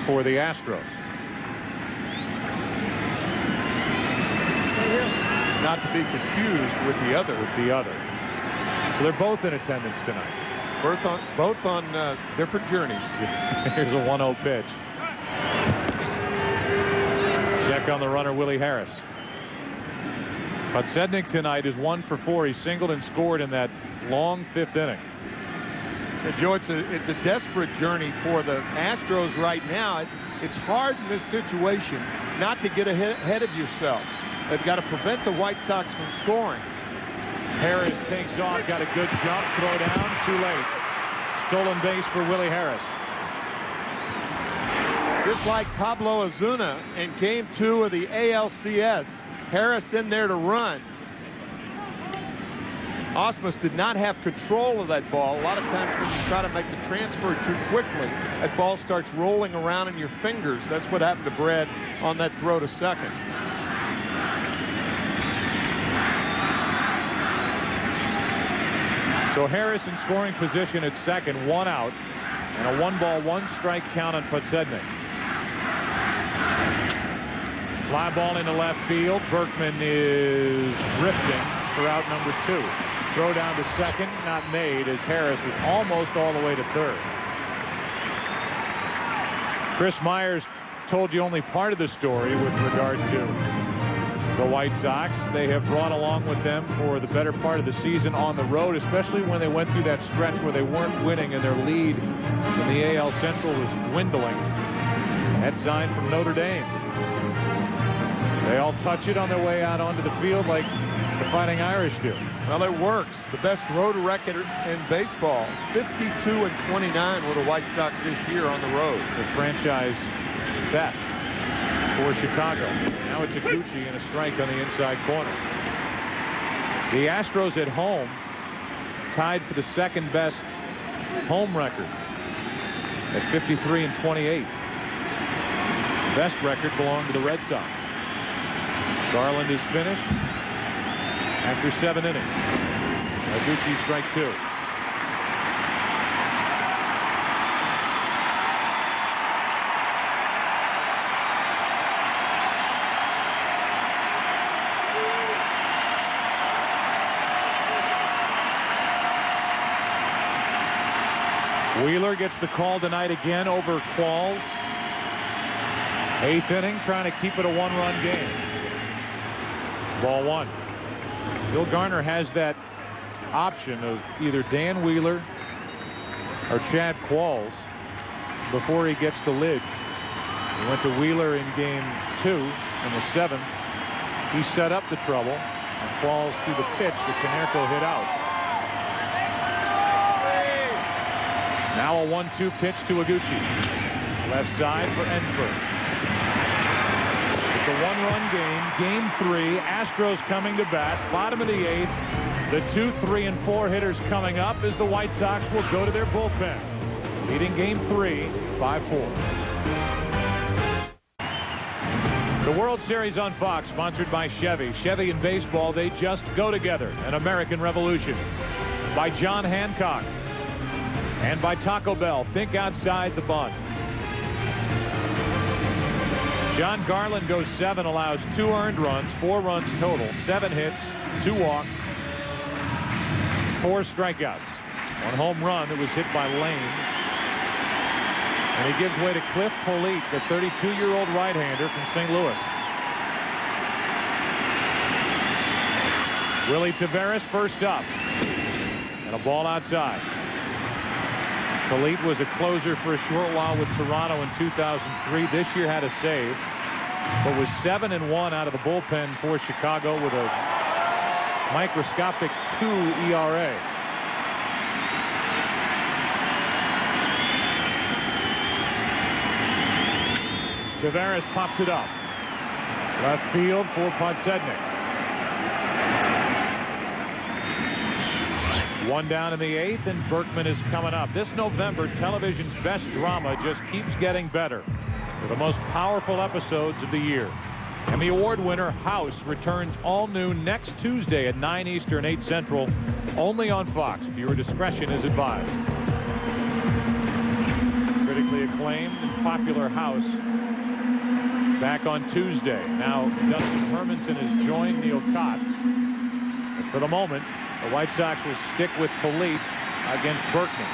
for the Astros. Not to be confused with the other. So they're both in attendance tonight. Both on different journeys. Here's a 1-0 pitch. Check on the runner, Willie Harris. Podsednik tonight is 1 for 4. He singled and scored in that long 5th inning. Yeah, Joe, it's a desperate journey for the Astros right now. It's hard in this situation not to get ahead of yourself. They've got to prevent the White Sox from scoring. Harris takes off, got a good jump, throw down, too late. Stolen base for Willie Harris. Just like Pablo Ozuna in Game 2 of the ALCS, Harris in there to run. Osmus did not have control of that ball. A lot of times when you try to make the transfer too quickly, that ball starts rolling around in your fingers. That's what happened to Brad on that throw to second. So Harris in scoring position at second, 1 out, and a 1-ball, 1-strike count on Podsednik. Fly ball into left field. Berkman is drifting for out number 2. Throw down to second, not made, as Harris was almost all the way to third. Chris Myers told you only part of the story with regard to the White Sox. They have brought along with them for the better part of the season on the road, especially when they went through that stretch where they weren't winning and their lead in the AL Central was dwindling. That sign from Notre Dame. They all touch it on their way out onto the field like the Fighting Irish do. Well, it works. The best road record in baseball. 52-29 were the White Sox this year on the road. It's a franchise best for Chicago. Now it's Iguchi and a strike on the inside corner. The Astros at home tied for the second best home record at 53-28. Best record belonged to the Red Sox. Garland is finished after 7 innings. Iguchi strike 2. Wheeler gets the call tonight again over Qualls. 8th inning, trying to keep it a 1-run game. Ball 1. Bill Garner has that option of either Dan Wheeler or Chad Qualls before he gets to Lidge. He went to Wheeler in game 2 in the 7th. He set up the trouble, and Qualls threw the pitch that Canerco hit out. Now a 1-2 pitch to Iguchi. Left side for Ensberg. It's a 1-run game. Game 3. Astros coming to bat. Bottom of the 8th. The 2, 3, and 4 hitters coming up as the White Sox will go to their bullpen. Leading game 3, 5-4. The World Series on Fox, sponsored by Chevy. Chevy and baseball, they just go together. An American Revolution. By John Hancock. And by Taco Bell, think outside the bun. John Garland goes 7, allows 2 earned runs, 4 runs total, 7 hits, 2 walks, 4 strikeouts. 1 home run that was hit by Lane. And he gives way to Cliff Polite, the 32-year-old right-hander from St. Louis. Willie Taveras first up. And a ball outside. Polite was a closer for a short while with Toronto in 2003. This year had a save, but was 7-1 out of the bullpen for Chicago with a microscopic 2 ERA. Taveras pops it up. Left field for Podsednik. 1 down in the 8th, and Berkman is coming up. This November, television's best drama just keeps getting better. For the most powerful episodes of the year. And the award winner, House, returns all new next Tuesday at 9 Eastern, 8 Central, only on Fox. Viewer discretion is advised. Critically acclaimed and popular House back on Tuesday. Now, Dustin Hermanson has joined Neil Kotz. But for the moment, the White Sox will stick with Polite against Berkman.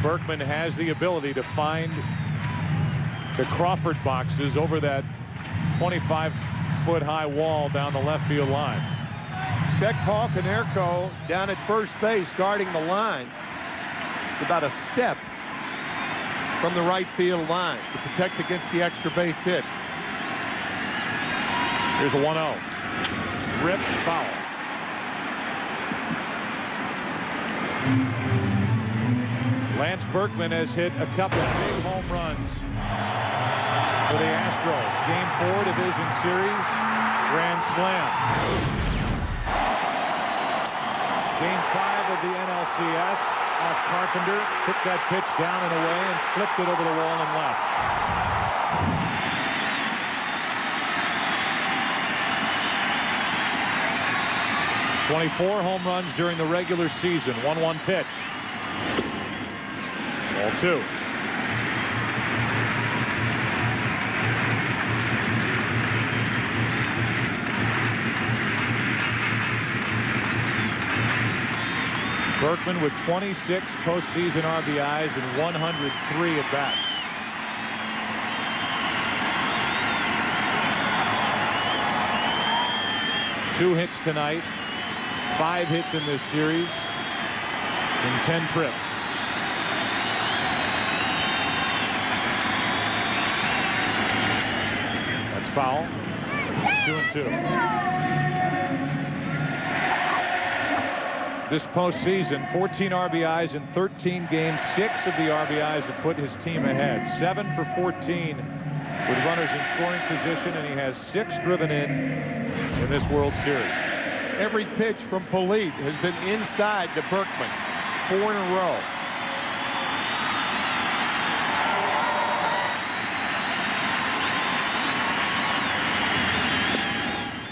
Berkman has the ability to find the Crawford boxes over that 25-foot high wall down the left field line. Check Paul Canerco down at first base guarding the line. It's about a step from the right field line to protect against the extra base hit. Here's a 1-0. Ripped foul. Lance Berkman has hit a couple of big home runs for the Astros. Game 4 division series, grand slam. Game 5 of the NLCS. Off Carpenter, took that pitch down and away and flipped it over the wall and left. .24 home runs during the regular season. 1-1 pitch. Ball 2. Berkman with 26 postseason RBIs and 103 at-bats. Two hits tonight, 5 hits in this series in 10 trips. That's foul. It's 2-2. This postseason, 14 RBIs in 13 games. 6 of the RBIs have put his team ahead. 7 for 14 with runners in scoring position, and he has 6 driven in this World Series. Every pitch from Polite has been inside to Berkman. 4 in a row.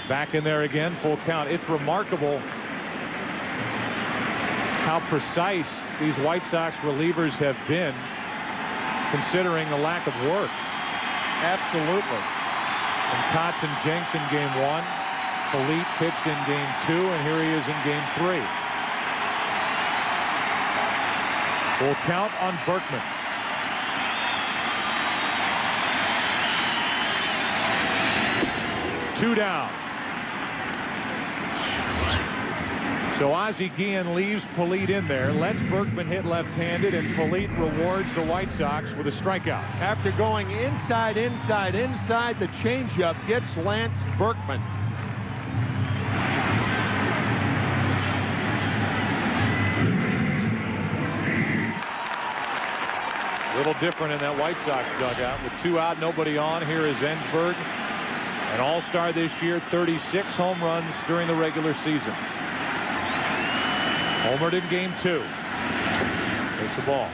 Back in there again, full count. It's remarkable how precise these White Sox relievers have been, considering the lack of work. Absolutely. And Kotz and Jenks in game 1. Polite pitched in game 2, and here he is in game 3. Full count on Berkman. Two down. So Ozzie Guillen leaves Polite in there, lets Berkman hit left-handed, and Polite rewards the White Sox with a strikeout. After going inside, the changeup gets Lance Berkman. A little different in that White Sox dugout with 2 out, nobody on. Here is Ensberg, an all-star this year, 36 home runs during the regular season. Homered in game 2. Takes the ball.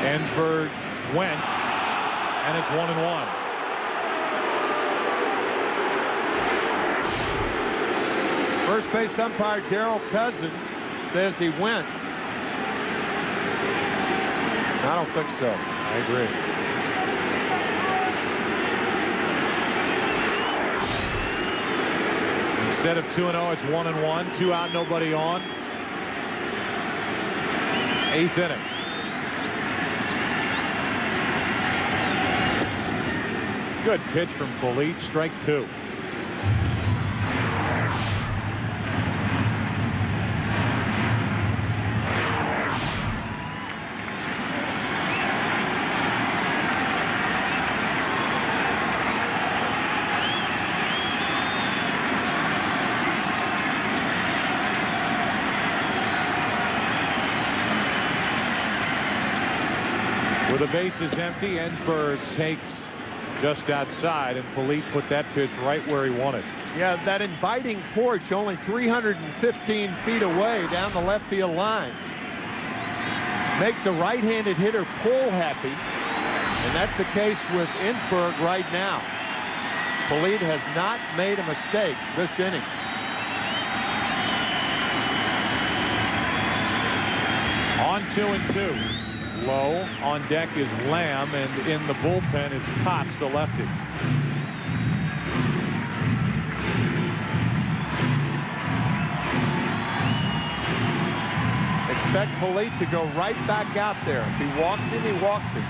Ensberg went, and it's 1-1. First base umpire Darrell Cousins says he went. I don't think so. I agree. Instead of 2-0, it's 1-1. 2 out, nobody on. 8th inning. Good pitch from Polite. Strike 2. With the bases empty, Ensberg takes just outside, and Polite put that pitch right where he wanted. Yeah, that inviting porch only 315 feet away down the left field line. Makes a right-handed hitter pull happy, and that's the case with Ensberg right now. Polite has not made a mistake this inning. On 2-2. Low. On deck is Lamb, and in the bullpen is Kotz, the lefty. Expect Polite to go right back out there. If he walks him, he walks him.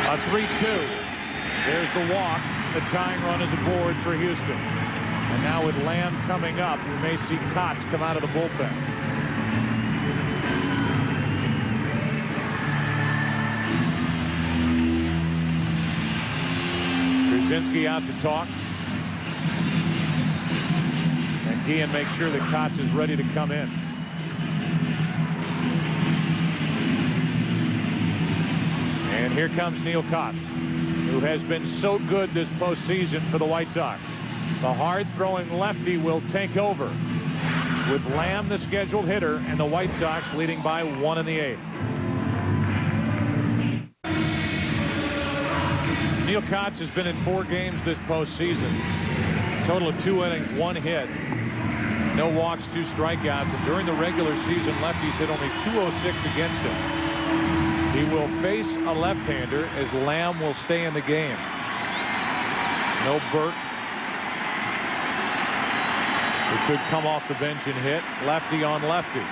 A 3-2. There's the walk. The tying run is aboard for Houston. And now with Lamb coming up, we may see Kotz come out of the bullpen. Brzezinski out to talk. And Guillen makes sure that Kotz is ready to come in. And here comes Neil Kotz. who has been so good this postseason for the White Sox. The hard-throwing lefty will take over, with Lamb the scheduled hitter and the White Sox leading by 1 in the 8th. Neil Kotz has been in 4 games this postseason. Total of 2 innings, 1 hit. No walks, 2 strikeouts. And during the regular season, lefties hit only .206 against him. He will face a left-hander as Lamb will stay in the game. No Burke. He could come off the bench and hit. Lefty on lefty.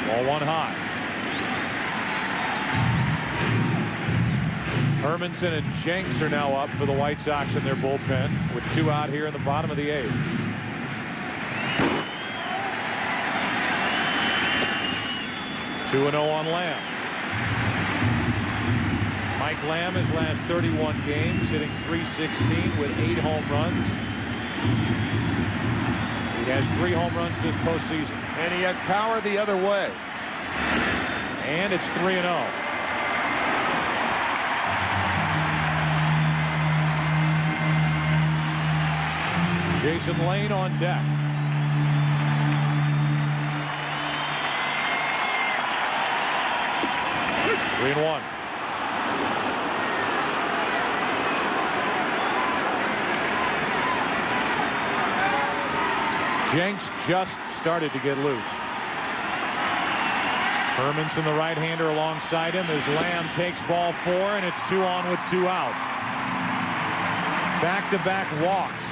Ball 1 high. Hermanson and Jenks are now up for the White Sox in their bullpen with 2 out here in the bottom of the 8th. Two 2-0 on Lamb. Mike Lamb his last 31 games hitting .316 with 8 home runs. He has 3 home runs this postseason. And he has power the other way. And it's 3-0. Jason Lane on deck. Three and 1. Jenks just started to get loose. Hermanson, the right-hander, alongside him as Lamb takes ball 4, and it's 2 on with 2 out. Back-to-back walks.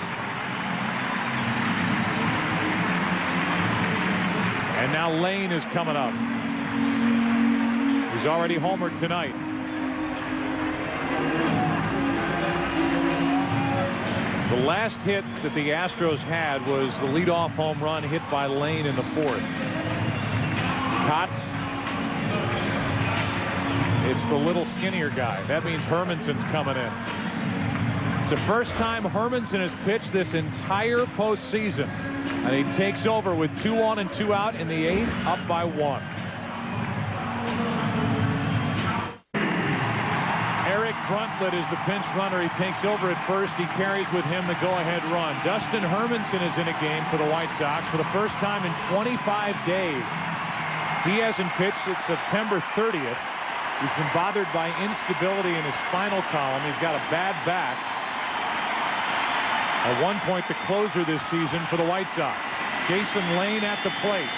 And now Lane is coming up. He's already homered tonight. The last hit that the Astros had was the leadoff home run hit by Lane in the 4th. Kotz. It's the little skinnier guy. That means Hermanson's coming in. It's the first time Hermanson has pitched this entire postseason. And he takes over with 2 on and 2 out in the 8th, up by 1. Eric Bruntlett is the pinch runner. He takes over at first. He carries with him the go-ahead run. Dustin Hermanson is in a game for the White Sox for the first time in 25 days. He hasn't pitched since September 30th. He's been bothered by instability in his spinal column. He's got a bad back. At one point, the closer this season for the White Sox. Jason Lane at the plate.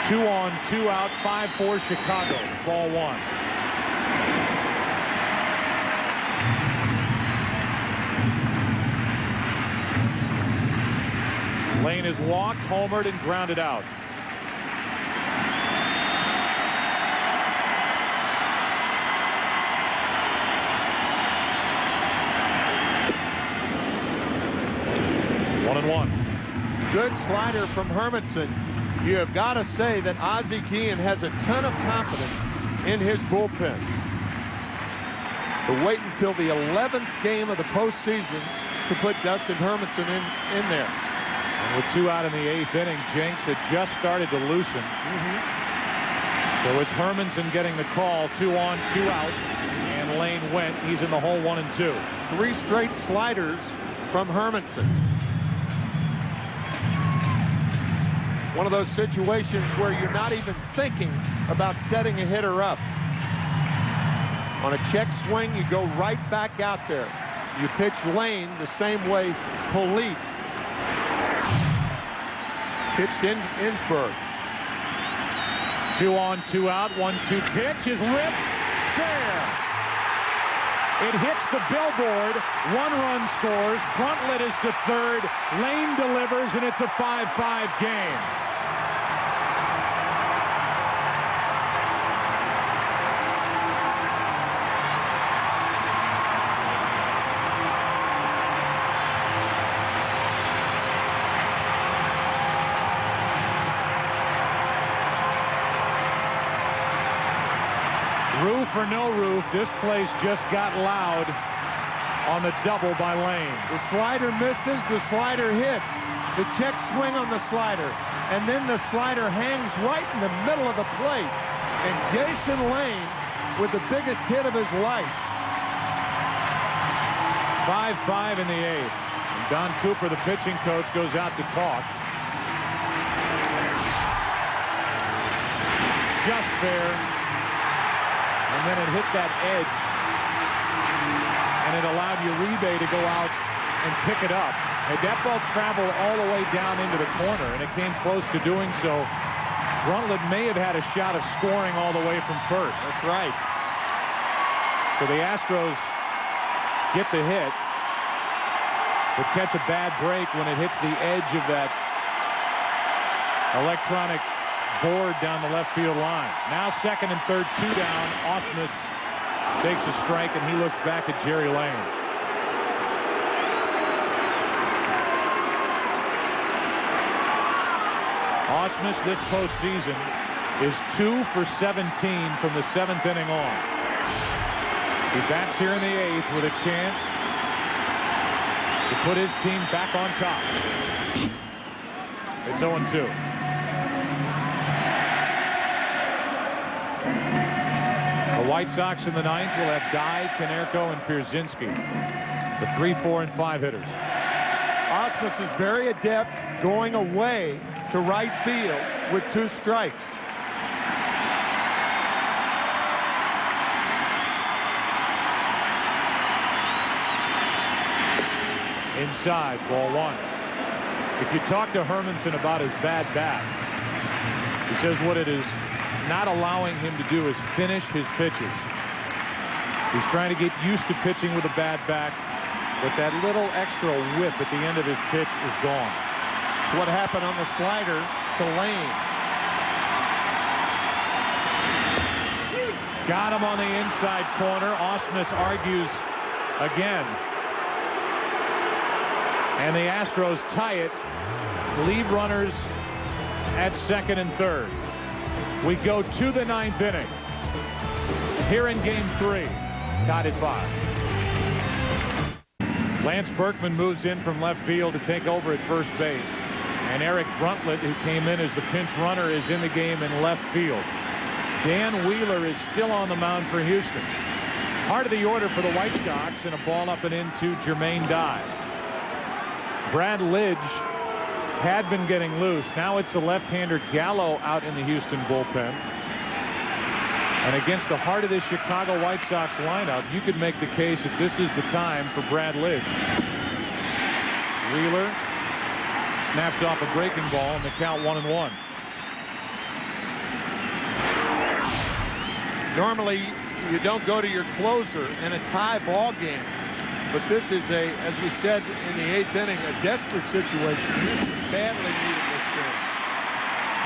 2 on, 2 out, 5-4 Chicago. Ball 1. Lane is walked, homered, and grounded out. Good slider from Hermanson. You have got to say that Ozzie Guillen has a ton of confidence in his bullpen. To wait until the 11th game of the postseason to put Dustin Hermanson in there. And with 2 out in the 8th inning, Jenks had just started to loosen. So it's Hermanson getting the call. 2 on, 2 out. And Lane went. He's in the hole 1 and 2. 3 straight sliders from Hermanson. One of those situations where you're not even thinking about setting a hitter up. On a check swing, you go right back out there. You pitch Lane the same way Polite pitched in Innsbruck. 2 on, 2 out, 1-2 pitch is ripped fair. It hits the billboard. 1 run scores. Bruntlett is to third. Lane delivers, and it's a 5-5 game. Roof or no roof, this place just got loud on the double by Lane. The slider misses, the slider hits. The check swing on the slider. And then the slider hangs right in the middle of the plate. And Jason Lane with the biggest hit of his life. 5-5 in the 8th. And Don Cooper, the pitching coach, goes out to talk. Just fair. And then it hit that edge. And it allowed Uribe to go out and pick it up. And that ball traveled all the way down into the corner, and it came close to doing so. Brundtland may have had a shot of scoring all the way from first. That's right. So the Astros get the hit, but catch a bad break when it hits the edge of that electronic board down the left field line. Now second and third, 2 down. Ausmus takes a strike, and he looks back at Jerry Lane. Ausmus this postseason is 2 for 17 from the 7th inning on. He bats here in the 8th with a chance to put his team back on top. It's 0-2. The White Sox in the 9th will have Dye, Konerko, and Pierzynski, the 3, 4, and 5 hitters. Ausmus is very adept going away to right field with 2 strikes. Inside, ball 1. If you talk to Hermanson about his bad bat, he says what it is not allowing him to do is finish his pitches. He's trying to get used to pitching with a bad back, but that little extra whip at the end of his pitch is gone. It's what happened on the slider to Lane. Got him on the inside corner. Ausmus argues again. And the Astros tie it. Leave runners at second and third. We go to the 9th inning. Here in game 3. Tied at 5. Lance Berkman moves in from left field to take over at first base. And Eric Brundtland, who came in as the pinch runner, is in the game in left field. Dan Wheeler is still on the mound for Houston. Heart of the order for the White Sox, and a ball up and into Jermaine Dye. Brad Lidge had been getting loose. Now it's the left-hander Gallo out in the Houston bullpen. And against the heart of this Chicago White Sox lineup, you could make the case that this is the time for Brad Lidge. Wheeler snaps off a breaking ball, and the count 1-1. Normally, you don't go to your closer in a tie ball game. But this is as we said in the 8th inning, a desperate situation. Houston badly needed this game.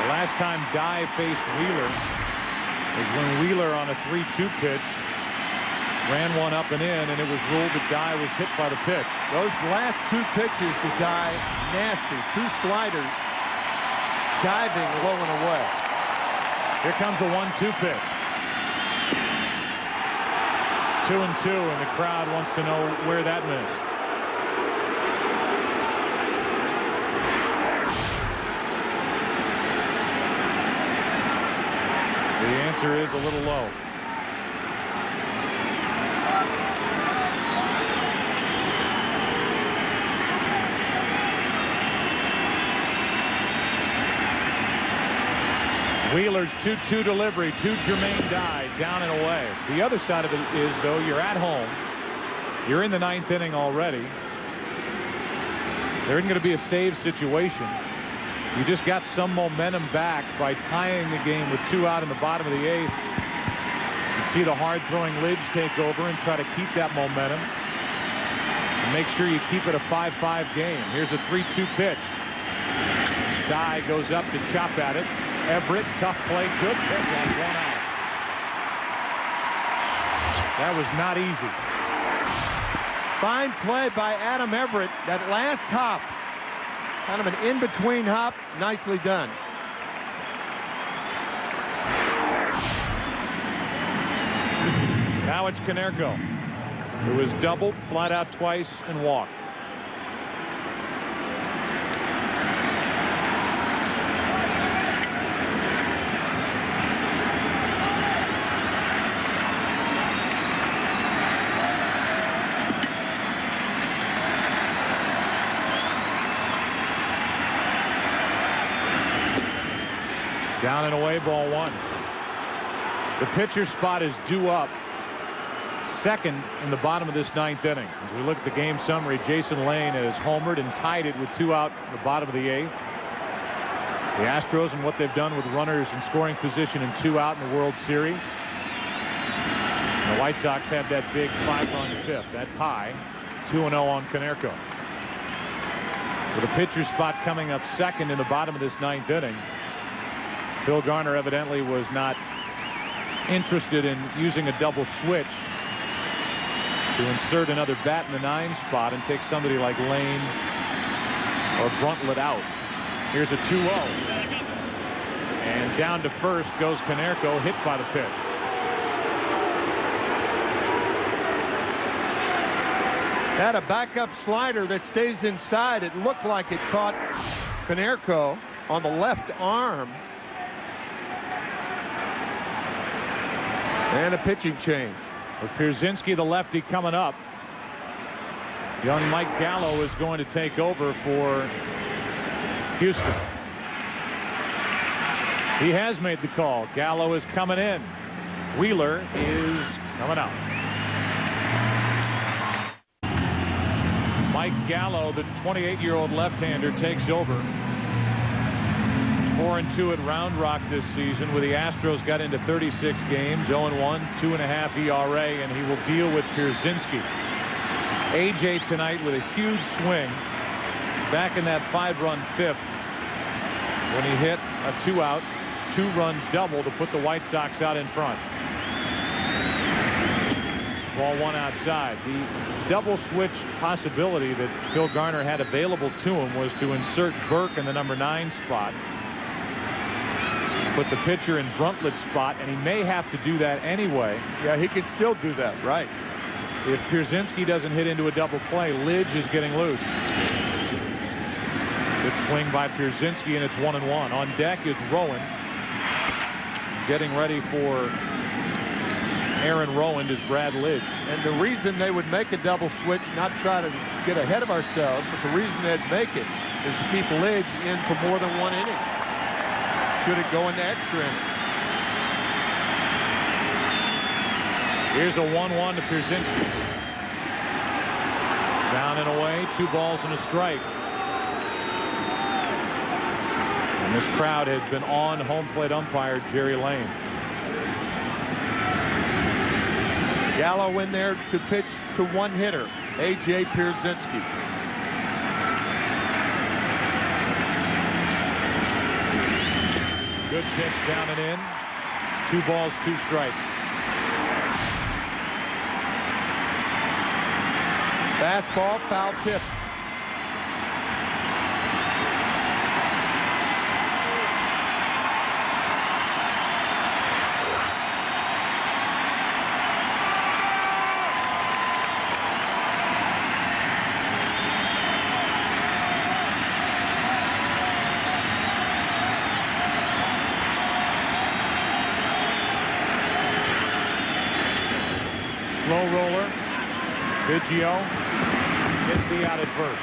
The last time Dye faced Wheeler was when Wheeler on a 3-2 pitch ran one up and in, and it was ruled that Dye was hit by the pitch. Those last 2 pitches to Dye, nasty. 2 sliders, diving low and away. Here comes a 1-2 pitch. 2-2, and the crowd wants to know where that missed. The answer is a little low. Wheeler's 2-2 delivery to Jermaine Dye, down and away. The other side of it is, though, you're at home. You're in the 9th inning already. There isn't going to be a save situation. You just got some momentum back by tying the game with 2 out in the bottom of the 8th. You can see the hard-throwing Lidge take over and try to keep that momentum. And make sure you keep it a 5-5 game. Here's a 3-2 pitch. Dye goes up to chop at it. Everett, tough play, good pick on 1 out. That was not easy. Fine play by Adam Everett. That last hop, kind of an in-between hop, nicely done. Now it's Konerko, who was doubled, flat out twice, and walked. Down and away, ball one. The pitcher spot is due up second in the bottom of this ninth inning. As we look at the game summary, Jason Lane has homered and tied it with 2 out in the bottom of the 8th. The Astros and what they've done with runners in scoring position and 2 out in the World Series. And the White Sox have that big 5-run 5th. That's high. 2-0 on Konerko. With a pitcher spot coming up second in the bottom of this ninth inning, Phil Garner evidently was not interested in using a double switch to insert another bat in the 9 spot and take somebody like Lane or Bruntlett out. Here's a 2-0. And down to first goes Konerko, hit by the pitch. Had a backup slider that stays inside. It looked like it caught Konerko on the left arm. And a pitching change. With Pierzynski, the lefty, coming up. Young Mike Gallo is going to take over for Houston. He has made the call. Gallo is coming in. Wheeler is coming out. Mike Gallo, the 28-year-old left-hander, takes over. He's 4-2 at Round Rock this season, where the Astros got into 36 games, 0-1, 2.5 ERA, and he will deal with Pierzynski. AJ tonight with a huge swing back in that 5-run 5th when he hit a 2-out, 2-run double to put the White Sox out in front. Ball one outside. The double switch possibility that Phil Garner had available to him was to insert Burke in the number 9 spot, put the pitcher in Bruntlett's spot, and he may have to do that anyway. Yeah, he can still do that, right? If Pierzynski doesn't hit into a double play, Lidge is getting loose. Good swing by Pierzynski, and it's 1-1. On deck is Rowan, getting ready for Aaron Rowand is Brad Lidge. And the reason they would make a double switch, not try to get ahead of ourselves, but the reason they'd make it is to keep Lidge in for more than 1 inning. Should it go into extra innings? Here's a 1-1 to Pierzynski. Down and away, 2 balls and a strike. And this crowd has been on home plate umpire Jerry Lane. Gallo in there to pitch to one hitter, A.J. Pierzynski. Good pitch down and in. 2 balls, 2 strikes. Fastball, foul tip. Slow roller. Biggio gets the out at first.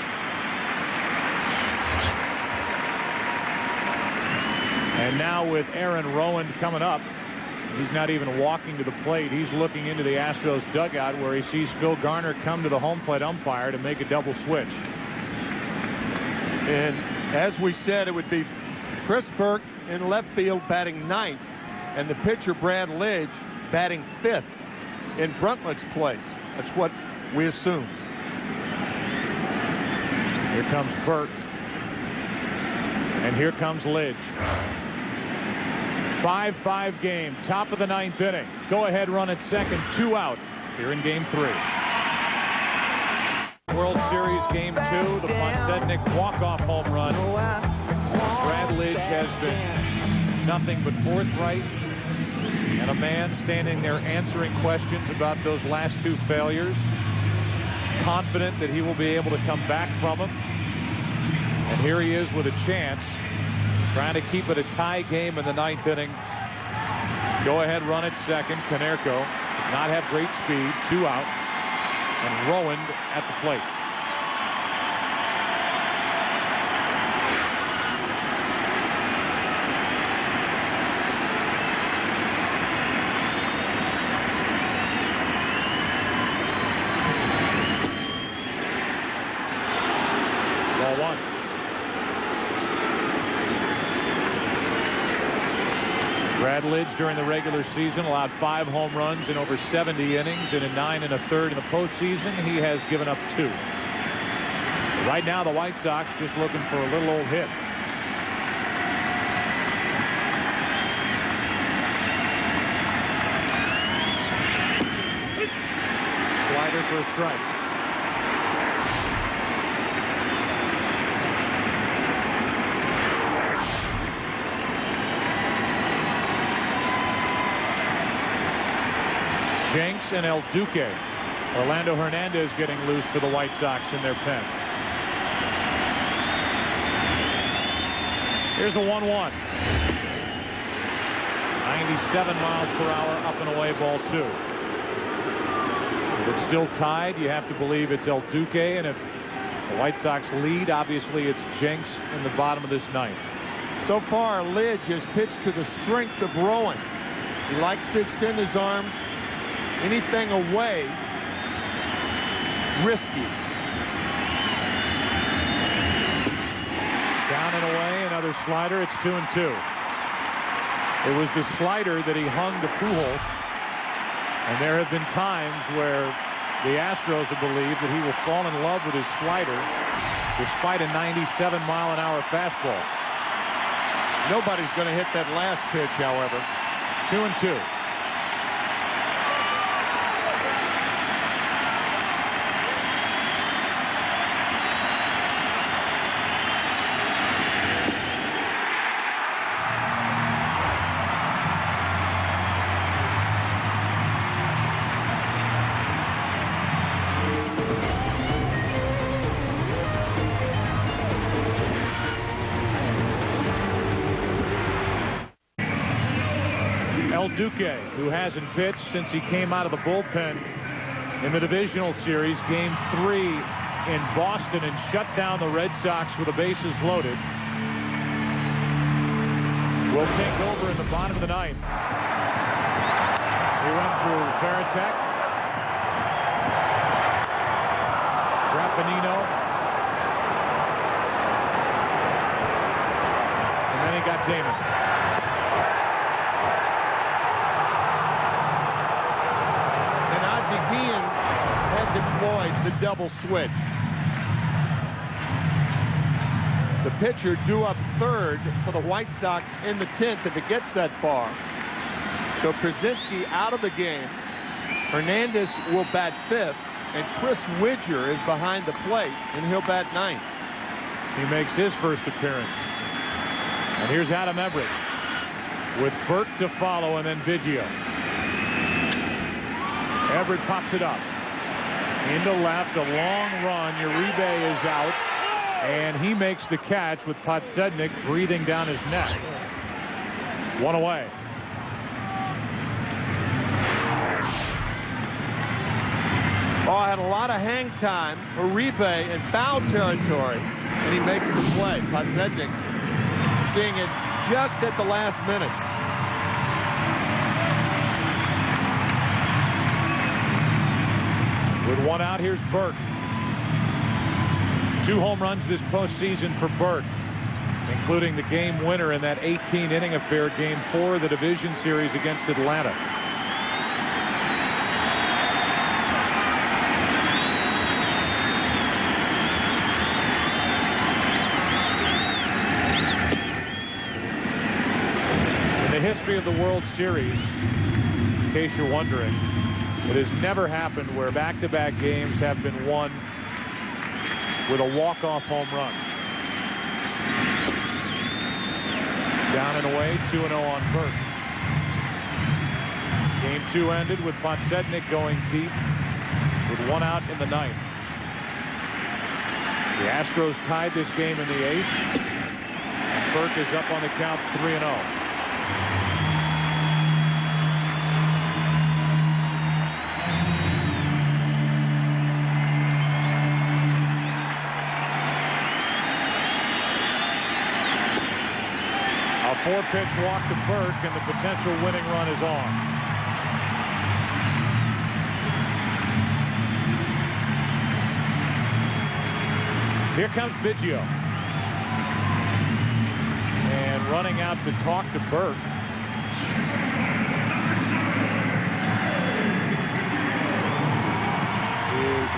And now with Aaron Rowand coming up, he's not even walking to the plate. He's looking into the Astros dugout where he sees Phil Garner come to the home plate umpire to make a double switch. And as we said, it would be Chris Burke in left field batting 9th, and the pitcher Brad Lidge batting 5th in Bruntlett's place. That's what we assume. Here comes Burke. And here comes Lidge. 5-5 game, top of the 9th inning. Go ahead run at second, 2 out here in game 3. World Series game 2, the Ponsetnik walk-off home run. Brad Lidge has been nothing but forthright and a man standing there answering questions about those last 2 failures. Confident that he will be able to come back from them. And here he is with a chance, trying to keep it a tie game in the 9th inning. Go ahead run at second. Konerko does not have great speed. 2 out. And Rowand at the plate. Brad Lidge during the regular season allowed 5 home runs in over 70 innings, and in 9 1/3 in the postseason, he has given up 2. Right now, the White Sox just looking for a little old hit. Slider for a strike. Jenks and El Duque. Orlando Hernandez getting loose for the White Sox in their pen. Here's a 1-1. 97 miles per hour, up and away, ball 2. If it's still tied, you have to believe it's El Duque, and if the White Sox lead, obviously it's Jenks in the bottom of this ninth. So far, Lidge has pitched to the strength of Rowan. He likes to extend his arms. Anything away, risky. Down and away, another slider. It's 2-2. It was the slider that he hung to Pujols, and there have been times where the Astros have believed that he will fall in love with his slider despite a 97-mile-an-hour fastball. Nobody's going to hit that last pitch, however. 2-2. El Duque, who hasn't pitched since he came out of the bullpen in the divisional series, game 3 in Boston, and shut down the Red Sox with the bases loaded, will take over in the bottom of the ninth. He went through Veritek, Graffinino, and then he got Damon. Has employed the double switch. The pitcher due up third for the White Sox in the 10th if it gets that far. So Przinsky out of the game. Hernandez will bat 5th, and Chris Widger is behind the plate, and he'll bat 9th. He makes his first appearance. And here's Adam Everett with Burke to follow, and then Biggio. Everett pops it up. Into left, a long run. Uribe is out, and he makes the catch with Podsednik breathing down his neck. 1 away. Oh, had a lot of hang time. Uribe in foul territory, and he makes the play. Podsednik seeing it just at the last minute. With 1 out, here's Burke. 2 home runs this postseason for Burke, including the game winner in that 18-inning affair, game 4 of the division series against Atlanta. In the history of the World Series, in case you're wondering, it has never happened where back-to-back games have been won with a walk-off home run. Down and away, 2-0 on Burke. Game 2 ended with Podsednik going deep with 1 out in the 9th. The Astros tied this game in the 8th. And Burke is up on the count 3-0. A 4-pitch walk to Burke, and the potential winning run is on. Here comes Biggio. And running out to talk to Burke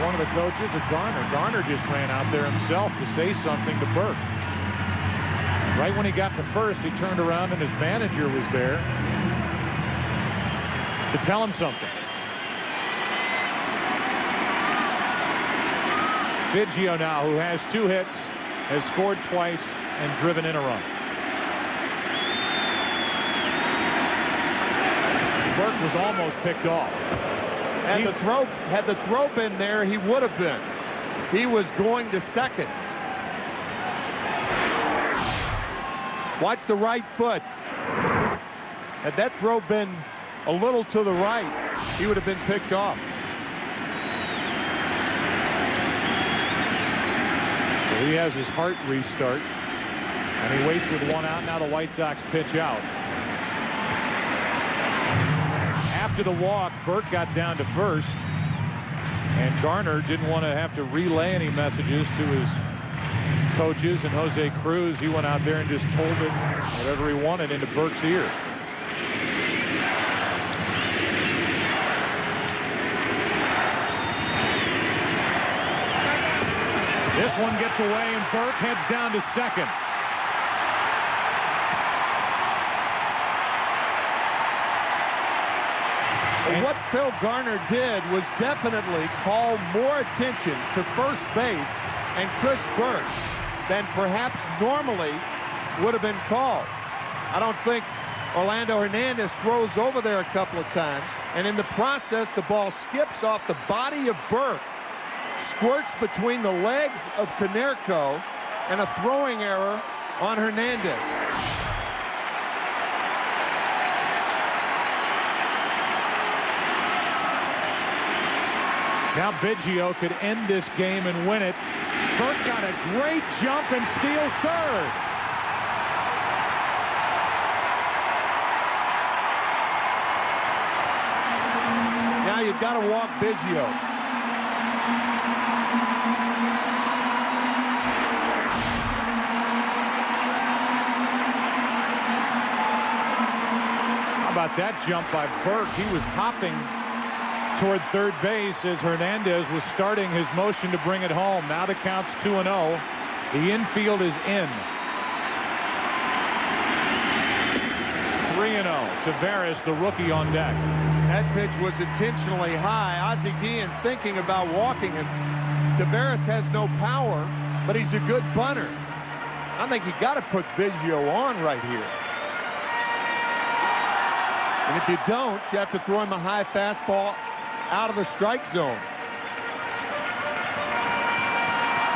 one of the coaches or Garner. Garner just ran out there himself to say something to Burke. Right when he got to first, he turned around and his manager was there to tell him something. Biggio now, who has 2 hits, has scored twice and driven in a run. Burke was almost picked off. Had the throw been there, he would have been. He was going to second. Watch the right foot. Had that throw been a little to the right, he would have been picked off. So he has his heart restart, and he waits with 1 out. Now the White Sox pitch out. After the walk, Burke got down to first, and Garner didn't want to have to relay any messages to his coaches and Jose Cruz. He went out there and just told it whatever he wanted into Burke's ear. This one gets away, and Burke heads down to second. And what Phil Garner did was definitely call more attention to first base and Chris Burke than perhaps normally would have been called. I don't think Orlando Hernandez throws over there a couple of times, and in the process, the ball skips off the body of Burke, squirts between the legs of Konerko, and a throwing error on Hernandez. Now Biggio could end this game and win it. Burke got a great jump and steals third. Now you've got to walk Biggio. How about that jump by Burke? He was hopping toward third base as Hernandez was starting his motion to bring it home. Now the count's 2-0. The infield is in. 3-0. Taveras, the rookie, on deck. That pitch was intentionally high. Ozzie Guillen thinking about walking him. Taveras has no power, but he's a good bunter. I think you got to put Biggio on right here. And if you don't, you have to throw him a high fastball out of the strike zone.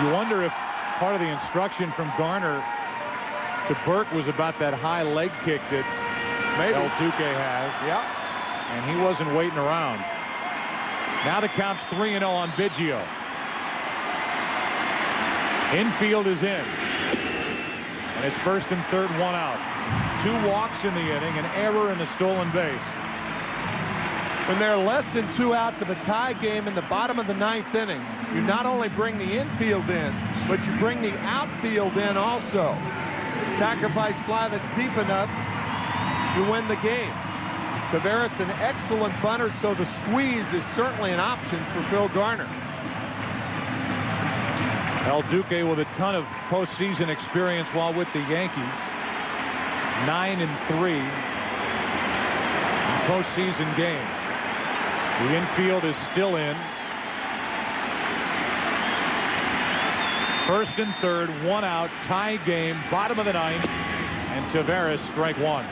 You wonder if part of the instruction from Garner to Burke was about that high leg kick that El Duque has. Yeah. And he wasn't waiting around. Now the count's 3-0 on Biggio. Infield is in. And it's first and third, 1 out. 2 walks in the inning, an error and a stolen base. When there are less than 2 outs of a tie game in the bottom of the 9th inning, you not only bring the infield in, but you bring the outfield in also. Sacrifice fly that's deep enough, you win the game. Taveras, an excellent bunter, so the squeeze is certainly an option for Phil Garner. El Duque with a ton of postseason experience while with the Yankees. 9-3 in postseason games. The infield is still in. First and third, 1 out, tie game, bottom of the 9th, and Taveras strike 1.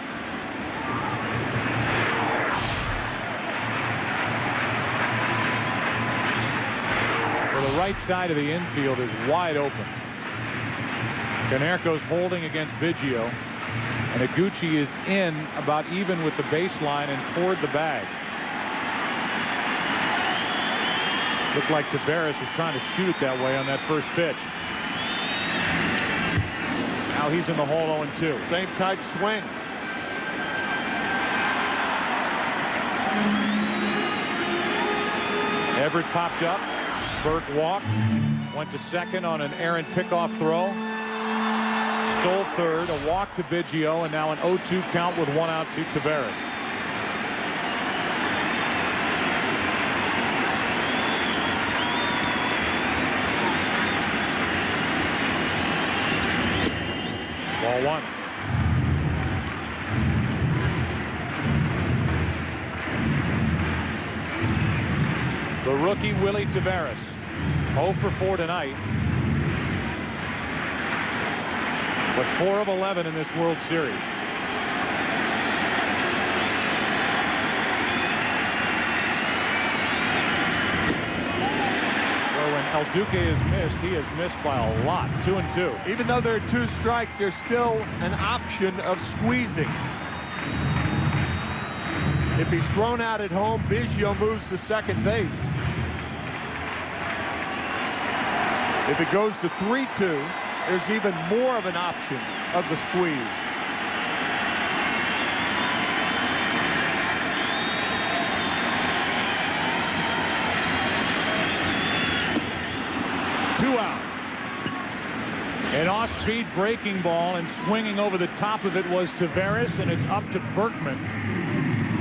Well, the right side of the infield is wide open. Konerko's holding against Biggio, and Iguchi is in about even with the baseline and toward the bag. Looked like Taveras was trying to shoot it that way on that first pitch. Now he's in the hole 0-2. Same type swing. Everett popped up. Burke walked. Went to second on an errant pickoff throw. Stole third. A walk to Biggio, and now an 0-2 count with 1 out to Taveras. Ball one. The rookie Willie Taveras, 0 for 4 tonight, but 4 of 11 in this World Series. Well, when El Duque is missed, he is missed by a lot. 2-2. Even though there are 2 strikes, there's still an option of squeezing. If he's thrown out at home, Biggio moves to second base. If it goes to 3-2, there's even more of an option of the squeeze. Two out. An off-speed breaking ball, and swinging over the top of it was Taveras, and it's up to Berkman,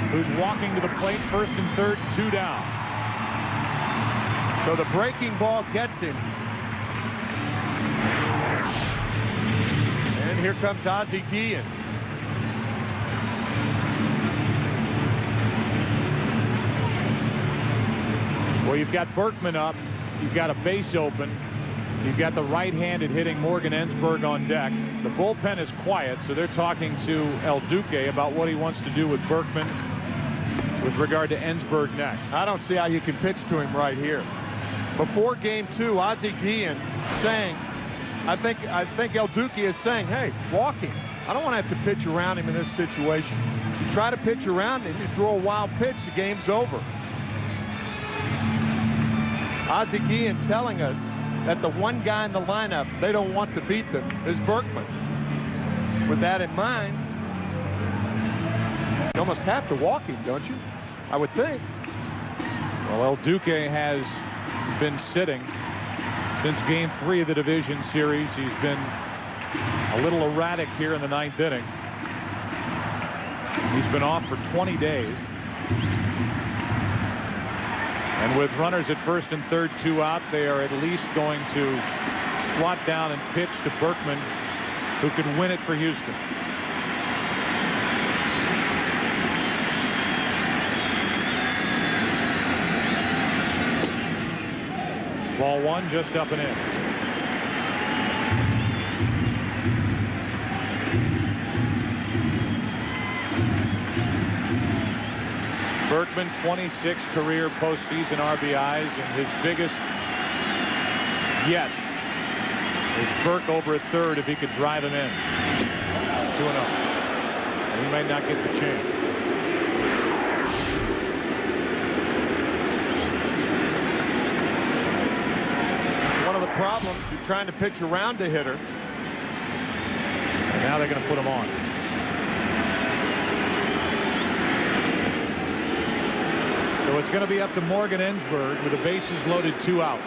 who's walking to the plate. First and third, 2 down. So the breaking ball gets him. And here comes Ozzie Guillen. Well, you've got Berkman up. You've got a base open. You've got the right-handed hitting Morgan Ensberg on deck. The bullpen is quiet, so they're talking to El Duque about what he wants to do with Berkman with regard to Ensberg next. I don't see how you can pitch to him right here. Before game 2, Ozzie Guillen saying, I think El Duque is saying, hey, walk him. I don't want to have to pitch around him in this situation. You try to pitch around him, you throw a wild pitch, the game's over. Ozzie Guillen telling us that the one guy in the lineup they don't want to beat them is Berkman. With that in mind, you almost have to walk him, don't you? I would think. Well, El Duque has been sitting since game 3 of the division series. He's been a little erratic here in the 9th inning. He's been off for 20 days. And with runners at first and third, 2 out, they are at least going to squat down and pitch to Berkman, who could win it for Houston. Ball one, just up and in. Berkman, 26 career postseason RBIs, and his biggest yet is Burke over at third if he could drive him in. 2-0. He might not get the chance. One of the problems, you're trying to pitch around a hitter. And now they're going to put him on. So it's going to be up to Morgan Ensberg with the bases loaded, 2 out.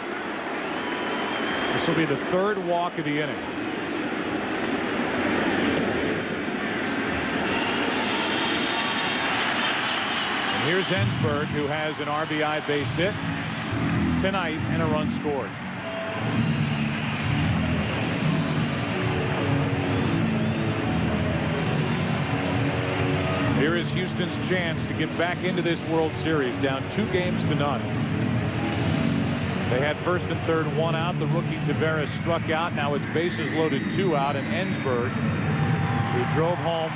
This will be the 3rd walk of the inning. And here's Ensberg, who has an RBI base hit tonight and a run scored. Here is Houston's chance to get back into this World Series, down 2-0. They had first and third, 1 out. The rookie Taveras struck out. Now it's bases loaded, 2 out. And Ensberg, who drove home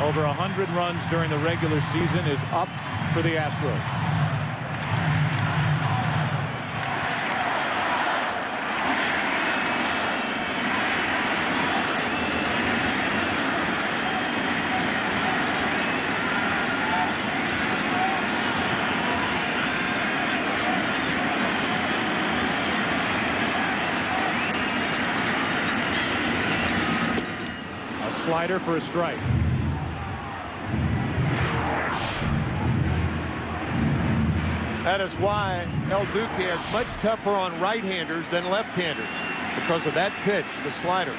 over 100 runs during the regular season, is up for the Astros. Slider for a strike. That is why El Duque is much tougher on right-handers than left-handers, because of that pitch, the slider.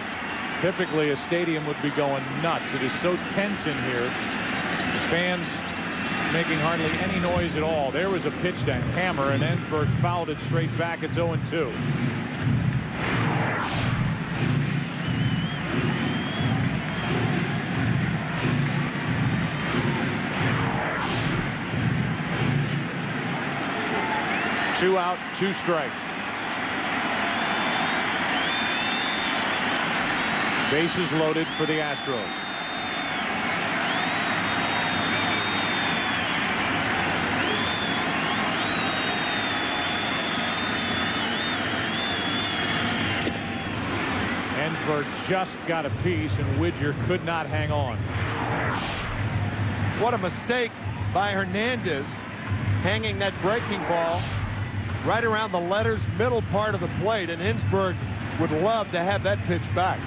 Typically, a stadium would be going nuts. It is so tense in here. The fans making hardly any noise at all. There was a pitch to hammer, and Ensberg fouled it straight back. It's 0-2. 2 out, 2 strikes. Bases loaded for the Astros. Ensberg just got a piece, and Widger could not hang on. What a mistake by Hernandez, hanging that breaking ball right around the letter's middle part of the plate, and Ensberg would love to have that pitch back.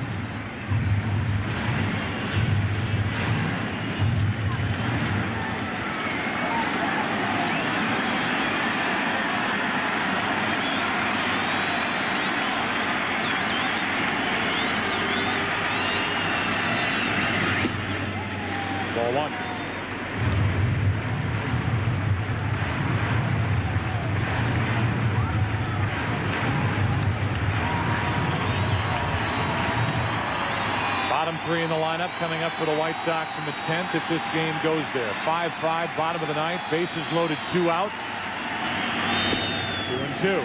Ball 1. Bottom 3 in the lineup coming up for the White Sox in the 10th if this game goes there. 5-5, bottom of the 9th. Bases loaded, 2 out. 2-2.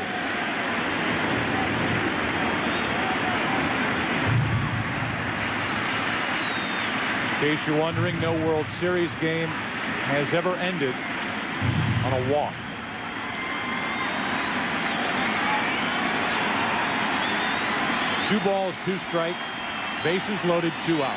In case you're wondering, no World Series game has ever ended on a walk. Two balls, 2 strikes. Bases loaded, 2 out.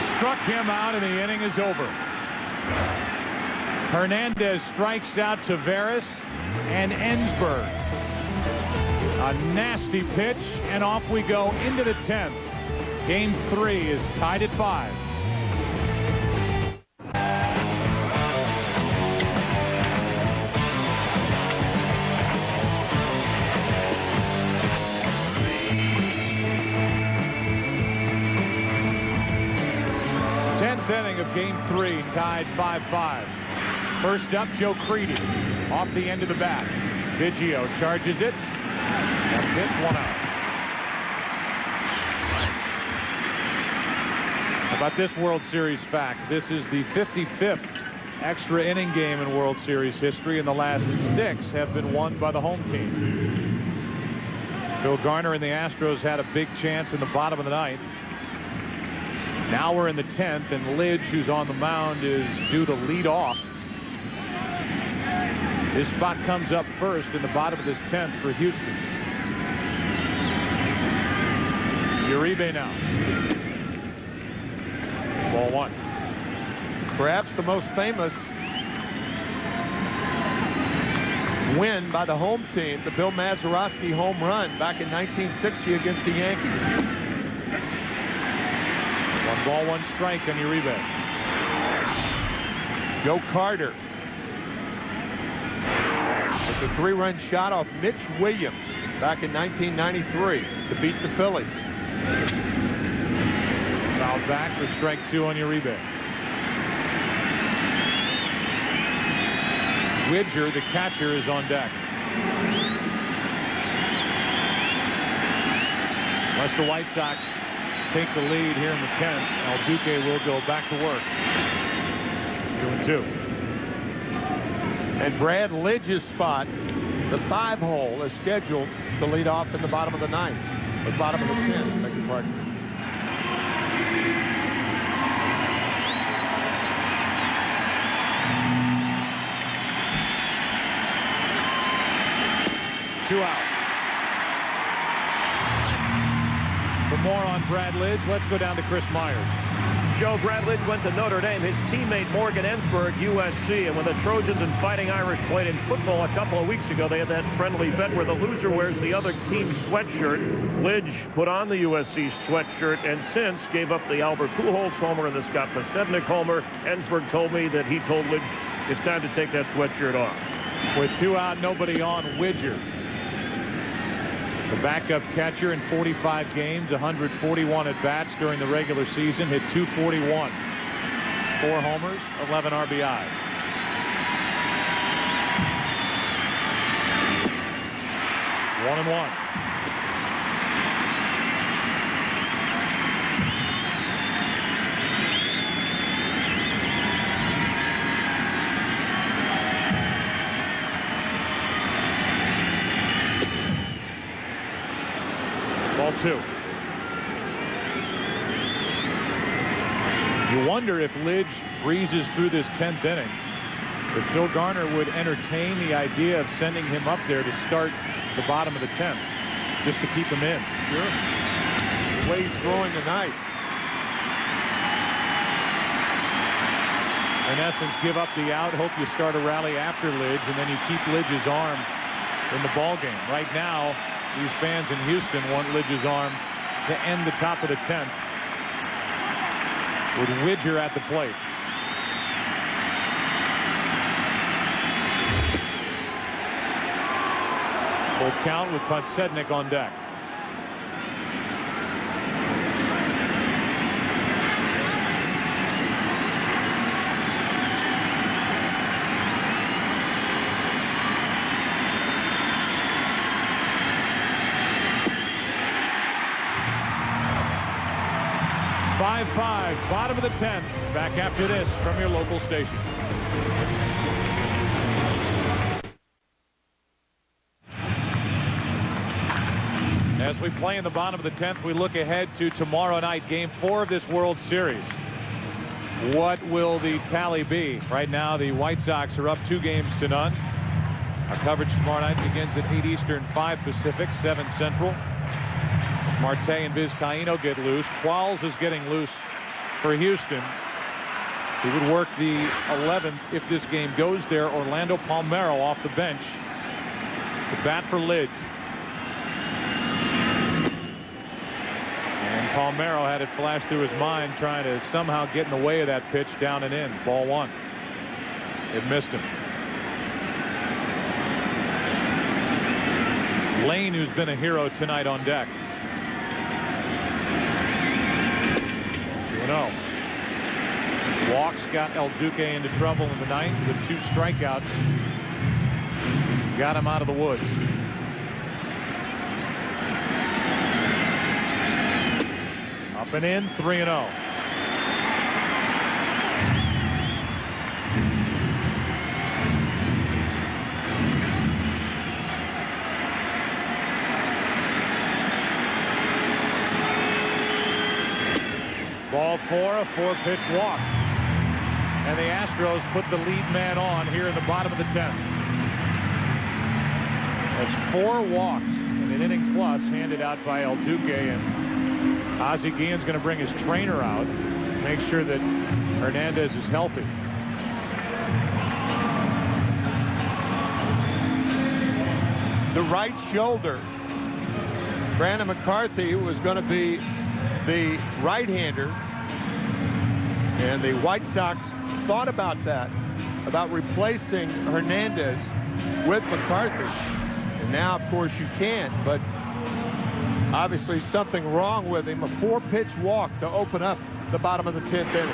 Struck him out, and the inning is over. Hernandez strikes out Taveras and Ensberg. A nasty pitch, and off we go into the 10th. Game 3 is tied at 5. Inning of Game 3, tied 5-5. First up, Joe Creedy off the end of the bat. Biggio charges it. And pitch, 1 out. How about this World Series fact? This is the 55th extra inning game in World Series history, and the last 6 have been won by the home team. Phil Garner and the Astros had a big chance in the bottom of the 9th. Now we're in the 10th, and Lidge, who's on the mound, is due to lead off. His spot comes up first in the bottom of this 10th for Houston. Uribe now. Ball 1. Perhaps the most famous win by the home team, the Bill Mazeroski home run back in 1960 against the Yankees. 1 ball, 1 strike on Uribe. Joe Carter with a 3-run shot off Mitch Williams back in 1993 to beat the Phillies. Fouled back for strike 2 on Uribe. Widger, the catcher, is on deck. Unless the White Sox take the lead here in the 10th, Alduque will go back to work. 2-2. And Brad Lidge's spot, the 5-hole, is scheduled to lead off in the bottom of the 9th, or bottom of the 10th, beg your pardon. Two out. For more on Brad Lidge, let's go down to Chris Myers. Joe, Brad Lidge went to Notre Dame. His teammate Morgan Ensberg, USC. And when the Trojans and Fighting Irish played in football a couple of weeks ago, they had that friendly bet where the loser wears the other team's sweatshirt. Lidge put on the USC sweatshirt and since gave up the Albert Pujols homer and the Scott Pasednik homer. Ensberg told me that he told Lidge it's time to take that sweatshirt off. With 2 out, nobody on, Widger. The backup catcher in 45 games, 141 at-bats during the regular season, hit .241. 4 homers, 11 RBIs. 1-1. Ball 2. You wonder if Lidge breezes through this 10th inning, if Phil Garner would entertain the idea of sending him up there to start the bottom of the 10th, just to keep him in. Sure. The way he's throwing tonight. In essence, give up the out, hope you start a rally after Lidge, and then you keep Lidge's arm in the ball game. Right now, these fans in Houston want Lidge's arm to end the top of the 10th with Widger at the plate. Full count with Podsednik on deck. Bottom of the 10th. Back after this from your local station. As we play in the bottom of the 10th, we look ahead to tomorrow night, Game 4 of this World Series. What will the tally be? Right now, the White Sox are up 2-0. Our coverage tomorrow night begins at 8 Eastern, 5 Pacific, 7 Central. As Marte and Vizcaino get loose, Qualls is getting loose for Houston. He would work the 11th if this game goes there. Orlando Palmeiro off the bench to bat for Lidge. And Palmeiro had it flash through his mind, trying to somehow get in the way of that pitch down and in. Ball 1. It missed him. Lane, who's been a hero tonight, on deck. 2-0. Walks got El Duque into trouble in the 9th with 2 strikeouts. Got him out of the woods. Up and in, 3-0. Ball 4, a 4-pitch walk. And the Astros put the lead man on here in the bottom of the 10th. That's 4 walks in an inning plus handed out by El Duque, and Ozzie Guillen's going to bring his trainer out, make sure that Hernandez is healthy. The right shoulder. Brandon McCarthy was going to be the right-hander, and the White Sox thought about that, about replacing Hernandez with McCarthy. And now, of course, you can't, but obviously something wrong with him. A 4-pitch walk to open up the bottom of the 10th inning.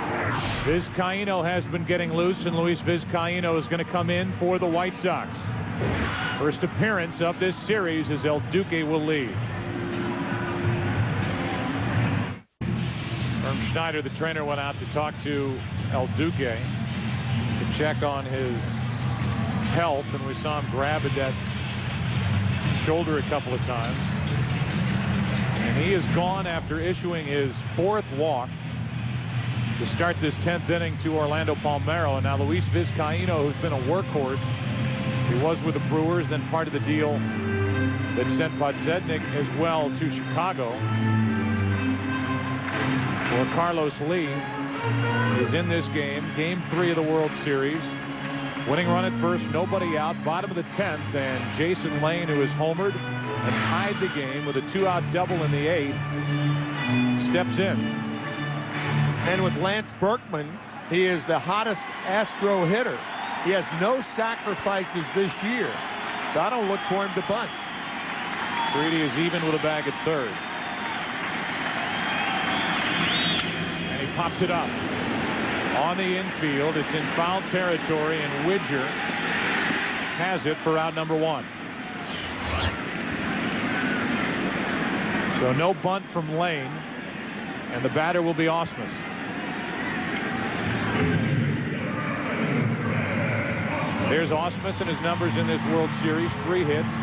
Vizcaino has been getting loose, and Luis Vizcaino is going to come in for the White Sox. First appearance of this series as El Duque will lead. Herm Schneider, the trainer, went out to talk to El Duque to check on his health, and we saw him grab at that shoulder a couple of times. And he is gone after issuing his 4th walk to start this 10th inning to Orlando Palmeiro. And now Luis Vizcaino, who's been a workhorse, he was with the Brewers, then part of the deal that sent Podsednik as well to Chicago. For Carlos Lee is in this game, Game 3 of the World Series. Winning run at first, nobody out, bottom of the 10th, and Jason Lane, who has homered and tied the game with a 2-out double in the 8th, steps in. And with Lance Berkman, he is the hottest Astro hitter. He has no sacrifices this year, so I don't look for him to bunt. Brady is even with a bag at 3rd. And he pops it up. On the infield, it's in foul territory, and Widger has it for out number 1. So no bunt from Lane, and the batter will be Ausmus. There's Ausmus and his numbers in this World Series. 3 hits.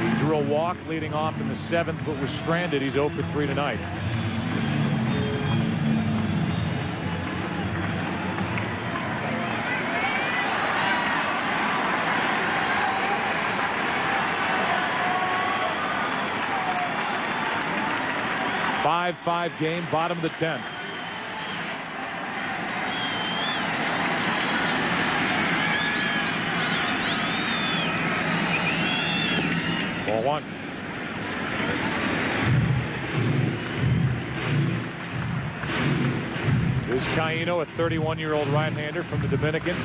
He drew a walk leading off in the 7th, but was stranded. He's 0 for 3 tonight. Five game, bottom of the 10th. Ball 1. Vizcaíno, a 31-year-old right-hander from the Dominican.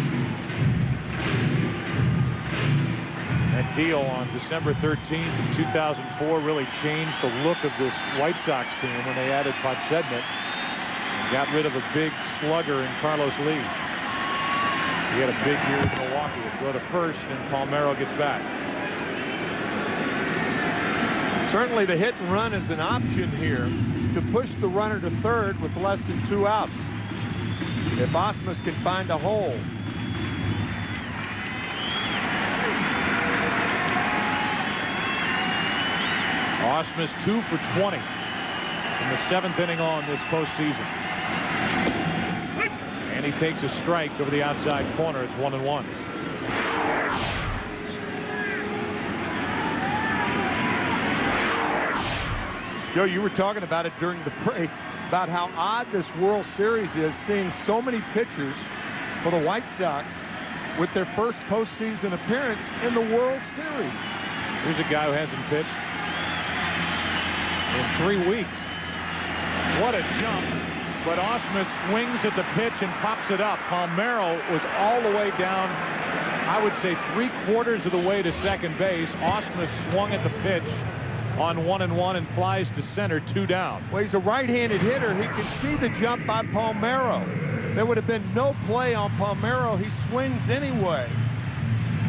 That deal on December 13th, 2004 really changed the look of this White Sox team when they added Podsednik and got rid of a big slugger in Carlos Lee. He had a big year in Milwaukee. He'll throw to first, and Palmeiro gets back. Certainly the hit and run is an option here to push the runner to third with less than 2 outs. If Ausmus can find a hole. Ausmus 2 for 20 in the 7th inning on this postseason. And he takes a strike over the outside corner. It's 1-1. Joe, you were talking about it during the break, about how odd this World Series is, seeing so many pitchers for the White Sox with their first postseason appearance in the World Series. Here's a guy who hasn't pitched in 3 weeks. What a jump. But Ausmus swings at the pitch and pops it up. Palmeiro was all the way down, I would say 3/4 of the way to second base. Ausmus swung at the pitch on 1-1 and flies to center, 2 down. Well, he's a right-handed hitter. He can see the jump by Palmeiro. There would have been no play on Palmeiro. He swings anyway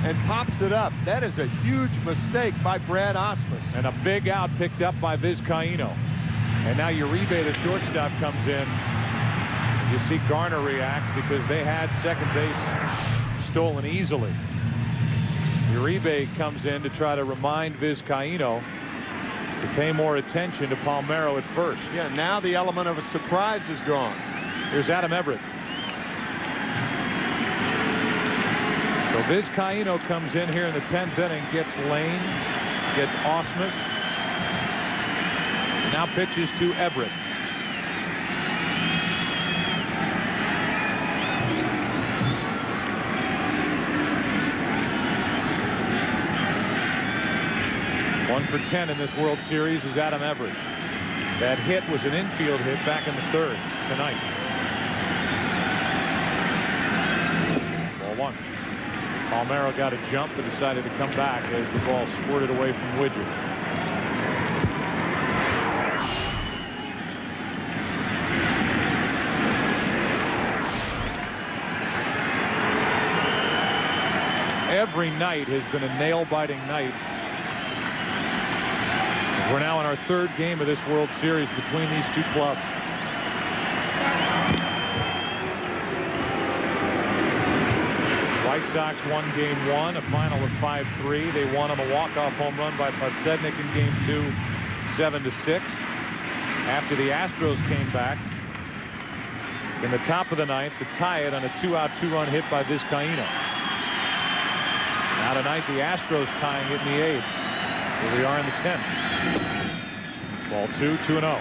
and pops it up. That is a huge mistake by Brad Ausmus. And a big out picked up by Vizcaíno. And now Uribe, the shortstop, comes in. You see Garner react because they had second base stolen easily. Uribe comes in to try to remind Vizcaíno to pay more attention to Palmeiro at first. Yeah, now the element of a surprise is gone. Here's Adam Everett. So Vizcaíno comes in here in the 10th inning, gets Lane, gets Ausmus, now pitches to Everett. One for 10 in this World Series is Adam Everett. That hit was an infield hit back in the 3rd tonight. Ball 1. Palmeiro got a jump but decided to come back as the ball squirted away from Widger. Every night has been a nail-biting night. We're now in our 3rd game of this World Series between these two clubs. White Sox won Game 1, a final of 5-3. They won on a walk-off home run by Podsednik in Game 2, 7-6. After the Astros came back in the top of the 9th to tie it on a 2-out, 2-run hit by Vizcaíno. Now tonight the Astros tying it in the 8th. Here we are in the 10th. Ball 2, 2-0.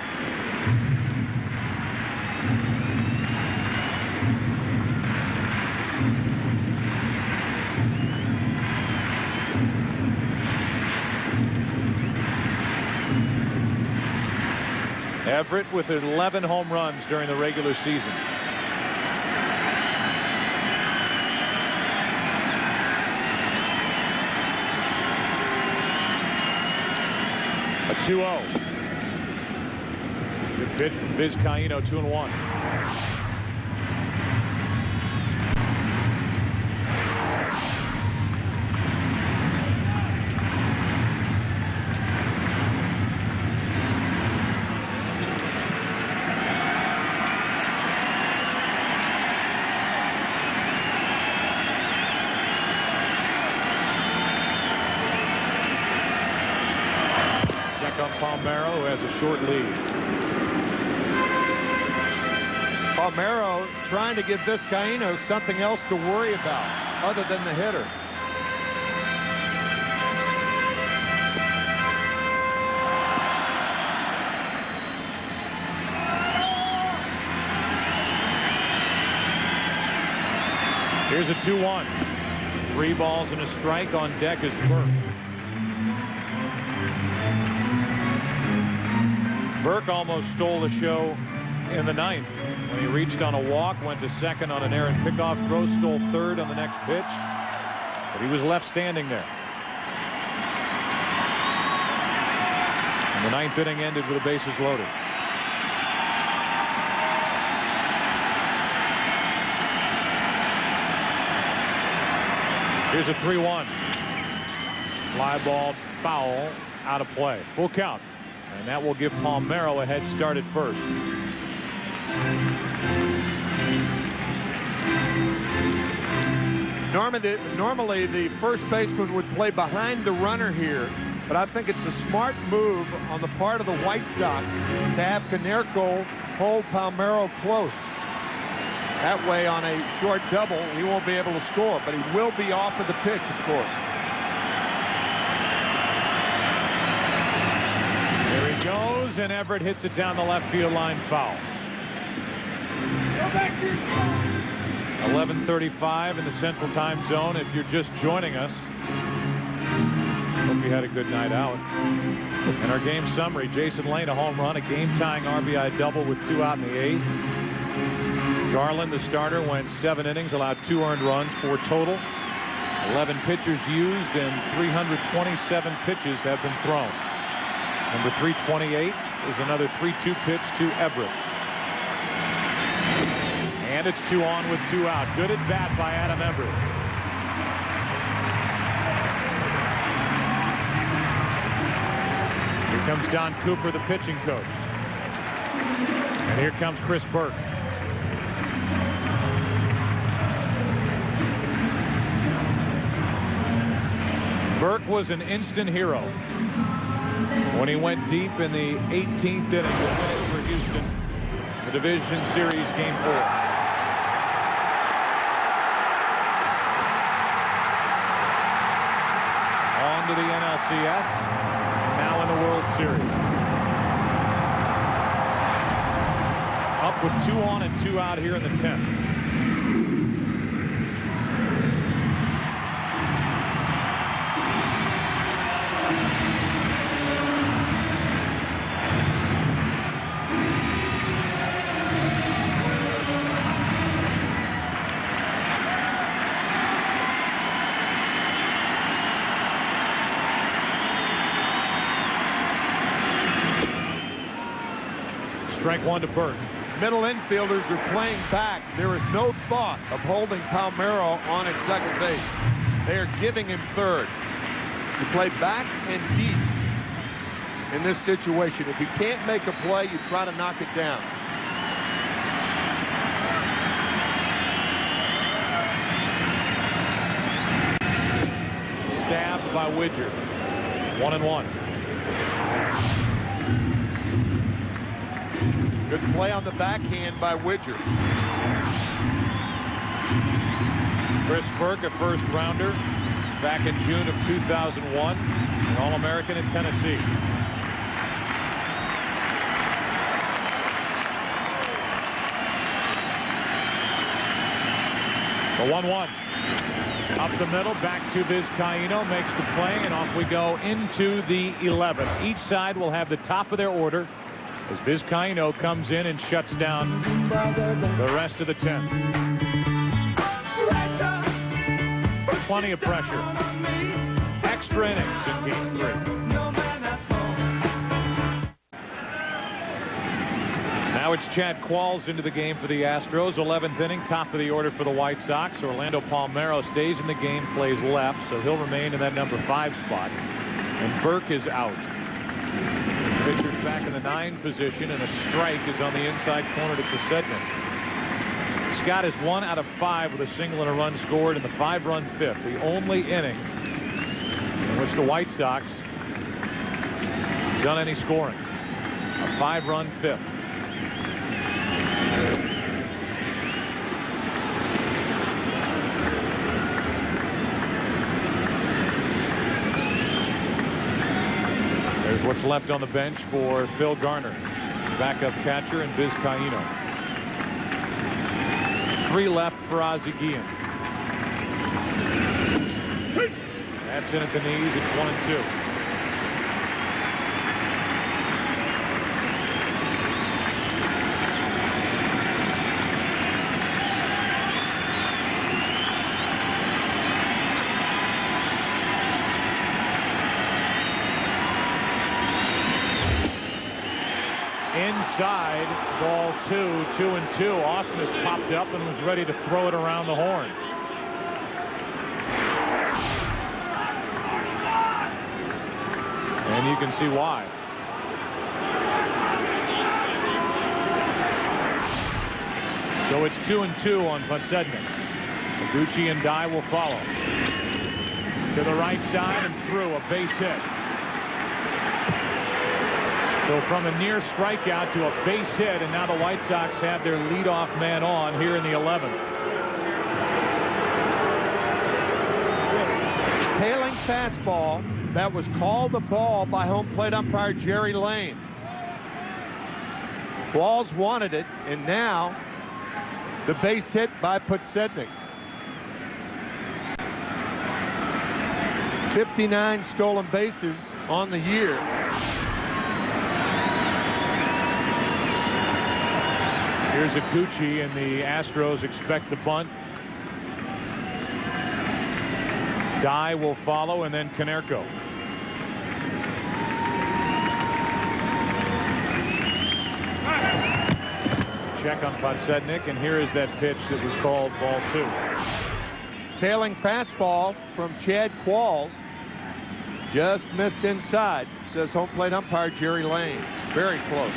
Everett with 11 home runs during the regular season. A 2-0. Good pitch from Vizcaíno, 2-1. Palmeiro, who has a short lead. Palmeiro trying to give Vizcaíno something else to worry about other than the hitter. Here's a 2-1. 3 balls and a strike. On deck is Burke. Burke almost stole the show in the 9th when he reached on a walk, went to second on an errant pickoff throw, stole third on the next pitch, but he was left standing there. And the 9th inning ended with the bases loaded. Here's a 3-1. Fly ball, foul, out of play. Full count. And that will give Palmeiro a head start at first. Normally the first baseman would play behind the runner here, but I think it's a smart move on the part of the White Sox to have Konerko hold Palmeiro close. That way, on a short double, he won't be able to score, but he will be off of the pitch, of course. There he goes, and Everett hits it down the left field line, foul. 11:35 in the Central Time Zone. If you're just joining us, hope you had a good night out. In our game summary, Jason Lane, a home run, a game-tying RBI double with 2 out in the 8th. Garland, the starter, went 7 innings, allowed 2 earned runs, 4 total. 11 pitchers used, and 327 pitches have been thrown. Number 328 is another 3-2 pitch to Everett. And it's 2 on with 2 out. Good at bat by Adam Everett. Here comes Don Cooper, the pitching coach. And here comes Chris Burke. Burke was an instant hero when he went deep in the 18th inning to win it for Houston, the Division Series Game 4. On to the NLCS, now in the World Series. Up with 2 on and 2 out here in the 10th. Strike 1 to Burke. Middle infielders are playing back. There is no thought of holding Palmeiro on at second base. They are giving him third. You play back and deep in this situation. If you can't make a play, you try to knock it down. Stabbed by Widger. 1-1. Good play on the backhand by Widger. Chris Burke, a first rounder back in June of 2001, an All-American in Tennessee. The 1-1. Up the middle, back to Vizcaíno, makes the play, and off we go into the 11th. Each side will have the top of their order as Vizcaíno comes in and shuts down the rest of the 10th. Plenty of pressure. Extra innings in Game 3. Now it's Chad Qualls into the game for the Astros. 11th inning, top of the order for the White Sox. Orlando Palmeiro stays in the game, plays left, so he'll remain in that number 5 spot. And Burke is out. Pitcher's back in the 9 position, and a strike is on the inside corner to Kosednik. Scott is 1 out of 5 with a single and a run scored in the 5-run 5th, the only inning in which the White Sox done any scoring. A 5-run fifth. There's what's left on the bench for Phil Garner, backup catcher, and Vizcaíno. 3 left for Ozzie Guillen. That's in at the knees. It's 1-2. Inside, ball 2, 2-2. Ausmus popped up and was ready to throw it around the horn. And you can see why. So it's 2-2 on Podsednik. Higuchi and Dye will follow. To the right side and through, a base hit. So from a near strikeout to a base hit, and now the White Sox have their leadoff man on here in the 11th. Tailing fastball that was called the ball by home plate umpire Jerry Lane. Qualls wanted it, and now the base hit by Podsednik. 59 stolen bases on the year. Here's Higuchi, and the Astros expect the bunt. Dye will follow, and then Konerko. Check on Podsednik, and here is that pitch that was called ball 2. Tailing fastball from Chad Qualls. Just missed inside, says home plate umpire Jerry Lane. Very close.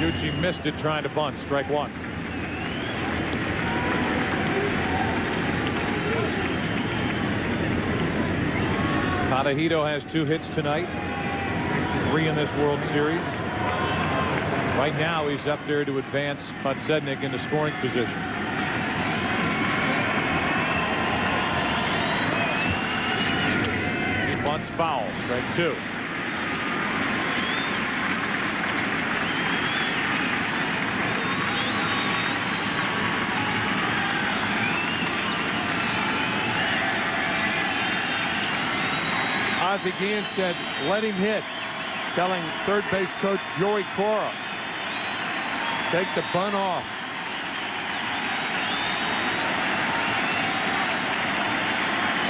Higuchi missed it trying to bunt. Strike 1. Tadahito has 2 hits tonight. 3 in this World Series. Right now he's up there to advance Podsednik into scoring position. He bunts foul. Strike 2. Ozzie Guillen said, let him hit, telling third base coach Joey Cora, take the bunt off.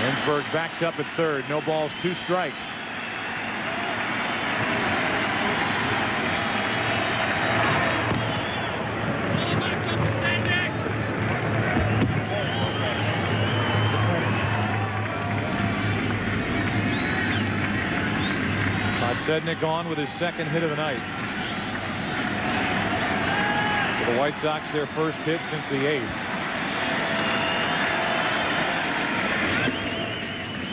Ensberg backs up at third. No balls, 2 strikes. Podsednik on with his 2nd hit of the night. For the White Sox, their first hit since the 8th.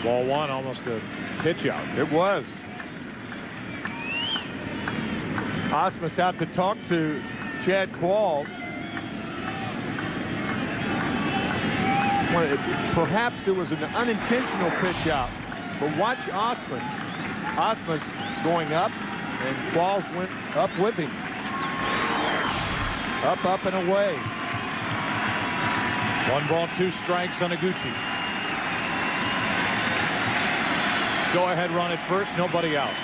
Ball 1, almost a pitch out. It was. Ausmus out to talk to Chad Qualls. Well, perhaps it was an unintentional pitch out, but watch Ausmus going up, and Qualls went up with him. Up, and away. 1 ball, 2 strikes on Higuchi. Go ahead run at first, nobody out.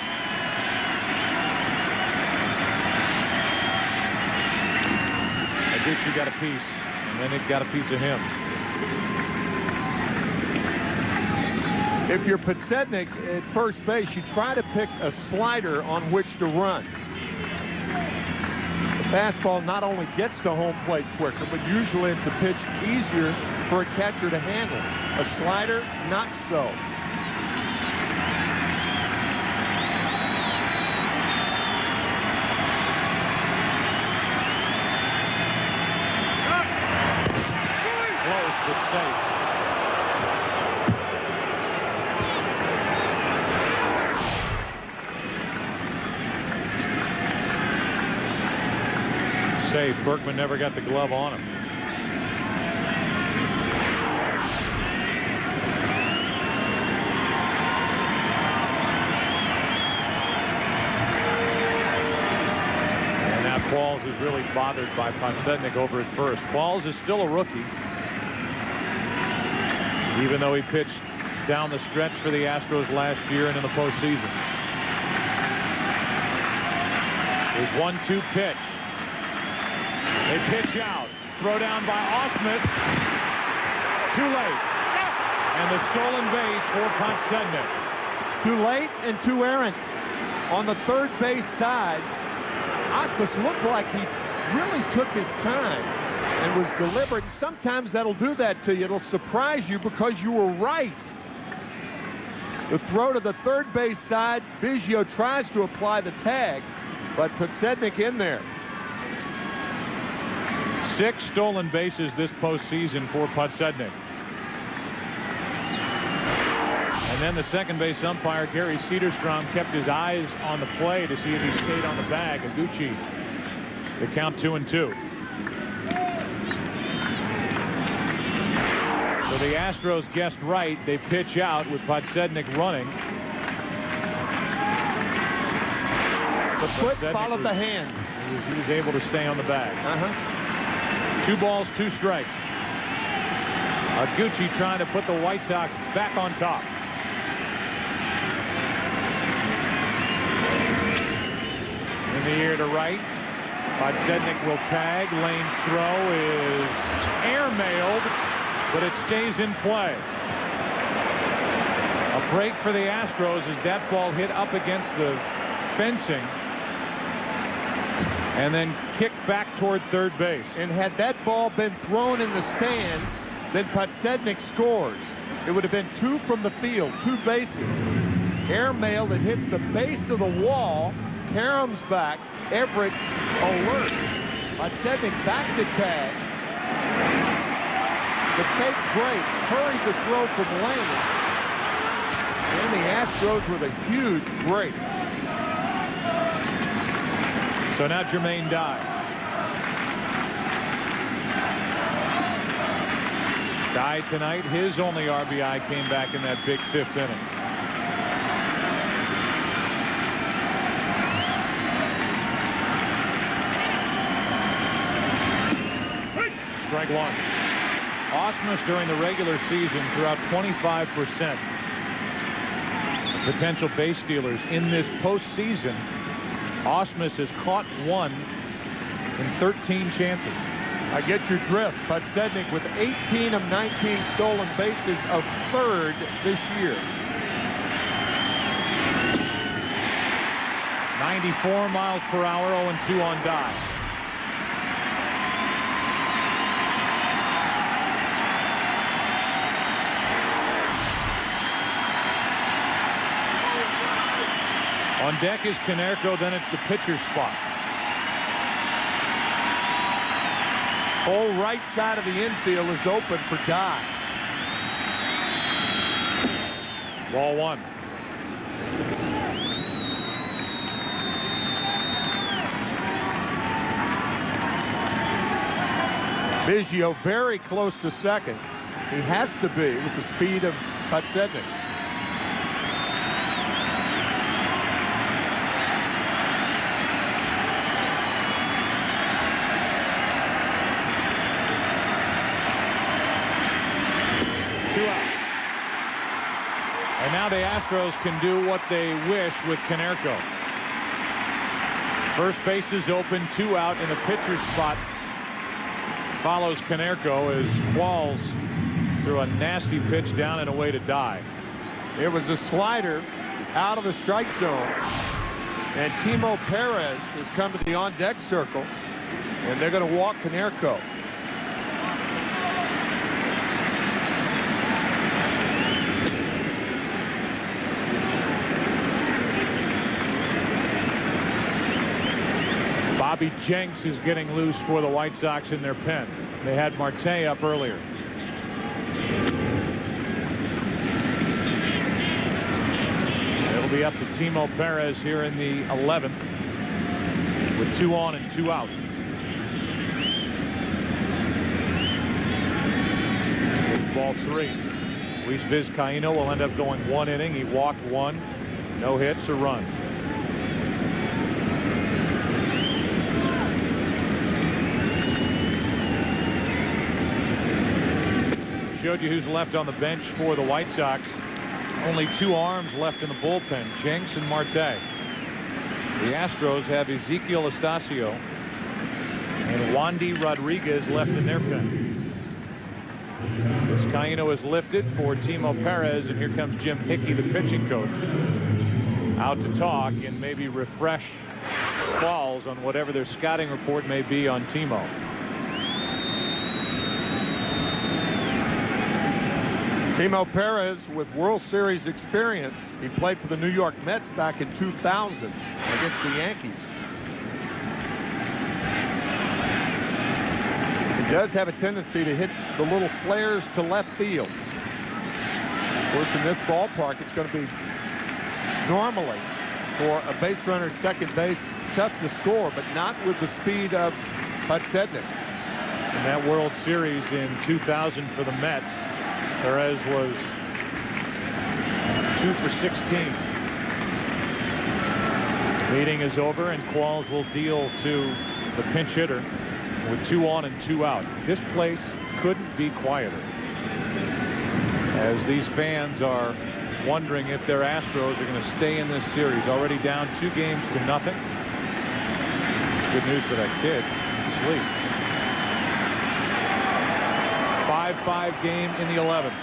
Higuchi got a piece, and then it got a piece of him. If you're Podsednik at first base, you try to pick a slider on which to run. The fastball not only gets to home plate quicker, but usually it's a pitch easier for a catcher to handle. A slider, not so. safe. Safe. Berkman never got the glove on him. Qualls is really bothered by Podsednik over at first. Qualls is still a rookie, even though he pitched down the stretch for the Astros last year and in the postseason. His 1-2 pitch. They pitch out. Throw down by Ausmus. Too late. And the stolen base for Podsednik. Too late and too errant. On the third base side, Ausmus looked like he really took his time and was deliberate. Sometimes that'll do that to you. It'll surprise you because you were right. The throw to the third base side, Biggio tries to apply the tag, but Podsednik in there. 6 stolen bases this postseason for Podsednik. And then the second base umpire, Gary Cederstrom, kept his eyes on the play to see if he stayed on the bag. Iguchi, the count 2-2. So the Astros guessed right. They pitch out with Podsednik running. The foot followed the hand. He was able to stay on the bag. 2 balls, 2 strikes. Iguchi trying to put the White Sox back on top. In the air to right. Podsednik will tag. Lane's throw is airmailed, but it stays in play. A break for the Astros as that ball hit up against the fencing and then kicked back toward third base. And had that ball been thrown in the stands, then Podsednik scores. It would have been 2 from the field, 2 bases. Airmailed, it hits the base of the wall. Karem's back. Everett alert. Podsednik back to tag. The fake break hurried the throw from Lane. And the Astros with a huge break. So now Jermaine Dye. Dye tonight, his only RBI came back in that big 5th inning. Strike 1. Ausmus during the regular season threw out 25% of potential base stealers. In this postseason, Ausmus has caught 1 in 13 chances. I get your drift. Podsednik with 18 of 19 stolen bases, of 3rd this year. 94 miles per hour, 0-2 on Dye. On deck is Konerko, then it's the pitcher's spot. Whole right side of the infield is open for Dye. Ball 1. Biggio very close to second. He has to be with the speed of Podsednik. And now the Astros can do what they wish with Konerko. First base is open, 2 out in the pitcher's spot. Follows Konerko as Qualls threw a nasty pitch down and away to Dye. It was a slider out of the strike zone. And Timo Perez has come to the on-deck circle. And they're going to walk Konerko. Bobby Jenks is getting loose for the White Sox in their pen. They had Marte up earlier. It'll be up to Timo Perez here in the 11th with 2 on and 2 out. Here's ball 3. Luis Vizcaíno will end up going 1 inning. He walked 1. No hits or runs. Showed you who's left on the bench for the White Sox. Only 2 arms left in the bullpen, Jenks and Marte. The Astros have Ezequiel Estacio and Wandy Rodriguez left in their pen. Vizcaíno is lifted for Timo Perez, and here comes Jim Hickey, the pitching coach, out to talk and maybe refresh Qualls on whatever their scouting report may be on Timo. Timo Perez with World Series experience. He played for the New York Mets back in 2000 against the Yankees. He does have a tendency to hit the little flares to left field. Of course, in this ballpark, it's going to be normally for a base runner at second base tough to score, but not with the speed of Podsednik. In that World Series in 2000 for the Mets, Perez was 2 for 16. Meeting is over, and Qualls will deal to the pinch hitter with 2 on and 2 out. This place couldn't be quieter, as these fans are wondering if their Astros are going to stay in this series. Already down 2 games to nothing. It's good news for that kid. Sleep. 5-5 game in the 11th.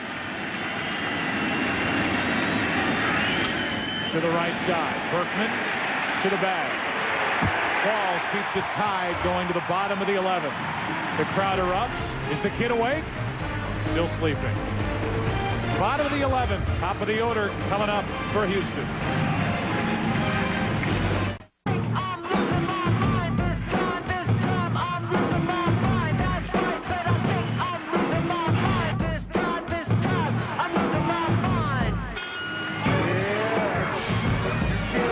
To the right side. Berkman to the bag. Qualls keeps it tied going to the bottom of the 11th. The crowd erupts. Is the kid awake? Still sleeping. Bottom of the 11th. Top of the order coming up for Houston.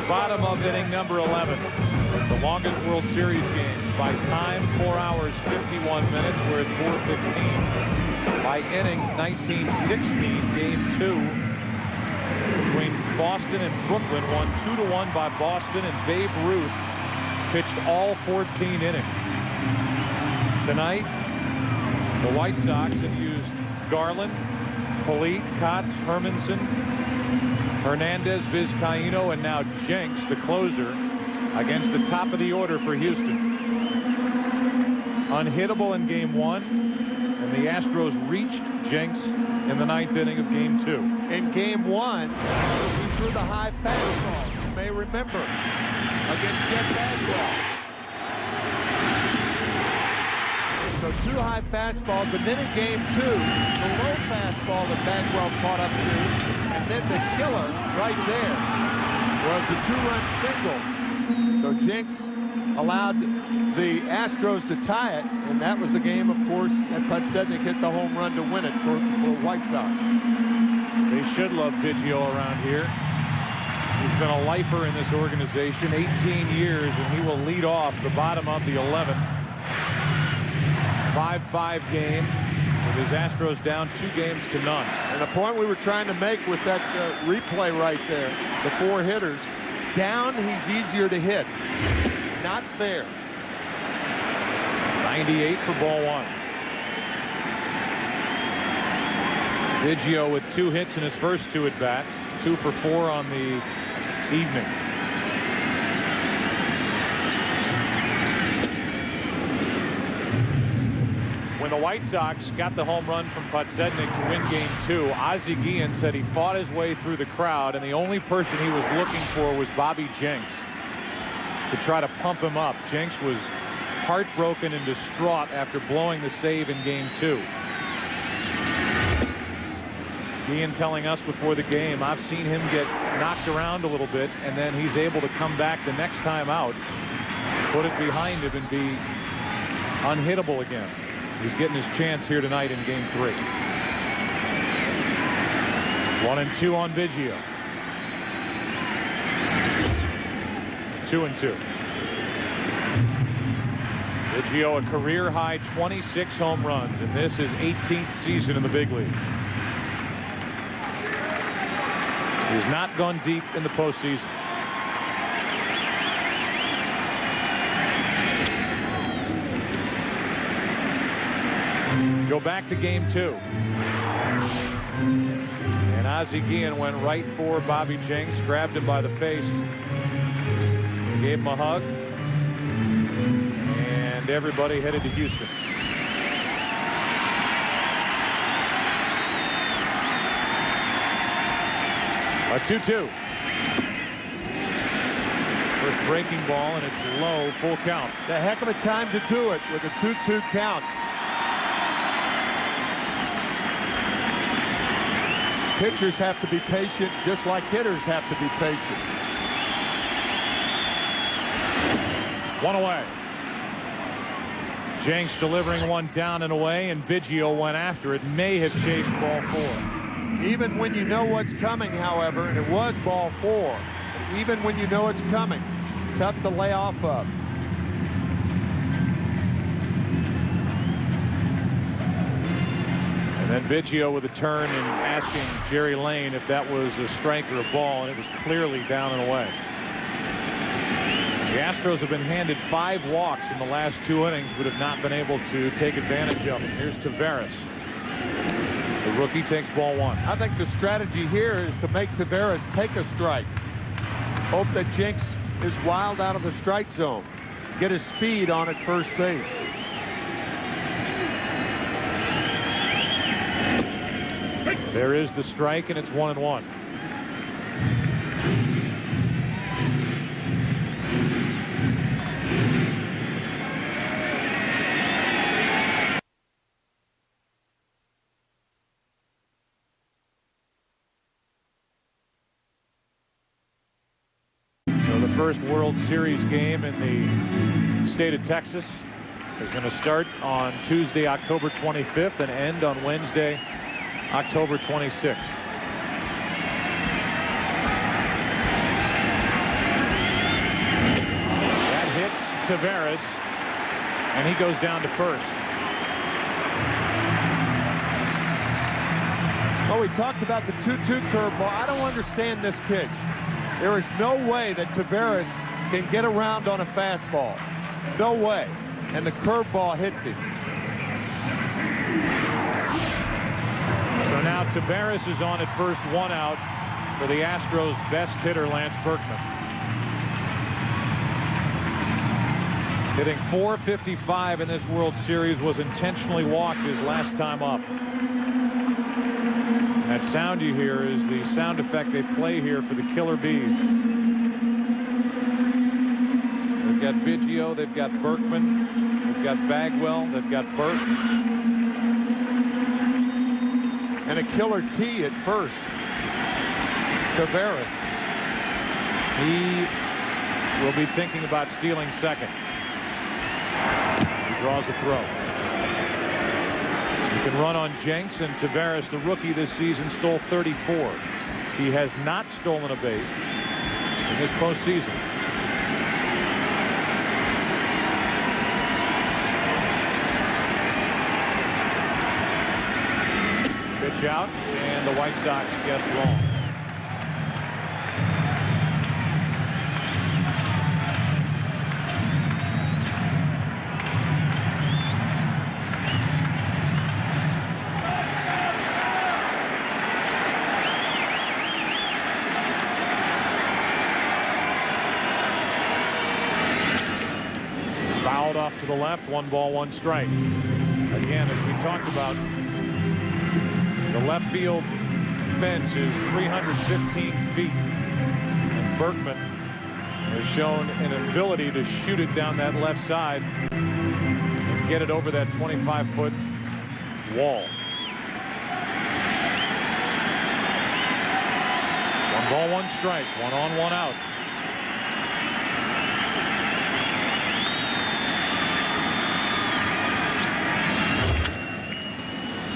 Bottom of inning number 11. The longest World Series games by time, 4 hours 51 minutes. We're at 4:15. By innings, 1916, game 2 between Boston and Brooklyn, won 2-1 by Boston, and Babe Ruth pitched all 14 innings. Tonight, the White Sox have used Garland, Polite, Kotz, Hermanson, Hernandez, Vizcaíno, and now Jenks, the closer, against the top of the order for Houston. Unhittable in game 1, and the Astros reached Jenks in the 9th inning of game 2. In game 1, he threw the high fastball. You may remember against Jeff Bagwell. So 2 high fastballs, and then in game 2, the low fastball that Bagwell caught up to, and then the killer right there was the 2-run single. So Jenks allowed the Astros to tie it, and that was the game, of course, that Podsednik hit the home run to win it for White Sox. They should love Biggio around here. He's been a lifer in this organization, 18 years, and he will lead off the bottom of the 11th. 5-5 game with his Astros down 2 games to none. And the point we were trying to make with that replay right there, the 4 hitters, down he's easier to hit. Not there. 98 for ball 1. Biggio with 2 hits in his first 2 at-bats, 2 for 4 on the evening. When the White Sox got the home run from Podsednik to win game 2, Ozzie Guillen said he fought his way through the crowd, and the only person he was looking for was Bobby Jenks to try to pump him up. Jenks was heartbroken and distraught after blowing the save in game 2. Guillen telling us before the game, I've seen him get knocked around a little bit, and then he's able to come back the next time out, put it behind him, and be unhittable again. He's getting his chance here tonight in game 3. 1-2 on Biggio. 2-2. Biggio a career high 26 home runs, and this is 18th season in the big leagues. He's not gone deep in the postseason. Go back to game 2. And Ozzie Guillen went right for Bobby Jenks, grabbed him by the face, gave him a hug, and everybody headed to Houston. A 2-2. First breaking ball, and it's low, full count. The heck of a time to do it with a 2-2 count. Pitchers have to be patient, just like hitters have to be patient. 1 away. Jenks delivering one down and away, and Biggio went after it. May have chased ball 4. Even when you know what's coming, however, and it was ball 4, even when you know it's coming, tough to lay off of. And then Biggio with a turn and asking Jerry Lane if that was a strike or a ball, and it was clearly down and away. The Astros have been handed 5 walks in the last 2 innings, but have not been able to take advantage of them. Here's Taveras. The rookie takes ball 1. I think the strategy here is to make Taveras take a strike. Hope that Jenks is wild out of the strike zone. Get his speed on at first base. There is the strike, and it's 1-1. So the first World Series game in the state of Texas is going to start on Tuesday, October 25th, and end on Wednesday, October 26th. That hits Taveras, and he goes down to first. Oh, we talked about the 2-2 curveball. I don't understand this pitch. There is no way that Taveras can get around on a fastball. No way. And the curveball hits him. So now Taveras is on at first, 1 out for the Astros' best hitter, Lance Berkman. Hitting .455 in this World Series, was intentionally walked his last time up. That sound you hear is the sound effect they play here for the Killer Bees. They've got Biggio, they've got Berkman, they've got Bagwell, they've got Burke. And a killer T at first. Taveras. He will be thinking about stealing second. He draws a throw. He can run on Jenks, and Taveras, the rookie this season, stole 34. He has not stolen a base in this postseason. Pitch out, and the White Sox guessed wrong. Fouled off to the left, 1 ball, 1 strike. Again, as we talked about, the left field fence is 315 feet. And Berkman has shown an ability to shoot it down that left side and get it over that 25-foot wall. 1 ball, 1 strike, 1 on, 1 out.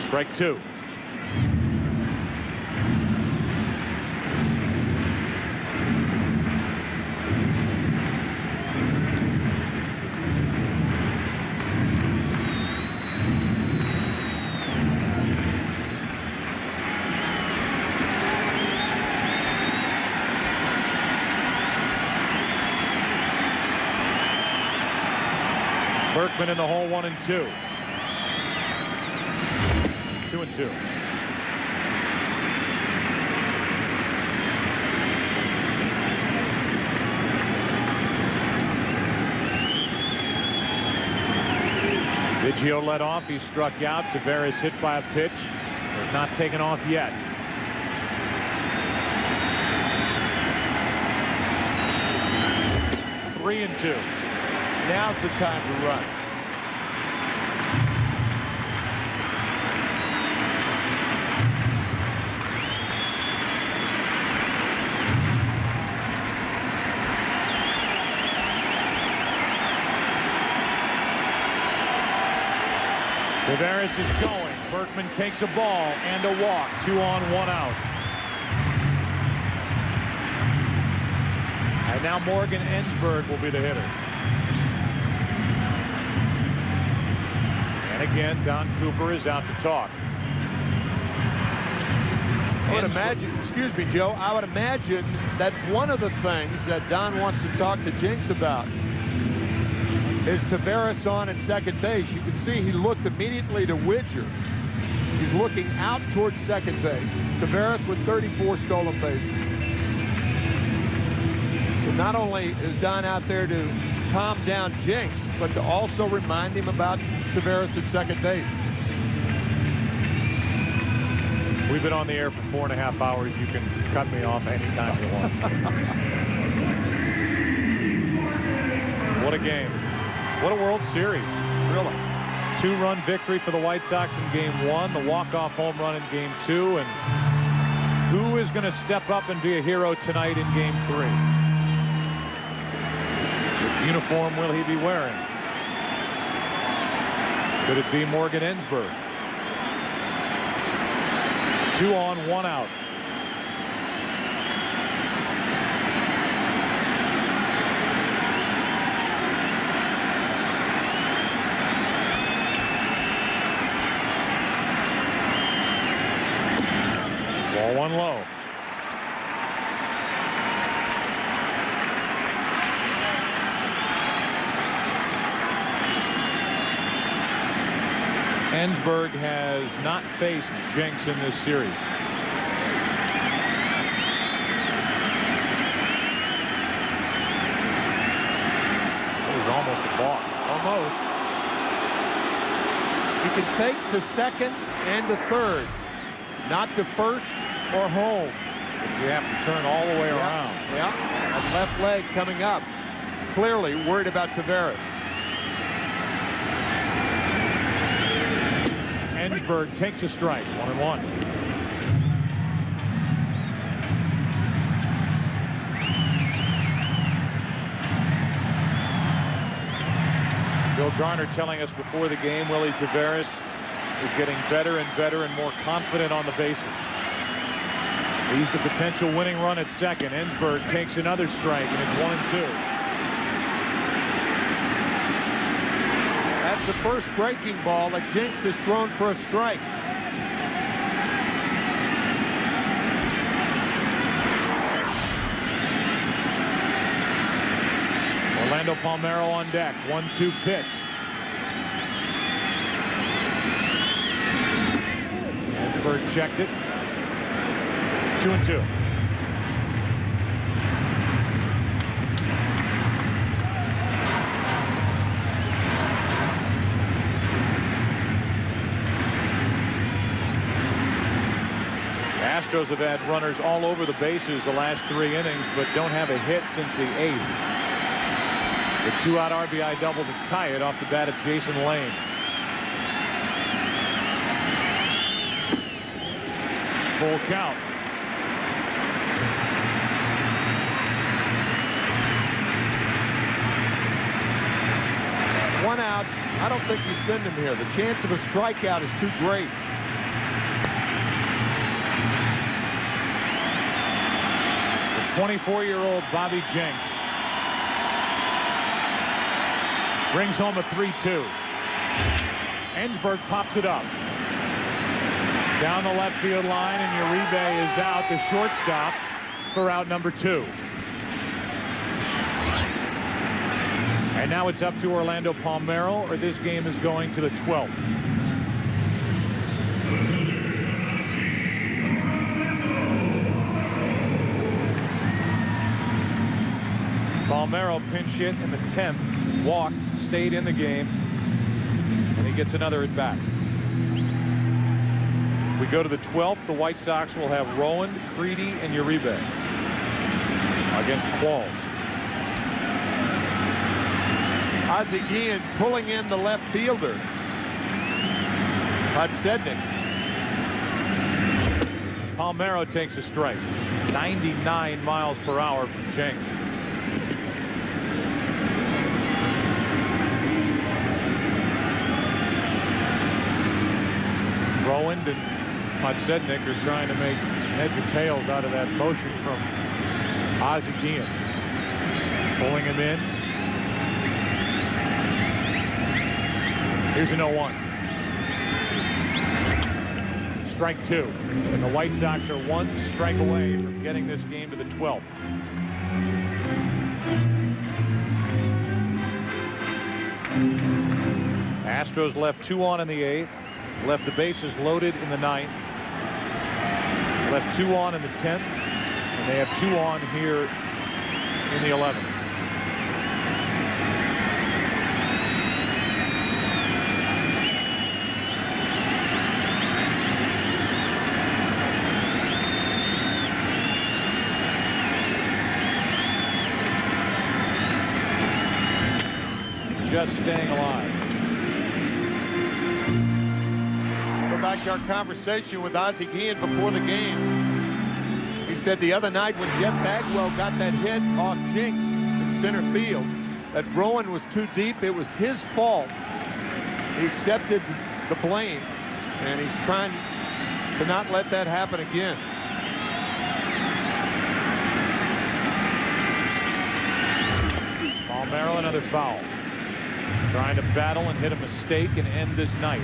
Strike 2. Berkman in the hole, 1-2. 2-2. Biggio led off. He struck out. Taveras hit by a pitch. Has not taken off yet. Three and two. Now's the time to run. Taveras is going. Berkman takes a ball and a walk. 2 on, 1 out. And now Morgan Ensberg will be the hitter. And again, Don Cooper is out to talk. I would imagine, excuse me, Joe, I would imagine that one of the things that Don wants to talk to Jinx about is Taveras on at second base. You can see he looked immediately to Widger. He's looking out towards second base. Taveras with 34 stolen bases. So not only is Don out there to calm down Jinx, but to also remind him about Taveras at second base. We've been on the air for 4.5 hours. You can cut me off anytime you want. What a game. What a World Series, really. 2-run victory for the White Sox in Game 1, the walk-off home run in Game 2, and who is going to step up and be a hero tonight in Game 3? Which uniform will he be wearing? Could it be Morgan Ensberg? 2 on, 1 out. Ball 1 low. Ensberg has not faced Jinx in this series. It was almost a balk. Almost. You can fake to second and to third, not to first or home. But you have to turn all the way around. Yeah, and left leg coming up. Clearly worried about Taveras. Ensberg takes a strike, 1-1. Bill Garner telling us before the game, Willie Taveras is getting better and better and more confident on the bases. He's the potential winning run at second. Ensberg takes another strike, and it's 1-2. That's the first breaking ball that Jinx has thrown for a strike. Orlando Palmeiro on deck. 1-2 pitch. Ensberg checked it. 2-2. Astros have had runners all over the bases the last 3 innings, but don't have a hit since the 8th. The 2-out RBI double to tie it off the bat of Jason Lane. Full count. One out. I don't think you send him here. The chance of a strikeout is too great. The 24-year-old Bobby Jenks brings home a 3-2. Ensberg pops it up. Down the left field line, and Uribe is out, the shortstop, for out number 2. right, now it's up to Orlando Palmeiro, or this game is going to the 12th. Palmeiro pinch hit in the 10th, walked, stayed in the game, and he gets another at bat. If we go to the 12th, the White Sox will have Rowan, Creedy, and Uribe against Qualls. Ozzie Guillen pulling in the left fielder. Podsednik. Palmeiro takes a strike. 99 miles per hour from Jenks. Rowan and Podsednik are trying to make heads or tails out of that motion from Ozzie Guillen. Pulling him in. Here's an 0-1. Strike two. And the White Sox are one strike away from getting this game to the 12th. Astros left 2 on in the 8th. Left the bases loaded in the 9th. Left 2 on in the 10th. And they have 2 on here in the 11th. Just staying alive. Go back to our conversation with Ozzie Guillen before the game. He said the other night when Jeff Bagwell got that hit off Jinks in center field, that Rowan was too deep. It was his fault. He accepted the blame, and he's trying to not let that happen again. Palmeiro, another foul. Trying to battle and hit a mistake and end this night.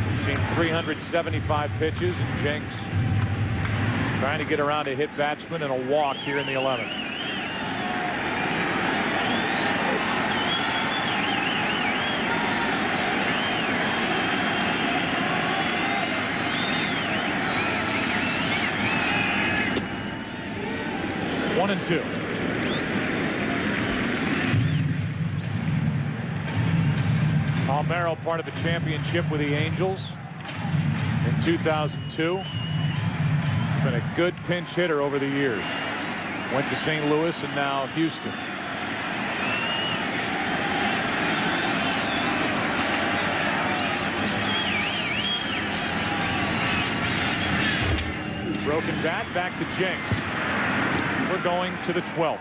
We've seen 375 pitches, and Jenks trying to get around a hit batsman and a walk here in the 11th. One and 2. Palmeiro, part of the championship with the Angels in 2002. He's been a good pinch hitter over the years. Went to St. Louis and now Houston. Broken bat, back to Jenks. We're going to the 12th.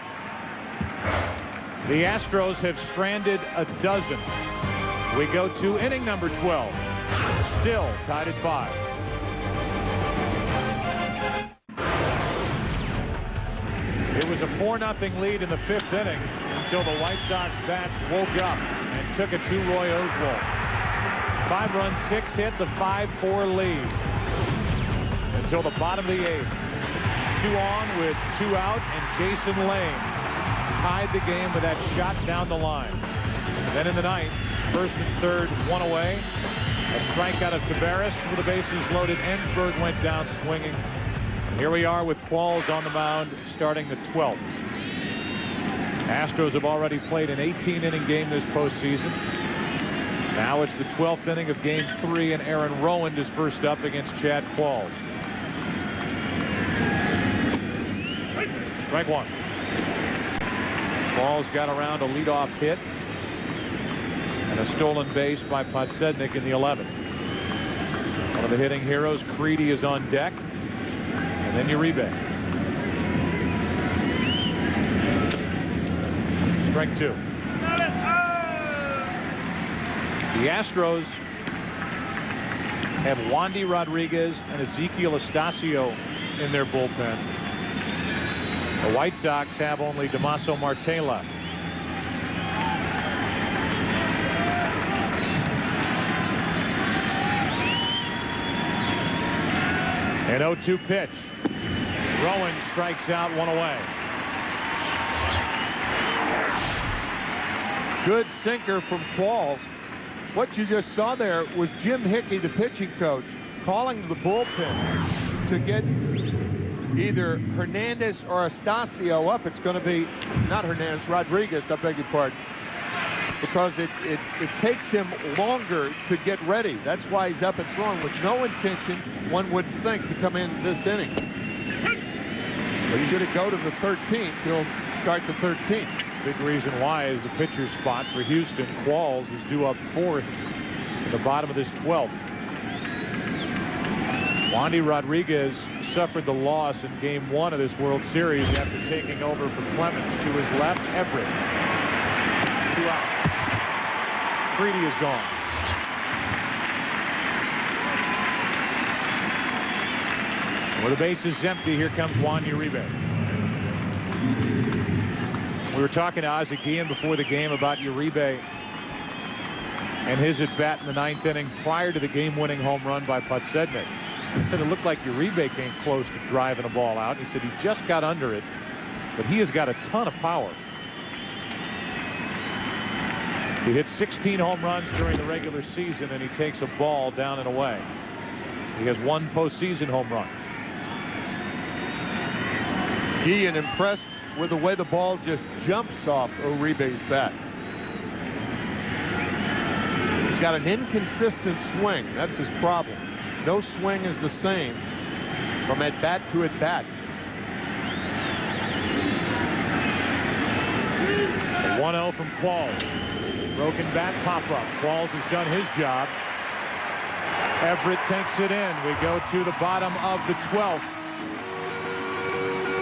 The Astros have stranded a dozen. We go to inning number 12. Still tied at 5. It was a 4-0 lead in the 5th inning until the White Sox bats woke up and took it to Roy Oswalt. 5 runs, 6 hits, a 5-4 lead until the bottom of the 8th. 2 on with 2 out, and Jason Lane tied the game with that shot down the line. And then in the 9th, 1st and 3rd, 1 away. A strikeout of Taveras with the bases loaded. Ensberg went down swinging. And here we are with Qualls on the mound starting the 12th. Astros have already played an 18-inning game this postseason. Now it's the 12th inning of Game 3, and Aaron Rowand is first up against Chad Qualls. Strike 1. Qualls got around a leadoff hit and a stolen base by Podsednik in the 11th. One of the hitting heroes, Creedy, is on deck. And then Uribe. Strike 2. The Astros have Wandy Rodriguez and Ezekiel Estacio in their bullpen. The White Sox have only Damaso Marte left. An 0-2 pitch. Rowan strikes out, one away. Good sinker from Qualls. What you just saw there was Jim Hickey, the pitching coach, calling the bullpen to get either Hernandez or Astacio up. It's going to be not Hernandez, Rodriguez, I beg your pardon, because it takes him longer to get ready. That's why he's up and throwing with no intention, one wouldn't think, to come in this inning. But should it go to the 13th, he'll start the 13th. Big reason why is the pitcher's spot for Houston. Qualls is due up 4th in the bottom of this 12th. Wandy Rodriguez suffered the loss in Game 1 of this World Series after taking over for Clemens. To his left, Everett. 2 out. Freedy is gone. With the bases empty, here comes Juan Uribe. We were talking to Ozzie Guillen before the game about Uribe and his at-bat in the 9th inning prior to the game-winning home run by Podsednik. He said it looked like Uribe came close to driving a ball out. He said he just got under it, but he has got a ton of power. He hit 16 home runs during the regular season, and he takes a ball down and away. He has 1 postseason home run. Guillen impressed with the way the ball just jumps off Uribe's bat. He's got an inconsistent swing. That's his problem. No swing is the same from at bat to at bat. A 1-0 from Qualls. Broken bat pop-up. Qualls has done his job. Everett takes it in. We go to the bottom of the 12th.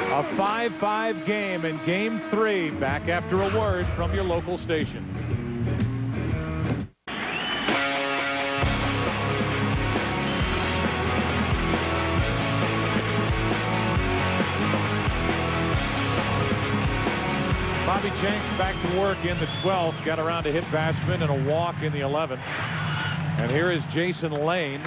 A 5-5 game in Game 3. Back after a word from your local station. Bobby Jenks back to work in the 12th. Got around to hit batsman and a walk in the 11th. And here is Jason Lane,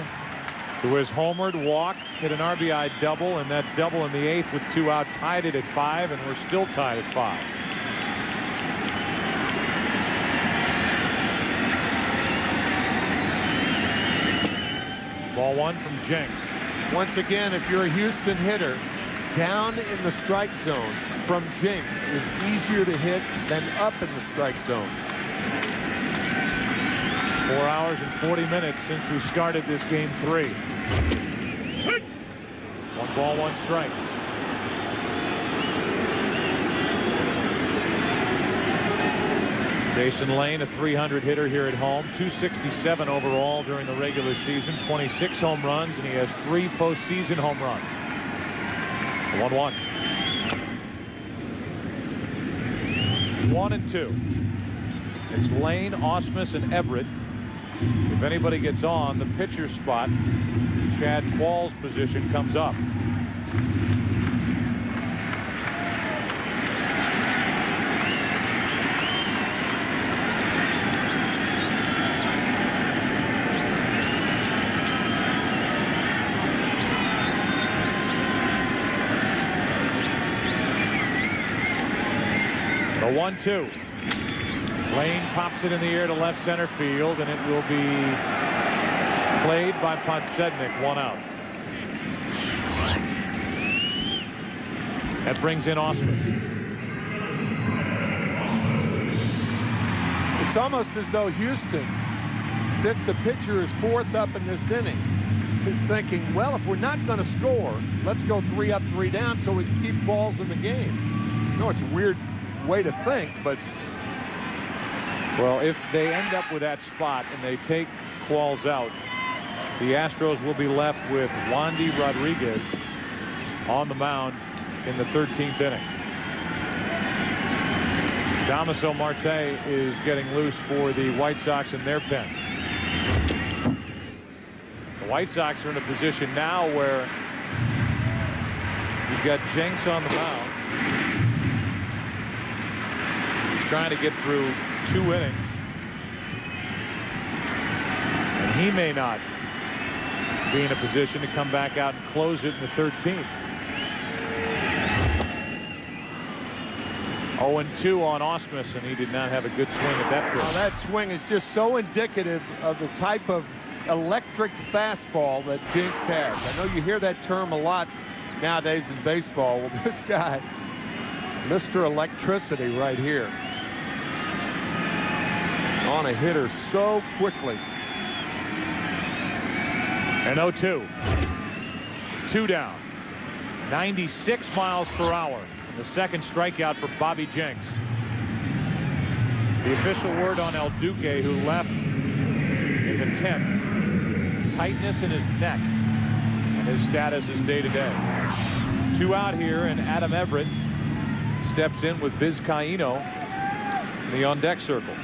who has homered, walked, hit an RBI double, and that double in the 8th with 2 out tied it at 5, and we're still tied at 5. Ball 1 from Jenks. Once again, if you're a Houston hitter, down in the strike zone from Jenks is easier to hit than up in the strike zone. 4 hours and 40 minutes since we started this Game 3. 1 ball, 1 strike. Jason Lane, a .300 hitter here at home, .267 overall during the regular season, 26 home runs, and he has 3 postseason home runs. 1-1. 1-2. It's Lane, Ausmus, and Everett. If anybody gets on, the pitcher spot, Chad Qualls' position comes up. The 1-2. Lane pops it in the air to left center field, and it will be played by Podsednik, 1 out. That brings in Ausmus. It's almost as though Houston, since the pitcher is 4th up in this inning, is thinking, well, if we're not going to score, let's go 3 up, 3 down so we can keep balls in the game. No, it's a weird way to think, but... Well, if they end up with that spot and they take Qualls out, the Astros will be left with Wandy Rodriguez on the mound in the 13th inning. Damaso Marte is getting loose for the White Sox in their pen. The White Sox are in a position now where you've got Jenks on the mound. He's trying to get through 2 innings. And he may not be in a position to come back out and close it in the 13th. 0-2 on Ausmus, and he did not have a good swing at that pitch. Now that swing is just so indicative of the type of electric fastball that Jinx has. I know you hear that term a lot nowadays in baseball. Well, this guy, Mr. Electricity right here. On a hitter so quickly. And 0-2. 2 down. 96 miles per hour. And the second strikeout for Bobby Jenks. The official word on El Duque, who left in the 10th. Tightness in his neck. And his status is day-to-day. 2 out here, and Adam Everett steps in with Vizcaíno in the on-deck circle.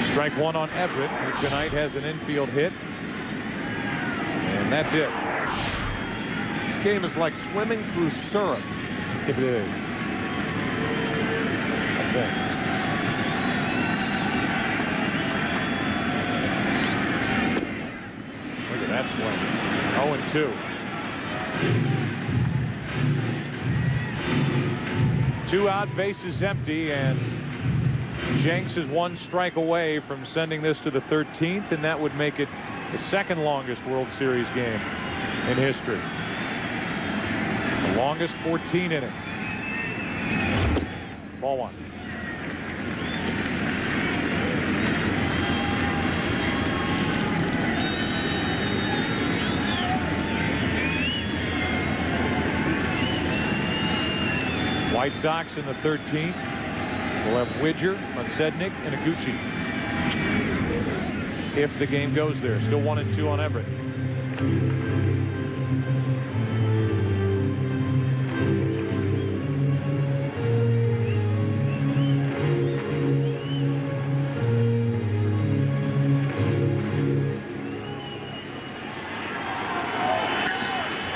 Strike 1 on Everett, who tonight has an infield hit. And that's it. This game is like swimming through syrup. It is. I think. Look at that swing. 0-2. 2 out, bases empty, and Jenks is 1 strike away from sending this to the 13th, and that would make it the second longest World Series game in history. The longest 14 innings. Ball 1. White Sox in the 13th. We'll have Widger, Monsednik, and Iguchi. If the game goes there. Still 1-2 on Everett.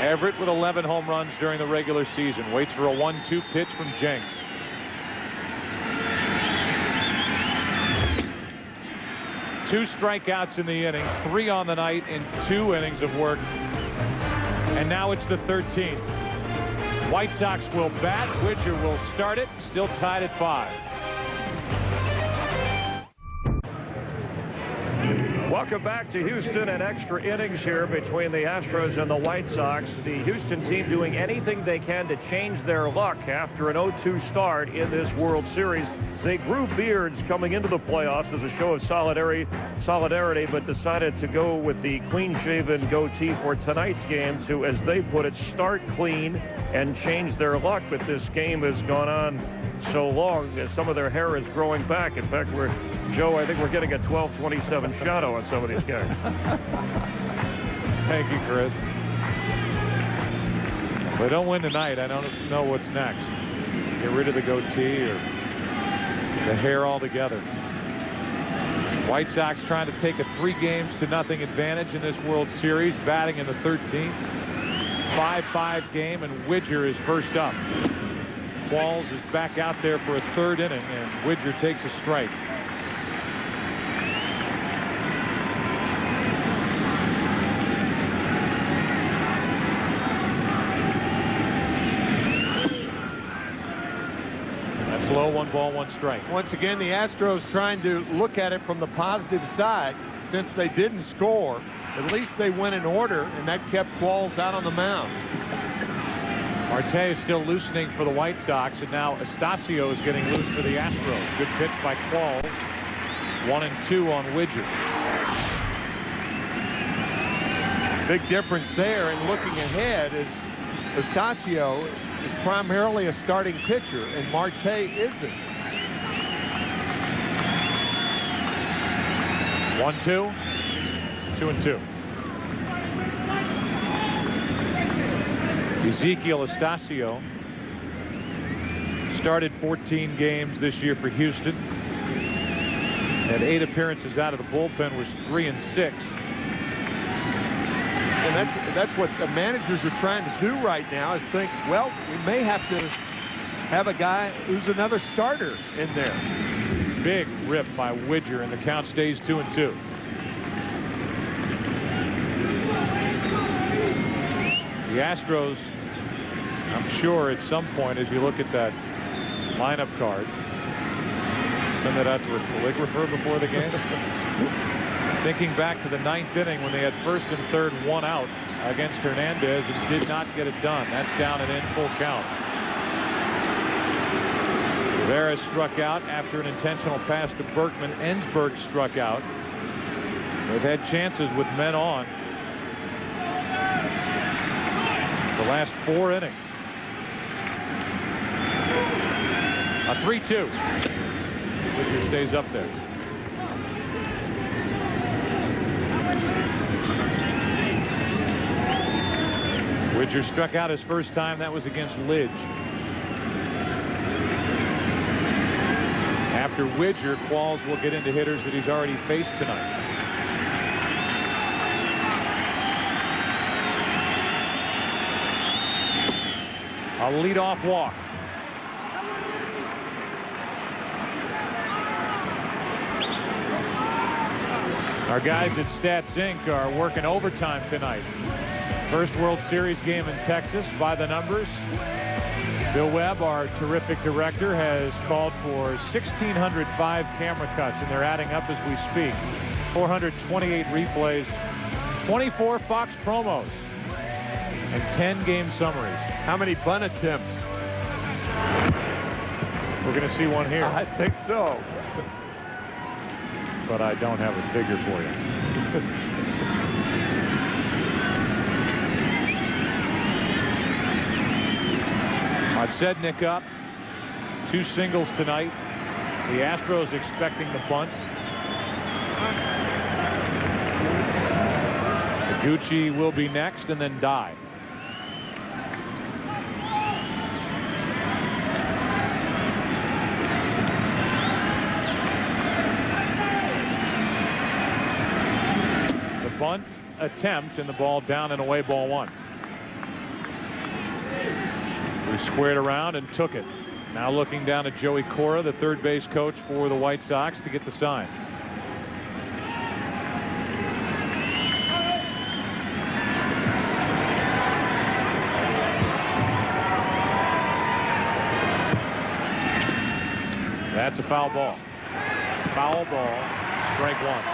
Everett with 11 home runs during the regular season. Waits for a 1-2 pitch from Jenks. Two strikeouts in the inning, 3 on the night in 2 innings of work. And now it's the 13th. White Sox will bat. Widger will start it. Still tied at 5. Welcome back to Houston, and extra innings here between the Astros and the White Sox. The Houston team doing anything they can to change their luck after an 0-2 start in this World Series. They grew beards coming into the playoffs as a show of solidarity, but decided to go with the clean-shaven goatee for tonight's game to, as they put it, start clean and change their luck. But this game has gone on so long that some of their hair is growing back. In fact, Joe, I think we're getting a 12-27 shadow on some of these guys. Thank you, Chris. If they don't win tonight, I don't know what's next. Get rid of the goatee or the hair altogether. White Sox trying to take a 3-0 advantage in this World Series, batting in the 13th. 5-5 game, and Widger is first up. Qualls is back out there for a 3rd inning, and Widger takes a strike. That's low. 1 ball, 1 strike. Once again, the Astros trying to look at it from the positive side. Since they didn't score, at least they went in order, and that kept Qualls out on the mound. Marte is still loosening for the White Sox, and now Astacio is getting loose for the Astros. Good pitch by Qualls. 1-2 on Widger. Big difference there, and looking ahead is Astacio is primarily a starting pitcher, and Marte isn't. 1-2. 2-2. Ezequiel Astacio started 14 games this year for Houston. Had 8 appearances out of the bullpen, was 3-6. And that's what the managers are trying to do right now, is think, well, we may have to have a guy who's another starter in there. big rip by Widger, and the count stays 2-2. The Astros, I'm sure at some point as you look at that lineup card, send that out to a calligrapher before the game. Thinking back to the 9th inning when they had first and third, one out against Hernandez and did not get it done. That's down and in, full count. Rivera struck out after an intentional pass to Berkman. Ensberg struck out. They've had chances with men on the last 4 innings. A 3-2. Widger stays up there. Widger struck out his first time. That was against Lidge. After Widger, Qualls will get into hitters that he's already faced tonight. A leadoff walk. Our guys at Stats Inc. are working overtime tonight. First World Series game in Texas by the numbers. Bill Webb, our terrific director, has called for 1,605 camera cuts, and they're adding up as we speak. 428 replays, 24 Fox promos, and 10 game summaries. How many bunt attempts? We're going to see one here. I think so. But I don't have a figure for you. Podsednik up. 2 singles tonight. The Astros expecting the bunt. Gucci will be next and then Dye. The bunt attempt and the ball down and away, ball 1. We squared around and took it. Now looking down at Joey Cora, the third base coach for the White Sox, to get the sign. That's a foul ball. Foul ball, strike 1.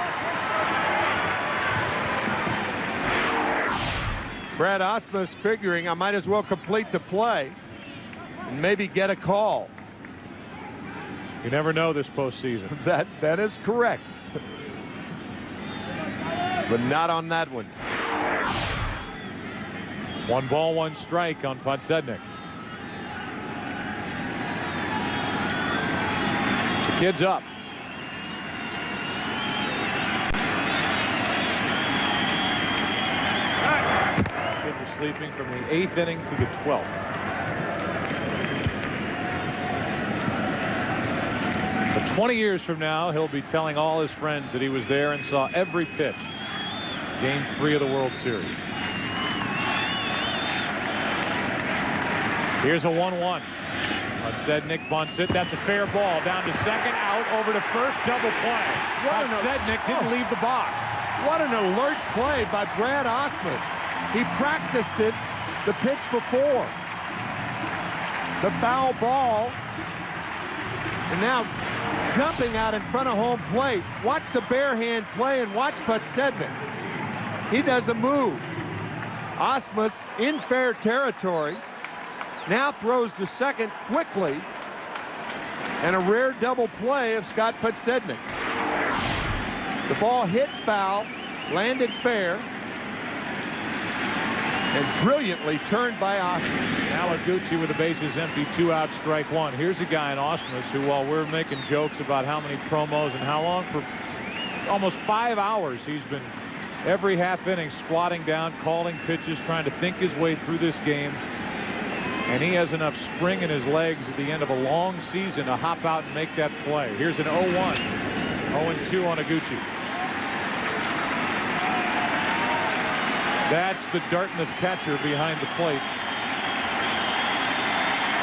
Brad Osmus figuring I might as well complete the play and maybe get a call. You never know this postseason. That is correct. But not on that one. 1 ball, 1 strike on Podsednik. The kid's up. Kid was sleeping from the 8th inning through the 12th. But 20 years from now, he'll be telling all his friends that he was there and saw every pitch. Game 3 of the World Series. Here's a 1-1. Podsednik bunts it. That's a fair ball. Down to second, out, over to first, double play. Podsednik didn't leave the box. What an alert play by Brad Osmus. He practiced it the pitch before. The foul ball. And now jumping out in front of home plate. Watch the bare hand play and watch Podsednik. He does a move. Osmus in fair territory. Now throws to second quickly. And a rare double play of Scott Podsednik. The ball hit foul, landed fair, and brilliantly turned by Osmus. Now Gucci with the bases empty, 2 out, strike 1. Here's a guy in Osmus who, while we're making jokes about how many promos and how long, for almost 5 hours he's been every half inning squatting down, calling pitches, trying to think his way through this game. And he has enough spring in his legs at the end of a long season to hop out and make that play. Here's an 0-1. 0-2 on Gucci. That's the Dartmouth catcher behind the plate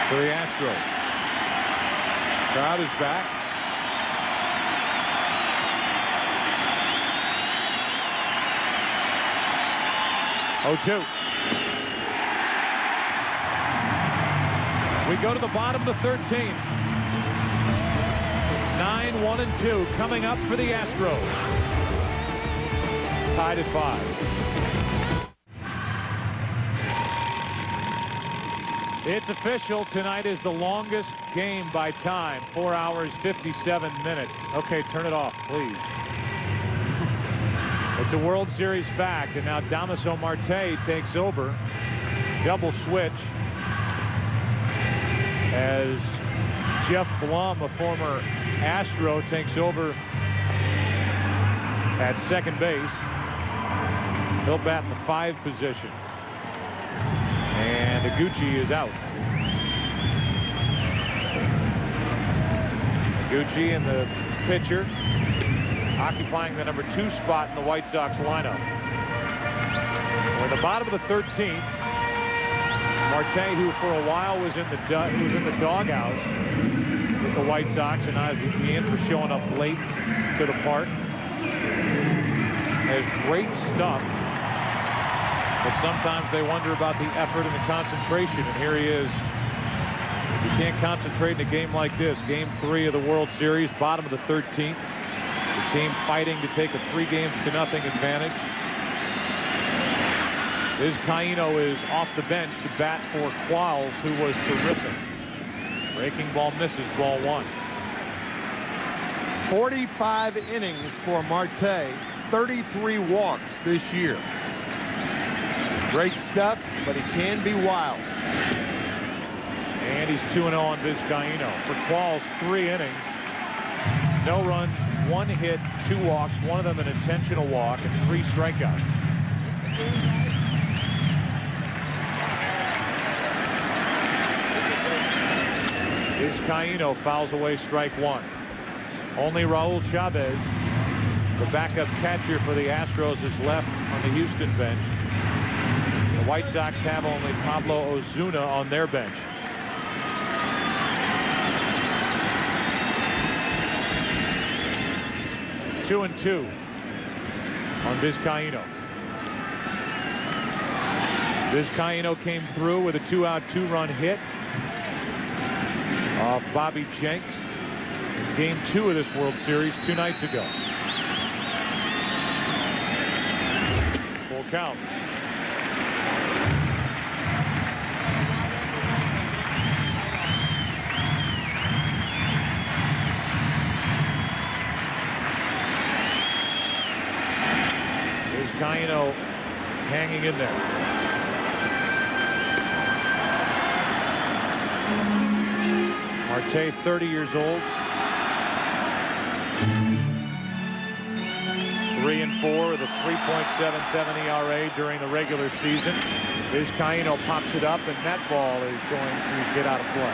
for the Astros. Crowd is back. 0-2. We go to the bottom of the 13th. 9-1-2 coming up for the Astros. Tied at 5. It's official. Tonight is the longest game by time. 4 hours, 57 minutes. Okay, turn it off, please. It's a World Series fact, and now Damaso Marte takes over. Double switch as Jeff Blum, a former Astro, takes over at second base. He'll bat in the 5 position. And Iguchi is out. Iguchi and the pitcher occupying the number 2 spot in the White Sox lineup. We're at the bottom of the 13th. Marte, who for a while was in the doghouse with the White Sox, and now is in for showing up late to the park. Has great stuff, but sometimes they wonder about the effort and the concentration. And here he is. If you can't concentrate in a game like this, Game 3 of the World Series, bottom of the 13th. The team fighting to take a 3-0 advantage. Vizcaíno is off the bench to bat for Qualls, who was terrific. Breaking ball misses, ball 1. 45 innings for Marte, 33 walks this year. Great stuff, but he can be wild. And he's 2-0 on Vizcaíno. For Qualls, 3 innings. No runs, 1 hit, 2 walks, one of them an intentional walk, and 3 strikeouts. Vizcaíno fouls away strike 1. Only Raul Chavez, the backup catcher for the Astros, is left on the Houston bench. The White Sox have only Pablo Ozuna on their bench. Two and 2 on Vizcaíno. Vizcaíno came through with a 2-out, 2-run hit off Bobby Jenks in Game 2 of this World Series 2 nights ago. Full count. Vizcaíno hanging in there. Marte, 30 years old. 3-4 with a 3.77 ERA during the regular season. Vizcaíno pops it up, and that ball is going to get out of play.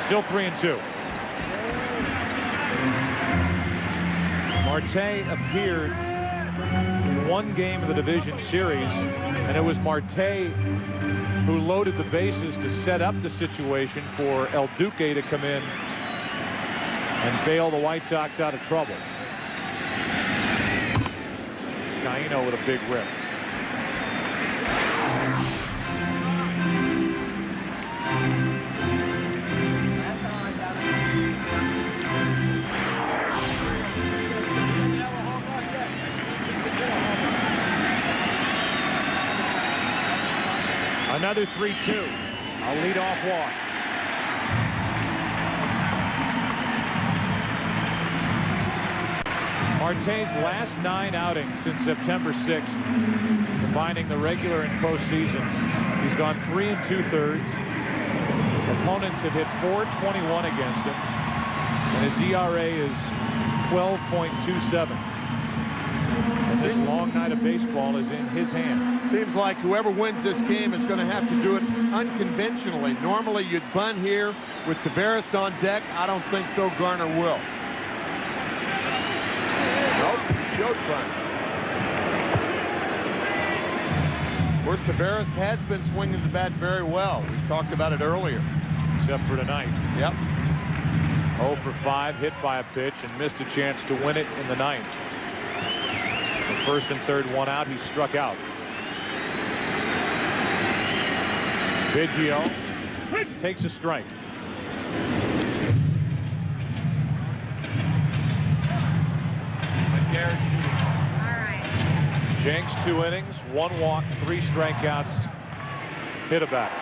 Still 3-2. Marte appeared in 1 game of the division series, and it was Marte who loaded the bases to set up the situation for El Duque to come in and bail the White Sox out of trouble. Vizcaíno with a big rip. Another 3-2. A leadoff walk. Marte's last 9 outings since September 6th, combining the regular and postseason, he's gone 3 2/3. Opponents have hit .421 against him, and his ERA is 12.27. And this long night of baseball is in his hands. Seems like whoever wins this game is going to have to do it unconventionally. Normally you'd bunt here with Taveras on deck. I don't think Phil Garner will. Nope, short bunt. Of course, Taveras has been swinging the bat very well. We talked about it earlier. Except for tonight. Yep. 0 for 5, hit by a pitch, and missed a chance to win it in the 9th. The first and third, 1 out, he struck out. Biggio takes a strike. Jenks 2 innings, 1 walk, 3 strikeouts, hit a batter.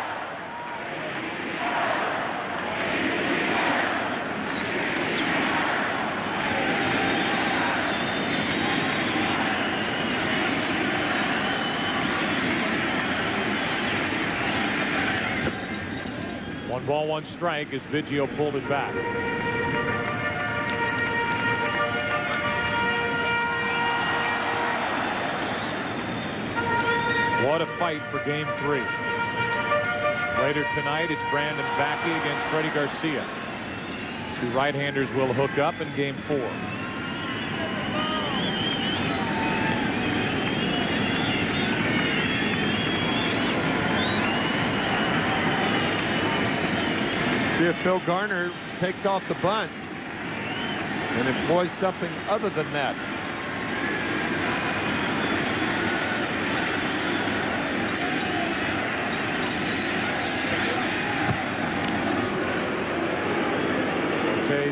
One ball, 1 strike as Biggio pulled it back. What a fight for Game 3. Later tonight, it's Brandon Bakke against Freddie Garcia. 2 right-handers will hook up in Game 4. See if Phil Garner takes off the bunt and employs something other than that.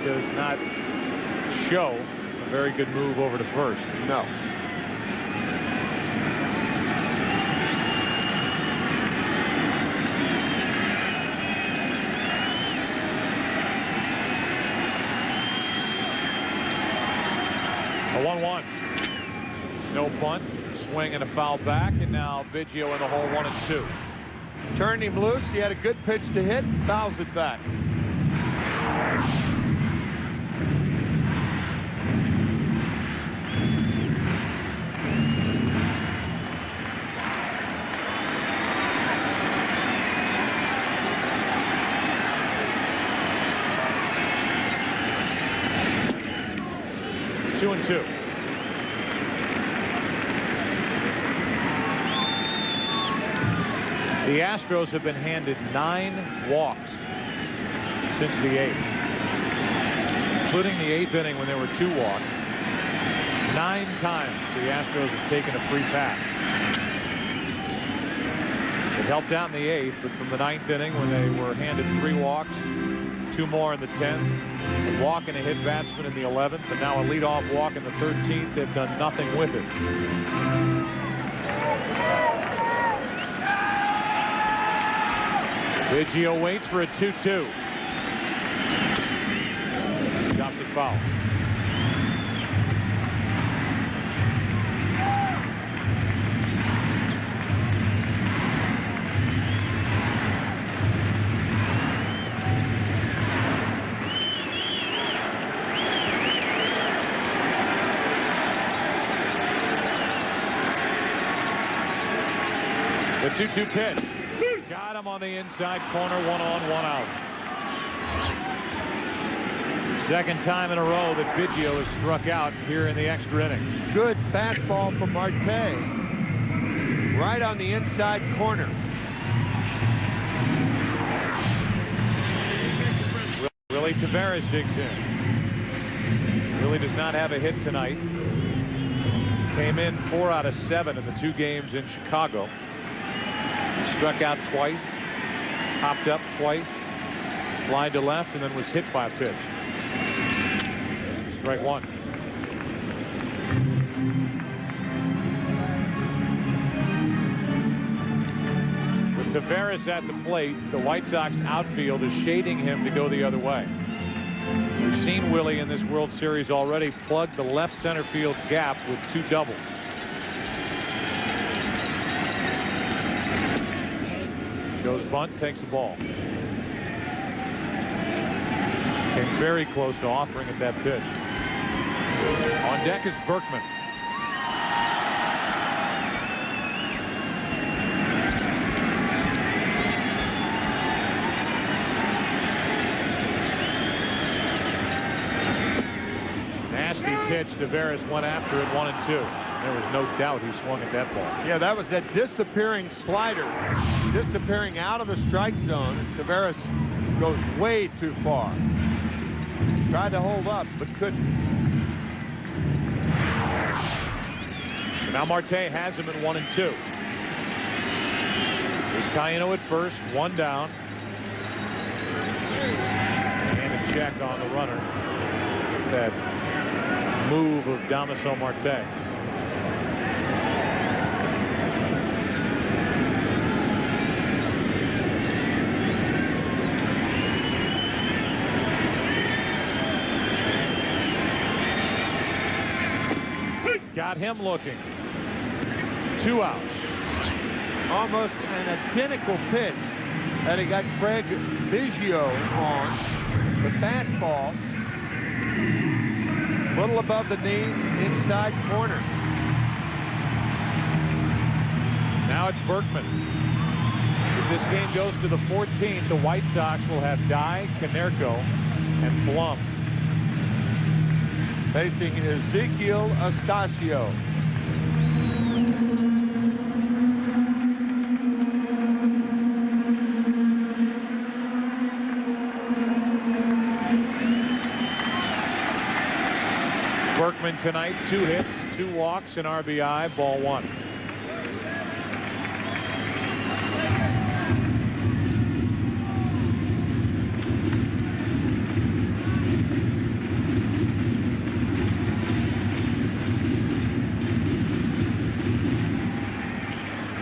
Does not show a very good move over to first. No. A 1-1. No bunt, swing and a foul back, and now Biggio in the hole 1-2. Turned him loose. He had a good pitch to hit, fouls it back. Two and two. The Astros have been handed 9 walks since the 8th, including the 8th inning when there were 2 walks. 9 times the Astros have taken a free pass. It helped out in the 8th, but from the 9th inning when they were handed 3 walks, 2 more in the 10th, a walk and a hit batsman in the 11th, and now a leadoff walk in the 13th. They've done nothing with it. Biggio waits for a 2-2. Drops it foul. The 2-2 pitch. Got him on the inside corner, 1 on, 1 out. Second time in a row that Biggio has struck out here in the extra innings. Good fastball from Marte. Right on the inside corner. Willie Taveras digs in. Willie does not have a hit tonight. Came in 4 out of 7 in the 2 games in Chicago. He struck out twice, hopped up twice, flied to left, and then was hit by a pitch. Strike 1. With Taveras at the plate, the White Sox outfield is shading him to go the other way. We've seen Willie in this World Series already plug the left center field gap with 2 doubles. Shows bunt, takes the ball. Came very close to offering at that pitch. On deck is Berkman. Nasty pitch. Taveras went after it 1-2. There was no doubt he swung at that ball. Yeah, that was a disappearing slider. Disappearing out of the strike zone. Taveras goes way too far. Tried to hold up, but couldn't. So now Marte has him at 1-2. Vizcaino at first, one down. And a check on the runner. That move of Damaso Marte. Got him looking. 2 outs. Almost an identical pitch that he got Craig Biggio on. The fastball. Little above the knees, inside corner. Now it's Berkman. If this game goes to the 14th, the White Sox will have Dye, Konerko, and Blum. Facing Ezekiel Astacio. Berkman tonight, 2 hits, 2 walks, and RBI, ball 1.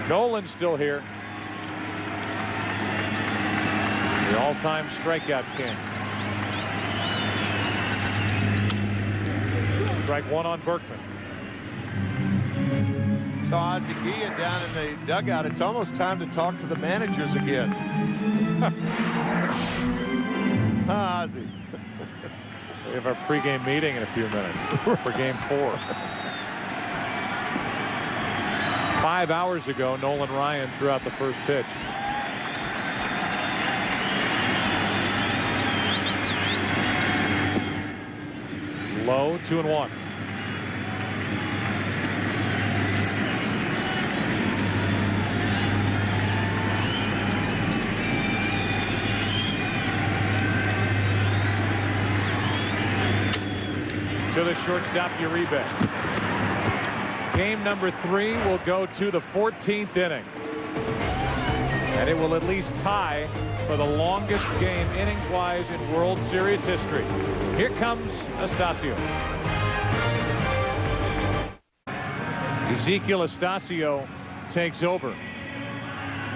Nolan's still here. The all-time strikeout king. Strike 1 on Berkman. Saw Ozzie Guillen down in the dugout. It's almost time to talk to the managers again. Ozzie. We have our pregame meeting in a few minutes for Game 4. 5 hours ago, Nolan Ryan threw out the first pitch. Low, 2-1. To the shortstop, Uribe. Game number 3 will go to the 14th inning. And it will at least tie for the longest game innings-wise in World Series history. Here comes Astacio. Ezekiel Astacio takes over.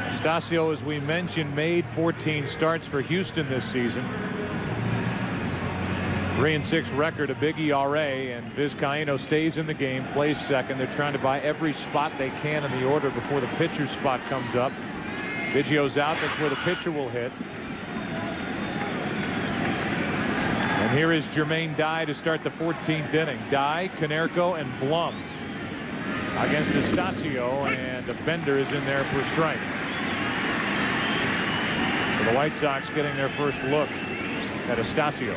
Astacio, as we mentioned, made 14 starts for Houston this season. 3-6 record, a big ERA, and Vizcaino stays in the game, plays second. They're trying to buy every spot they can in the order before the pitcher's spot comes up. Biggio's out, that's where the pitcher will hit. And here is Jermaine Dye to start the 14th inning. Dye, Konerko, and Blum against Astacio, and a bender is in there for a strike. So the White Sox getting their first look at Astacio.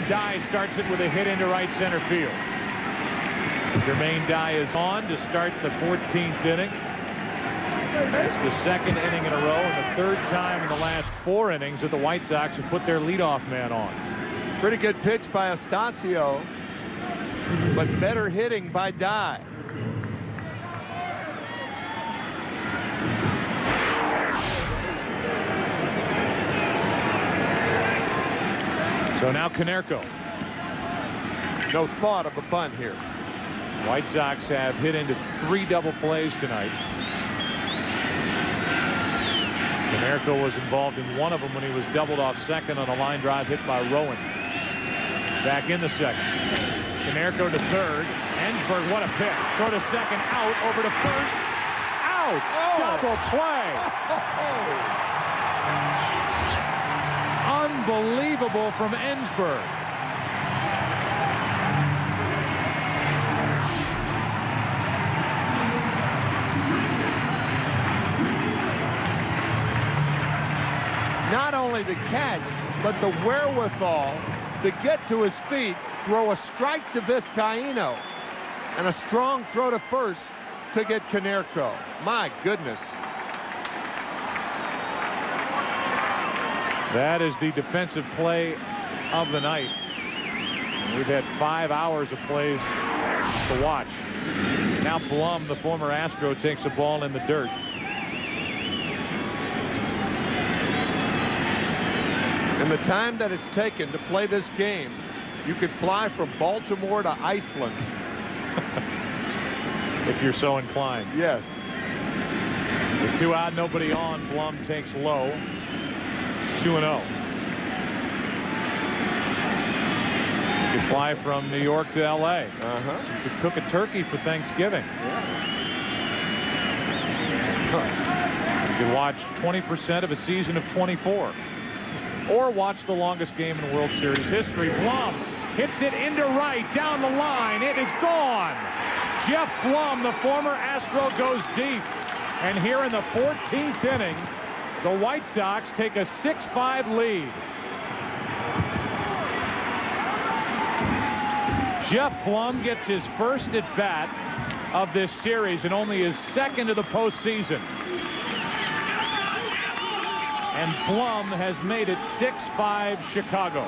Dye starts it with a hit into right center field. Jermaine Dye is on to start the 14th inning. It's the 2nd inning in a row and the 3rd time in the last 4 innings that the White Sox have put their leadoff man on. Pretty good pitch by Astacio, but better hitting by Dye. So now Konerko. No thought of a bunt here. White Sox have hit into 3 double plays tonight. Konerko was involved in one of them when he was doubled off second on a line drive hit by Rowan. Back in the second. Konerko to third. Ensberg, what a pick. Throw to second, out, over to first. Out! Oh. Double play! Unbelievable from Ensberg. Not only the catch, but the wherewithal to get to his feet, throw a strike to Vizcaino, and a strong throw to first to get Konerko. My goodness. That is the defensive play of the night. We've had 5 hours of plays to watch. Now Blum, the former Astro, takes a ball in the dirt. In the time that it's taken to play this game, you could fly from Baltimore to Iceland. If you're so inclined. Yes. With 2 out, nobody on, Blum takes low. It's 2-0. You could fly from New York to L.A. You could cook a turkey for Thanksgiving. You could watch 20% of a season of 24. Or watch the longest game in World Series history. Blum hits it into right, down the line. It is gone. Jeff Blum, the former Astro, goes deep. And here in the 14th inning, the White Sox take a 6-5 lead. Jeff Blum gets his first at bat of this series and only his second of the postseason. And Blum has made it 6-5 Chicago.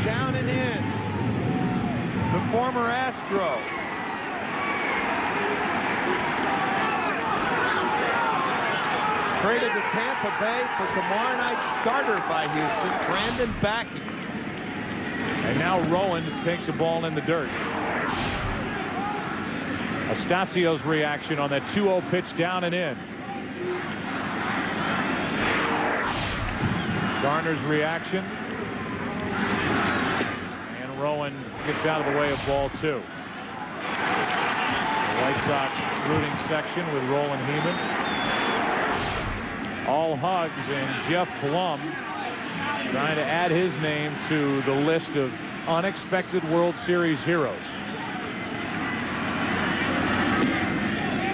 Down and in. The former Astro. Traded to Tampa Bay for tomorrow night's starter by Houston, Brandon Backey. And now Rowan takes a ball in the dirt. Astasio's reaction on that 2-0 pitch down and in. Garner's reaction. And Rowan gets out of the way of ball 2. The White Sox rooting section with Roland Heeman. All hugs, and Jeff Blum trying to add his name to the list of unexpected World Series heroes.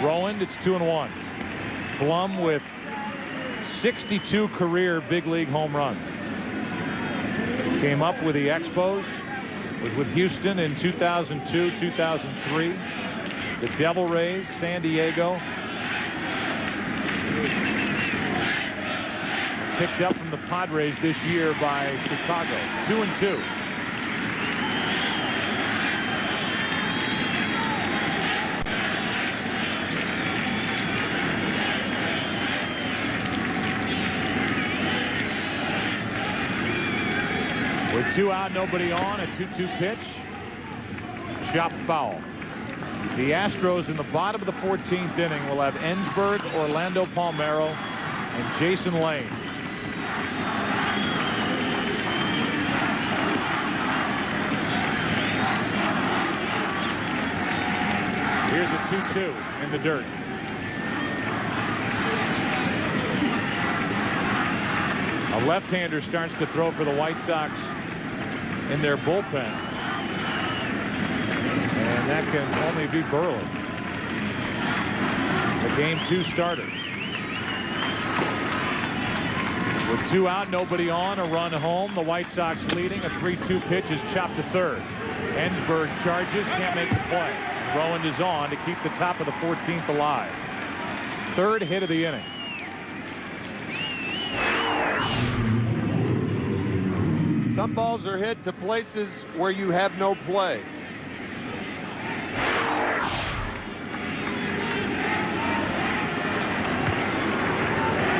Rowan, it's 2-1. Blum with 62 career big league home runs. Came up with the Expos, was with Houston in 2002, 2003, the Devil Rays, San Diego. Picked up from the Padres this year by Chicago. 2-2. With 2 out, nobody on, a 2-2 pitch. Chopped foul. The Astros in the bottom of the 14th inning will have Ensberg, Orlando Palmeiro, and Jason Lane. Here's a 2-2 in the dirt. A left-hander starts to throw for the White Sox in their bullpen. And that can only be Burley, the Game 2 starter. With 2 out, nobody on, a run home. The White Sox leading. A 3-2 pitch is chopped to third. Ensberg charges, can't make the play. Rowan is on to keep the top of the 14th alive. Third hit of the inning. Some balls are hit to places where you have no play.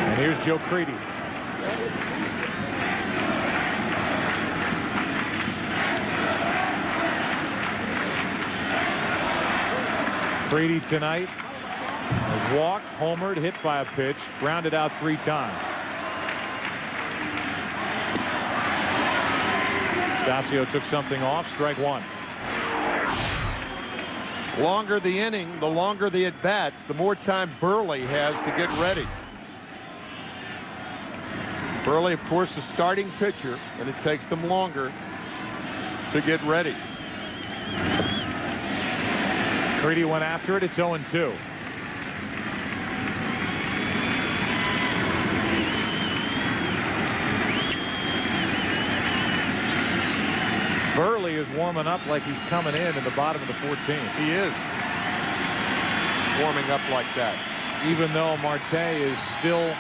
And here's Joe Creedy. Creedy tonight has walked, homered, hit by a pitch, grounded out 3 times. Stasio took something off, strike 1. Longer the inning, the longer the at-bats, the more time Burley has to get ready. Burley, of course, the starting pitcher, and it takes them longer to get ready. Creedy went after it. It's 0-2. Burley is warming up like he's coming in the bottom of the 14th. He is warming up like that. Even though Marte is still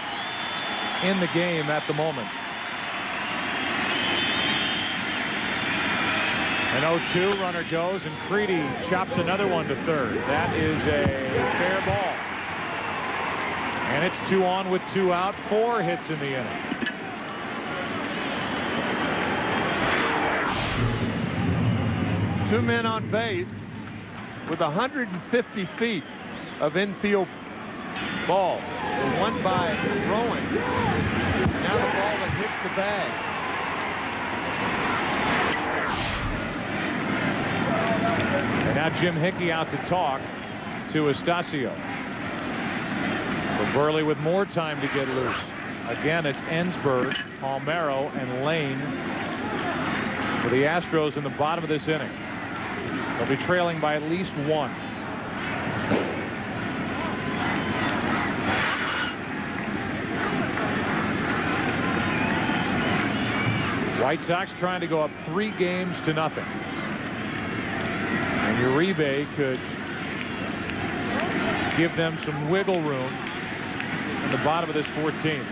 in the game at the moment. An 0-2, runner goes, and Creedy chops another one to third. That is a fair ball. And it's 2 on with 2 out, 4 hits in the inning. Two men on base with 150 feet of infield balls. The one by Rowan. Now the ball that hits the bag. And now Jim Hickey out to talk to Astacio. So Burley with more time to get loose. Again, it's Ensberg, Palmeiro, and Lane for the Astros in the bottom of this inning. They'll be trailing by at least 1. White Sox trying to go up 3 games to nothing. And Uribe could give them some wiggle room in the bottom of this 14th.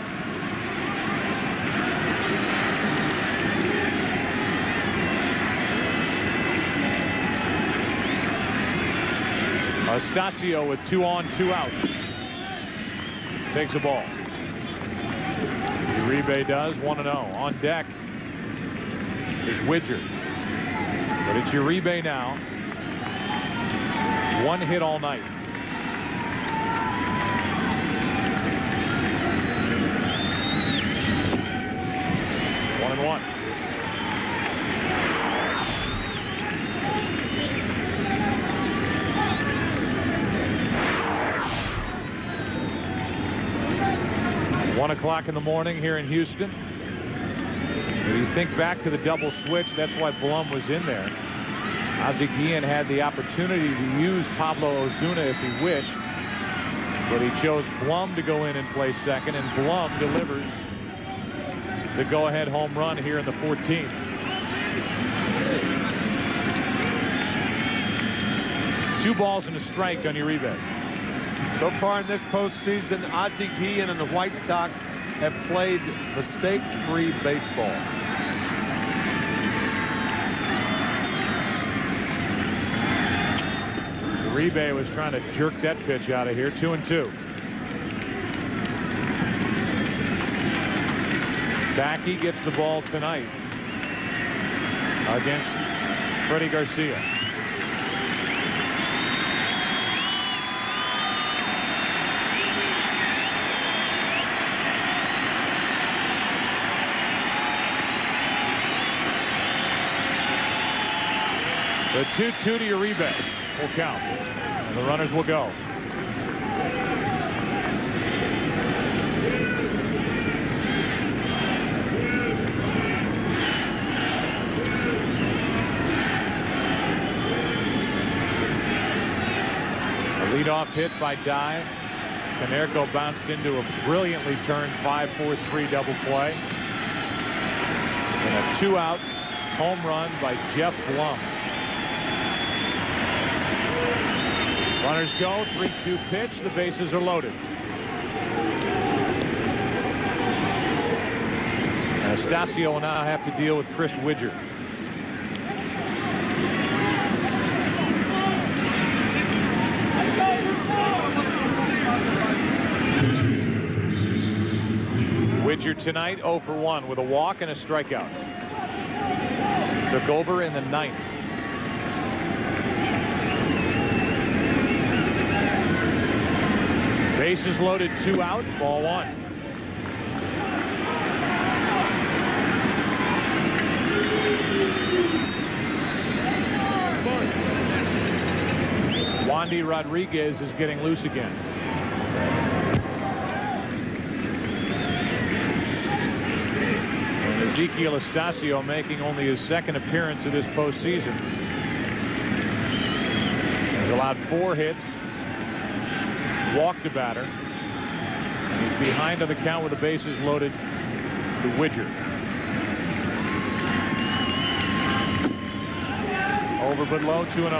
Astacio with 2 on, 2 out. Takes a ball. Uribe does 1-0. On deck is Widger. But it's Uribe now. 1 hit all night. One and 1. One o'clock in the morning here in Houston. When you think back to the double switch, that's why Blum was in there. Ozzie Guillen had the opportunity to use Pablo Ozuna if he wished, but he chose Blum to go in and play second, and Blum delivers the go-ahead home run here in the 14th. Two balls and a strike on Uribe. So far in this postseason, Ozzie Guillen and the White Sox have played mistake-free baseball. Uribe was trying to jerk that pitch out of here. 2-2. Backey gets the ball tonight against Freddie Garcia. The 2-2 to Uribe will count, and the runners will go. A leadoff hit by Dye. Canerco bounced into a brilliantly turned 5-4-3 double play. And a 2-out home run by Jeff Blum. Runners go, 3-2 pitch. The bases are loaded. Astacio will now have to deal with Chris Widger. Widger tonight 0 for 1 with a walk and a strikeout. Took over in the 9th. Bases loaded, 2 out, ball 1. Wandy Rodriguez is getting loose again. And Ezequiel Astacio making only his 2nd appearance of this postseason. He's allowed 4 hits. Walked a batter. And he's behind on the count with the bases loaded to Widger. Over but low, 2-0.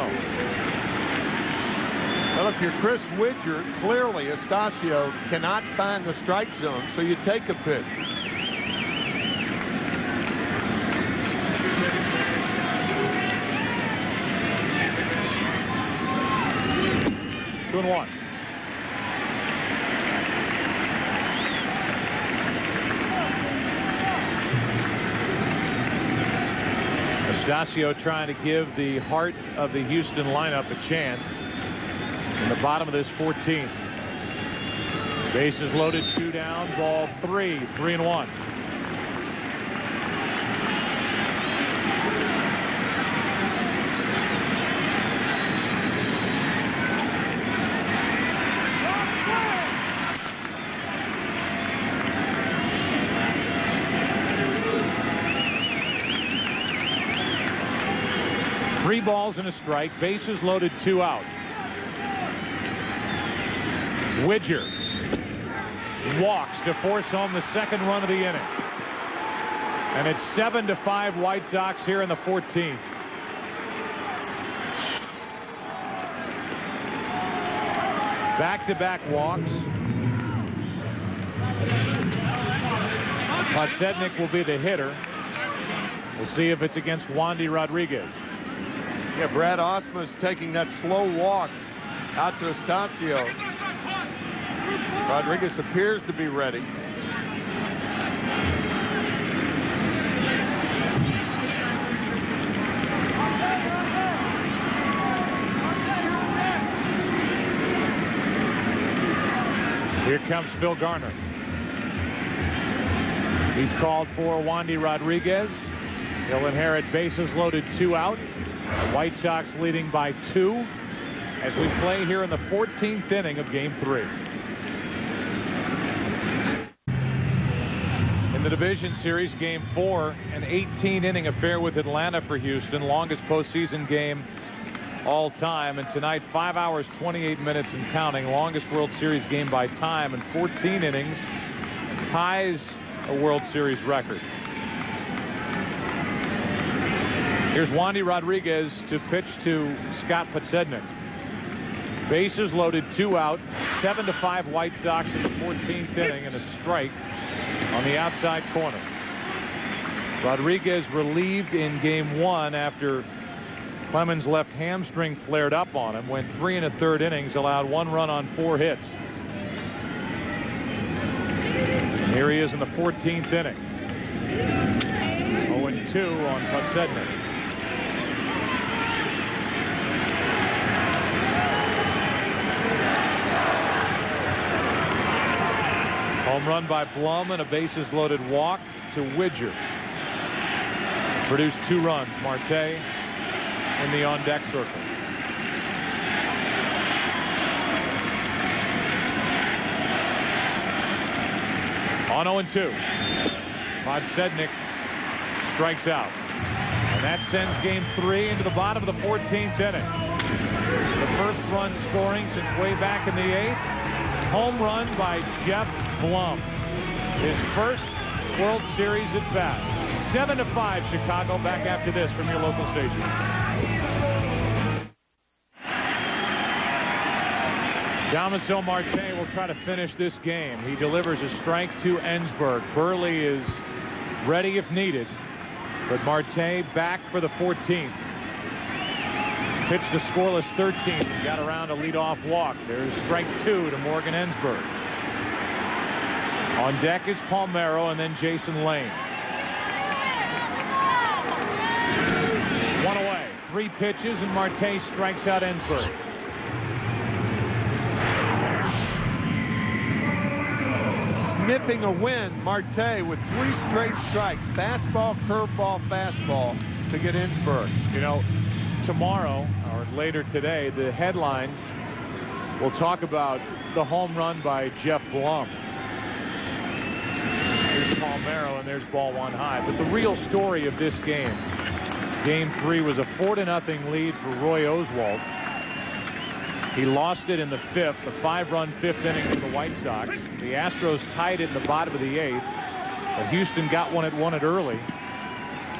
Well, if you're Chris Widger, clearly Astacio cannot find the strike zone, so you take a pitch. 3-1. Astacio trying to give the heart of the Houston lineup a chance in the bottom of this 14th. Bases loaded, 2 down, ball 3, 3-1. Three balls and a strike, bases loaded, 2 out. Widger walks to force home the second run of the inning. And it's 7-5 White Sox here in the 14th. Back-to-back walks. Podsednik will be the hitter. We'll see if it's against Wandy Rodriguez. Yeah, Brad Osma's taking that slow walk out to Astacio. Rodriguez appears to be ready. Here comes Phil Garner. He's called for Wandy Rodriguez. He'll inherit bases loaded, 2 out. The White Sox leading by 2 as we play here in the 14th inning of Game 3. In the division series, Game 4, an 18-inning affair with Atlanta for Houston, longest postseason game all time. And tonight, 5 hours, 28 minutes and counting, longest World Series game by time in 14 innings, ties a World Series record. Here's Wandy Rodriguez to pitch to Scott Podsednik. Bases loaded, 2 out, 7-5 White Sox in the 14th inning, and a strike on the outside corner. Rodriguez relieved in Game 1 after Clemens' left hamstring flared up on him. Went 3 1/3 innings, allowed 1 run on 4 hits. And here he is in the 14th inning. 0-2 on Podsednik. Home run by Blum and a bases loaded walk to Widger. Produced 2 runs. Marte in the on deck circle. On 0-2. Podsednik strikes out. And that sends Game 3 into the bottom of the 14th inning. The first run scoring since way back in the 8th. Home run by Jeff Blum. His first World Series at bat. 7-5 Chicago. Back after this from your local station. Damaso Marte will try to finish this game. He delivers a strike to Ensberg. Burley is ready if needed, but Marte back for the 14th. Pitched a scoreless 13th and got around a leadoff walk. There's strike 2 to Morgan Ensberg. On deck is Palmeiro and then Jason Lane. 1 away. 3 pitches and Marte strikes out Ensberg. Sniffing a win, Marte with 3 straight strikes. Fastball, curveball, fastball to get Ensberg. You know, tomorrow or later today, the headlines will talk about the home run by Jeff Blum. There's Palmeiro and there's ball 1 high. But the real story of this game, Game 3, was a 4-0 lead for Roy Oswalt. He lost it in the 5th, the 5-run 5th inning for the White Sox. The Astros tied it in the bottom of the 8th. But Houston got one at early.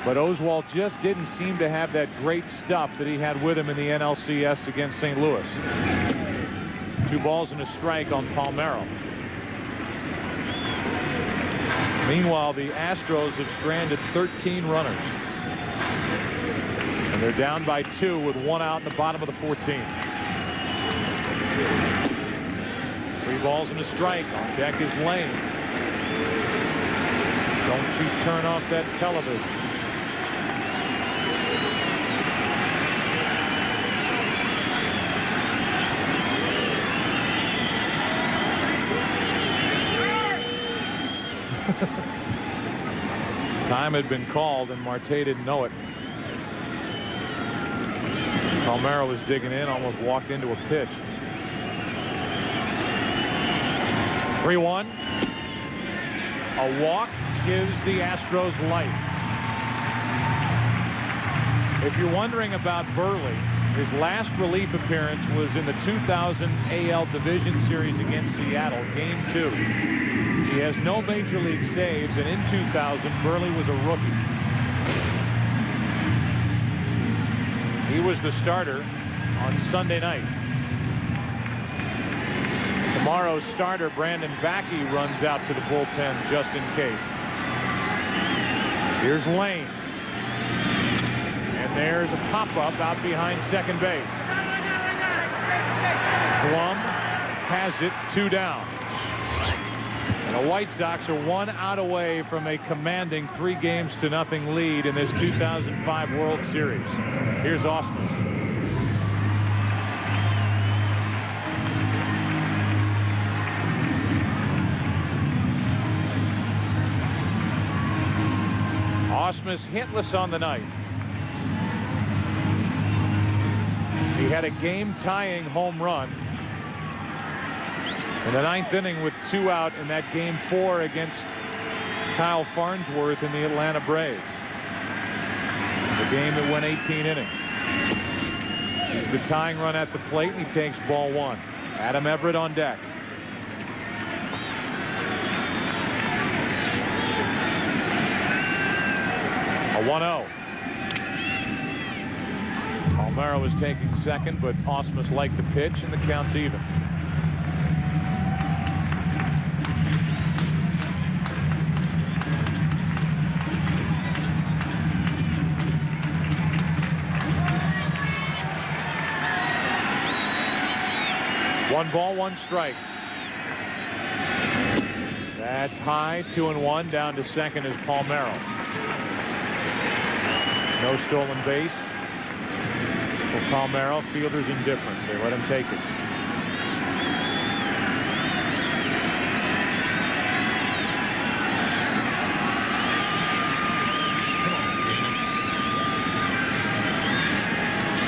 But Oswalt just didn't seem to have that great stuff that he had with him in the NLCS against St. Louis. 2 balls and a strike on Palmeiro. Meanwhile, the Astros have stranded 13 runners. And they're down by 2 with 1 out in the bottom of the 14th. 3 balls and a strike. On deck is Lane. Don't you turn off that television. Time had been called, and Marte didn't know it. Palmeiro was digging in, almost walked into a pitch. 3-1. A walk gives the Astros life. If you're wondering about Burley, his last relief appearance was in the 2000 AL Division Series against Seattle, Game 2. He has no major league saves, and in 2000, Burley was a rookie. He was the starter on Sunday night. Tomorrow's starter, Brandon Backey, runs out to the bullpen just in case. Here's Lane. And there's a pop-up out behind second base. Blum has it, 2 down. And the White Sox are 1 out away from a commanding 3-0 lead in this 2005 World Series. Here's Ausmus. Ausmus hitless on the night. He had a game-tying home run in the 9th inning with 2 out in that Game 4 against Kyle Farnsworth in the Atlanta Braves. The game that went 18 innings. He's the tying run at the plate, and he takes ball 1. Adam Everett on deck. A 1-0. Palmeiro was taking second, but Ausmus liked the pitch, and the count's even. One ball, 1 strike. That's high. 2-1. Down to second is Palmeiro. No stolen base for Palmeiro. Fielder's indifference. They let him take it.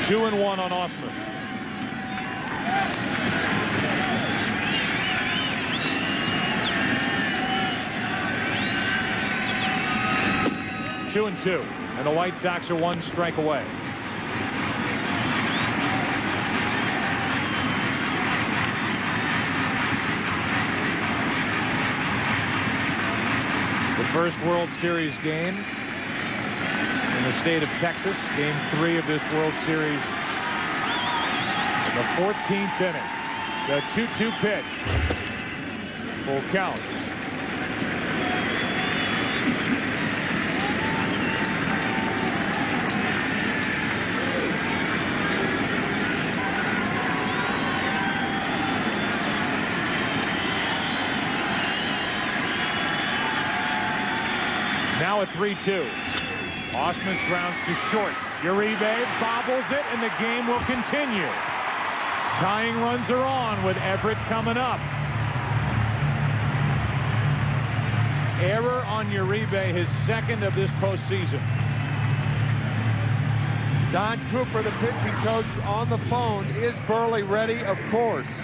Two and one on Ausmus. Two and two, and the White Sox are 1 strike away. The first World Series game in the state of Texas, Game 3 of this World Series. In the 14th inning, the 2-2 pitch. Full count. Now a 3-2. Ausmus grounds to short. Uribe bobbles it, and the game will continue. Tying runs are on with Everett coming up. Error on Uribe, his second of this postseason. Don Cooper, the pitching coach, on the phone. Is Burley ready? Of course.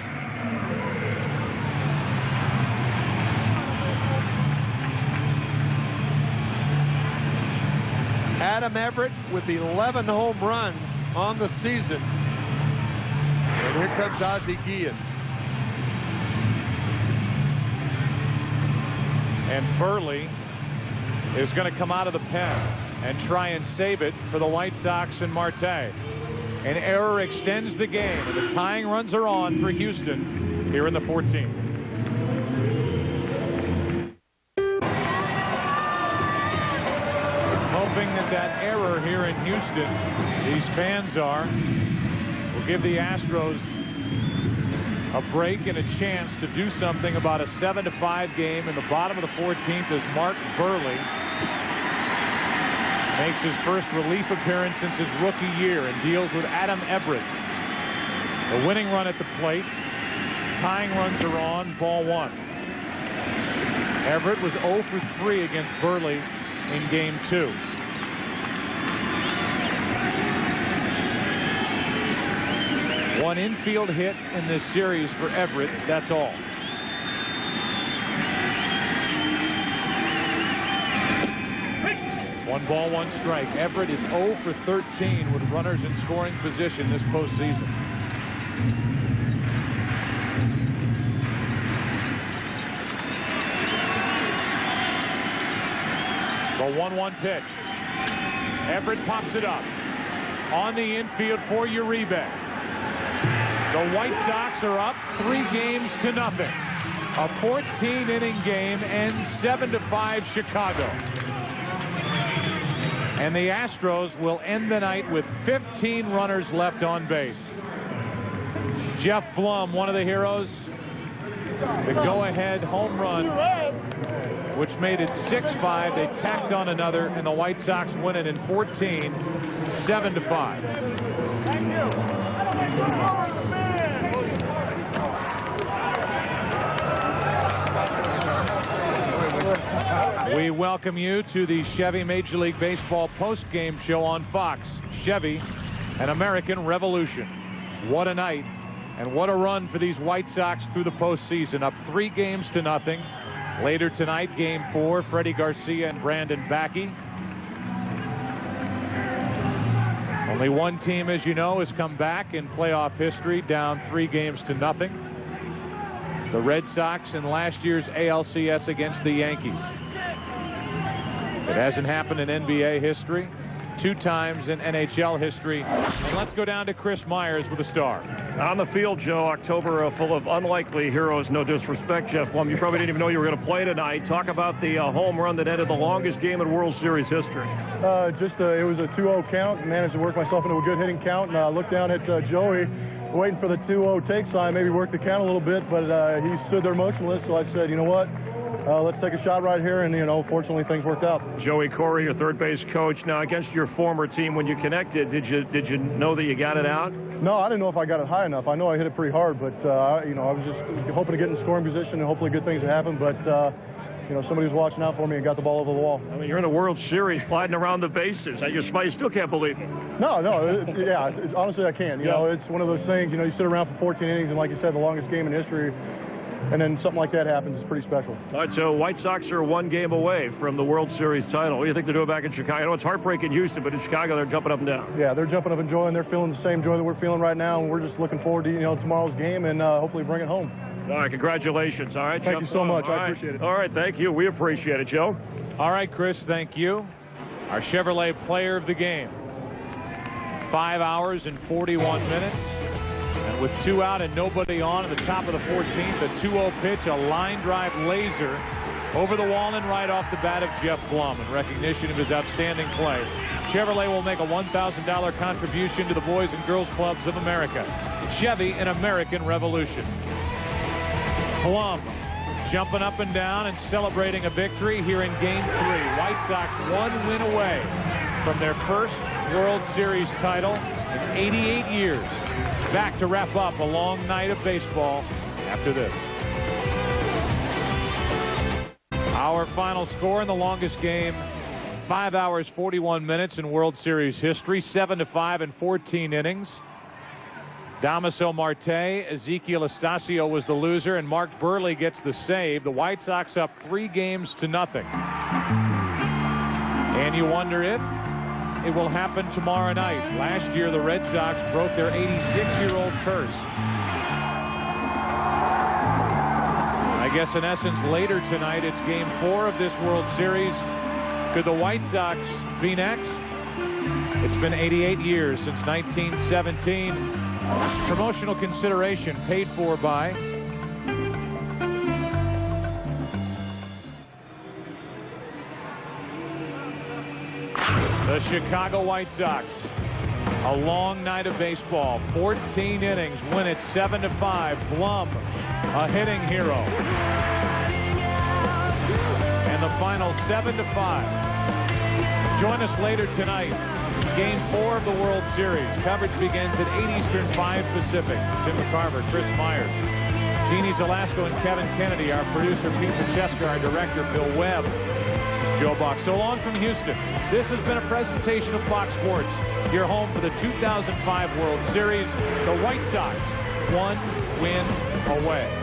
Adam Everett with 11 home runs on the season. And here comes Ozzie Guillen. And Burley is going to come out of the pen and try and save it for the White Sox and Marte. An error extends the game, and the tying runs are on for Houston here in the 14th. Hoping that error here in Houston, these fans are, will give the Astros a break and a chance to do something about a 7-5 game in the bottom of the 14th as Mark Burley makes his first relief appearance since his rookie year and deals with Adam Everett. The winning run at the plate. Tying runs are on, ball 1. Everett was 0 for 3 against Burley in game 2. One infield hit in this series for Everett, that's all. One ball, one strike. Everett is 0 for 13 with runners in scoring position this postseason. The 1-1 pitch. Everett pops it up. On the infield for Uribe. The White Sox are up 3 games to nothing. A 14-inning game ends 7-5 Chicago. And the Astros will end the night with 15 runners left on base. Jeff Blum, one of the heroes, the go-ahead home run, which made it 6-5. They tacked on another, and the White Sox win it in 14, 7-5. Thank you. We welcome you to the Chevy Major League Baseball postgame show on Fox. Chevy, an American revolution. What a night, and what a run for these White Sox through the postseason. Up 3 games to nothing. Later tonight, game 4, Freddie Garcia and Brandon Backey. Only one team, as you know, has come back in playoff history, down 3 games to nothing. The Red Sox in last year's ALCS against the Yankees. It hasn't happened in NBA history, 2 times in NHL history. And let's go down to Chris Myers with a star. On the field, Joe, October full of unlikely heroes. No disrespect, Jeff Blum. You probably didn't even know you were going to play tonight. Talk about the home run that ended the longest game in World Series history. It was a 2-0 count. Managed to work myself into a good hitting count, and I looked down at Joey, waiting for the 2-0 take sign. Maybe work the count a little bit, but he stood there motionless. So I said, you know what? Let's take a shot right here, and fortunately things worked out. Joey Corey, your third base coach. Now against your former team, when you connected, did you know that you got it out? No, I didn't know if I got it high enough. I know I hit it pretty hard, but I was just hoping to get in scoring position and hopefully good things would happen. But somebody was watching out for me and got the ball over the wall. I mean, you're in the World Series, gliding around the bases. You still can't believe it. No, honestly, I can. It's one of those things. You sit around for 14 innings, and like you said, the longest game in history. And then something like that happens, it's pretty special. All right, so White Sox are 1 game away from the World Series title. What do you think they're doing back in Chicago? I know it's heartbreaking in Houston, but in Chicago, they're jumping up and down. Yeah, they're jumping up and joy, and they're feeling the same joy that we're feeling right now, and we're just looking forward to tomorrow's game and hopefully bring it home. All right, congratulations. All right, thank you so much. I appreciate it. All right, thank you. We appreciate it, Joe. All right, Chris, thank you. Our Chevrolet player of the game. 5 hours and 41 minutes. And with 2 out and nobody on at the top of the 14th, a 2-0 pitch, a line drive laser over the wall and right off the bat of Jeff Blum in recognition of his outstanding play. Chevrolet will make a $1,000 contribution to the Boys and Girls Clubs of America. Chevy, an American revolution. Blum jumping up and down and celebrating a victory here in Game 3. White Sox 1 win away from their first World Series title in 88 years. Back to wrap up a long night of baseball after this. Our final score in the longest game, 5 hours, 41 minutes in World Series history, 7-5 in 14 innings. Damaso Marte, Ezekiel Estacio was the loser, and Mark Burley gets the save. The White Sox up 3 games to nothing. And you wonder if it will happen tomorrow night. Last year, the Red Sox broke their 86-year-old curse. I guess, in essence, later tonight, it's Game 4 of this World Series. Could the White Sox be next? It's been 88 years since 1917. Promotional consideration paid for by the Chicago White Sox. A long night of baseball. 14 innings. Win it 7-5. Blum, a hitting hero. And the final 7-5. Join us later tonight. Game 4 of the World Series. Coverage begins at 8 Eastern, 5 Pacific. Tim McCarver, Chris Myers, Jeannie Zelasco, and Kevin Kennedy. Our producer, Pete Pacheska. Our director, Bill Webb. This is Joe Buck. So long from Houston. This has been a presentation of Fox Sports, your home for the 2005 World Series. The White Sox 1 win away.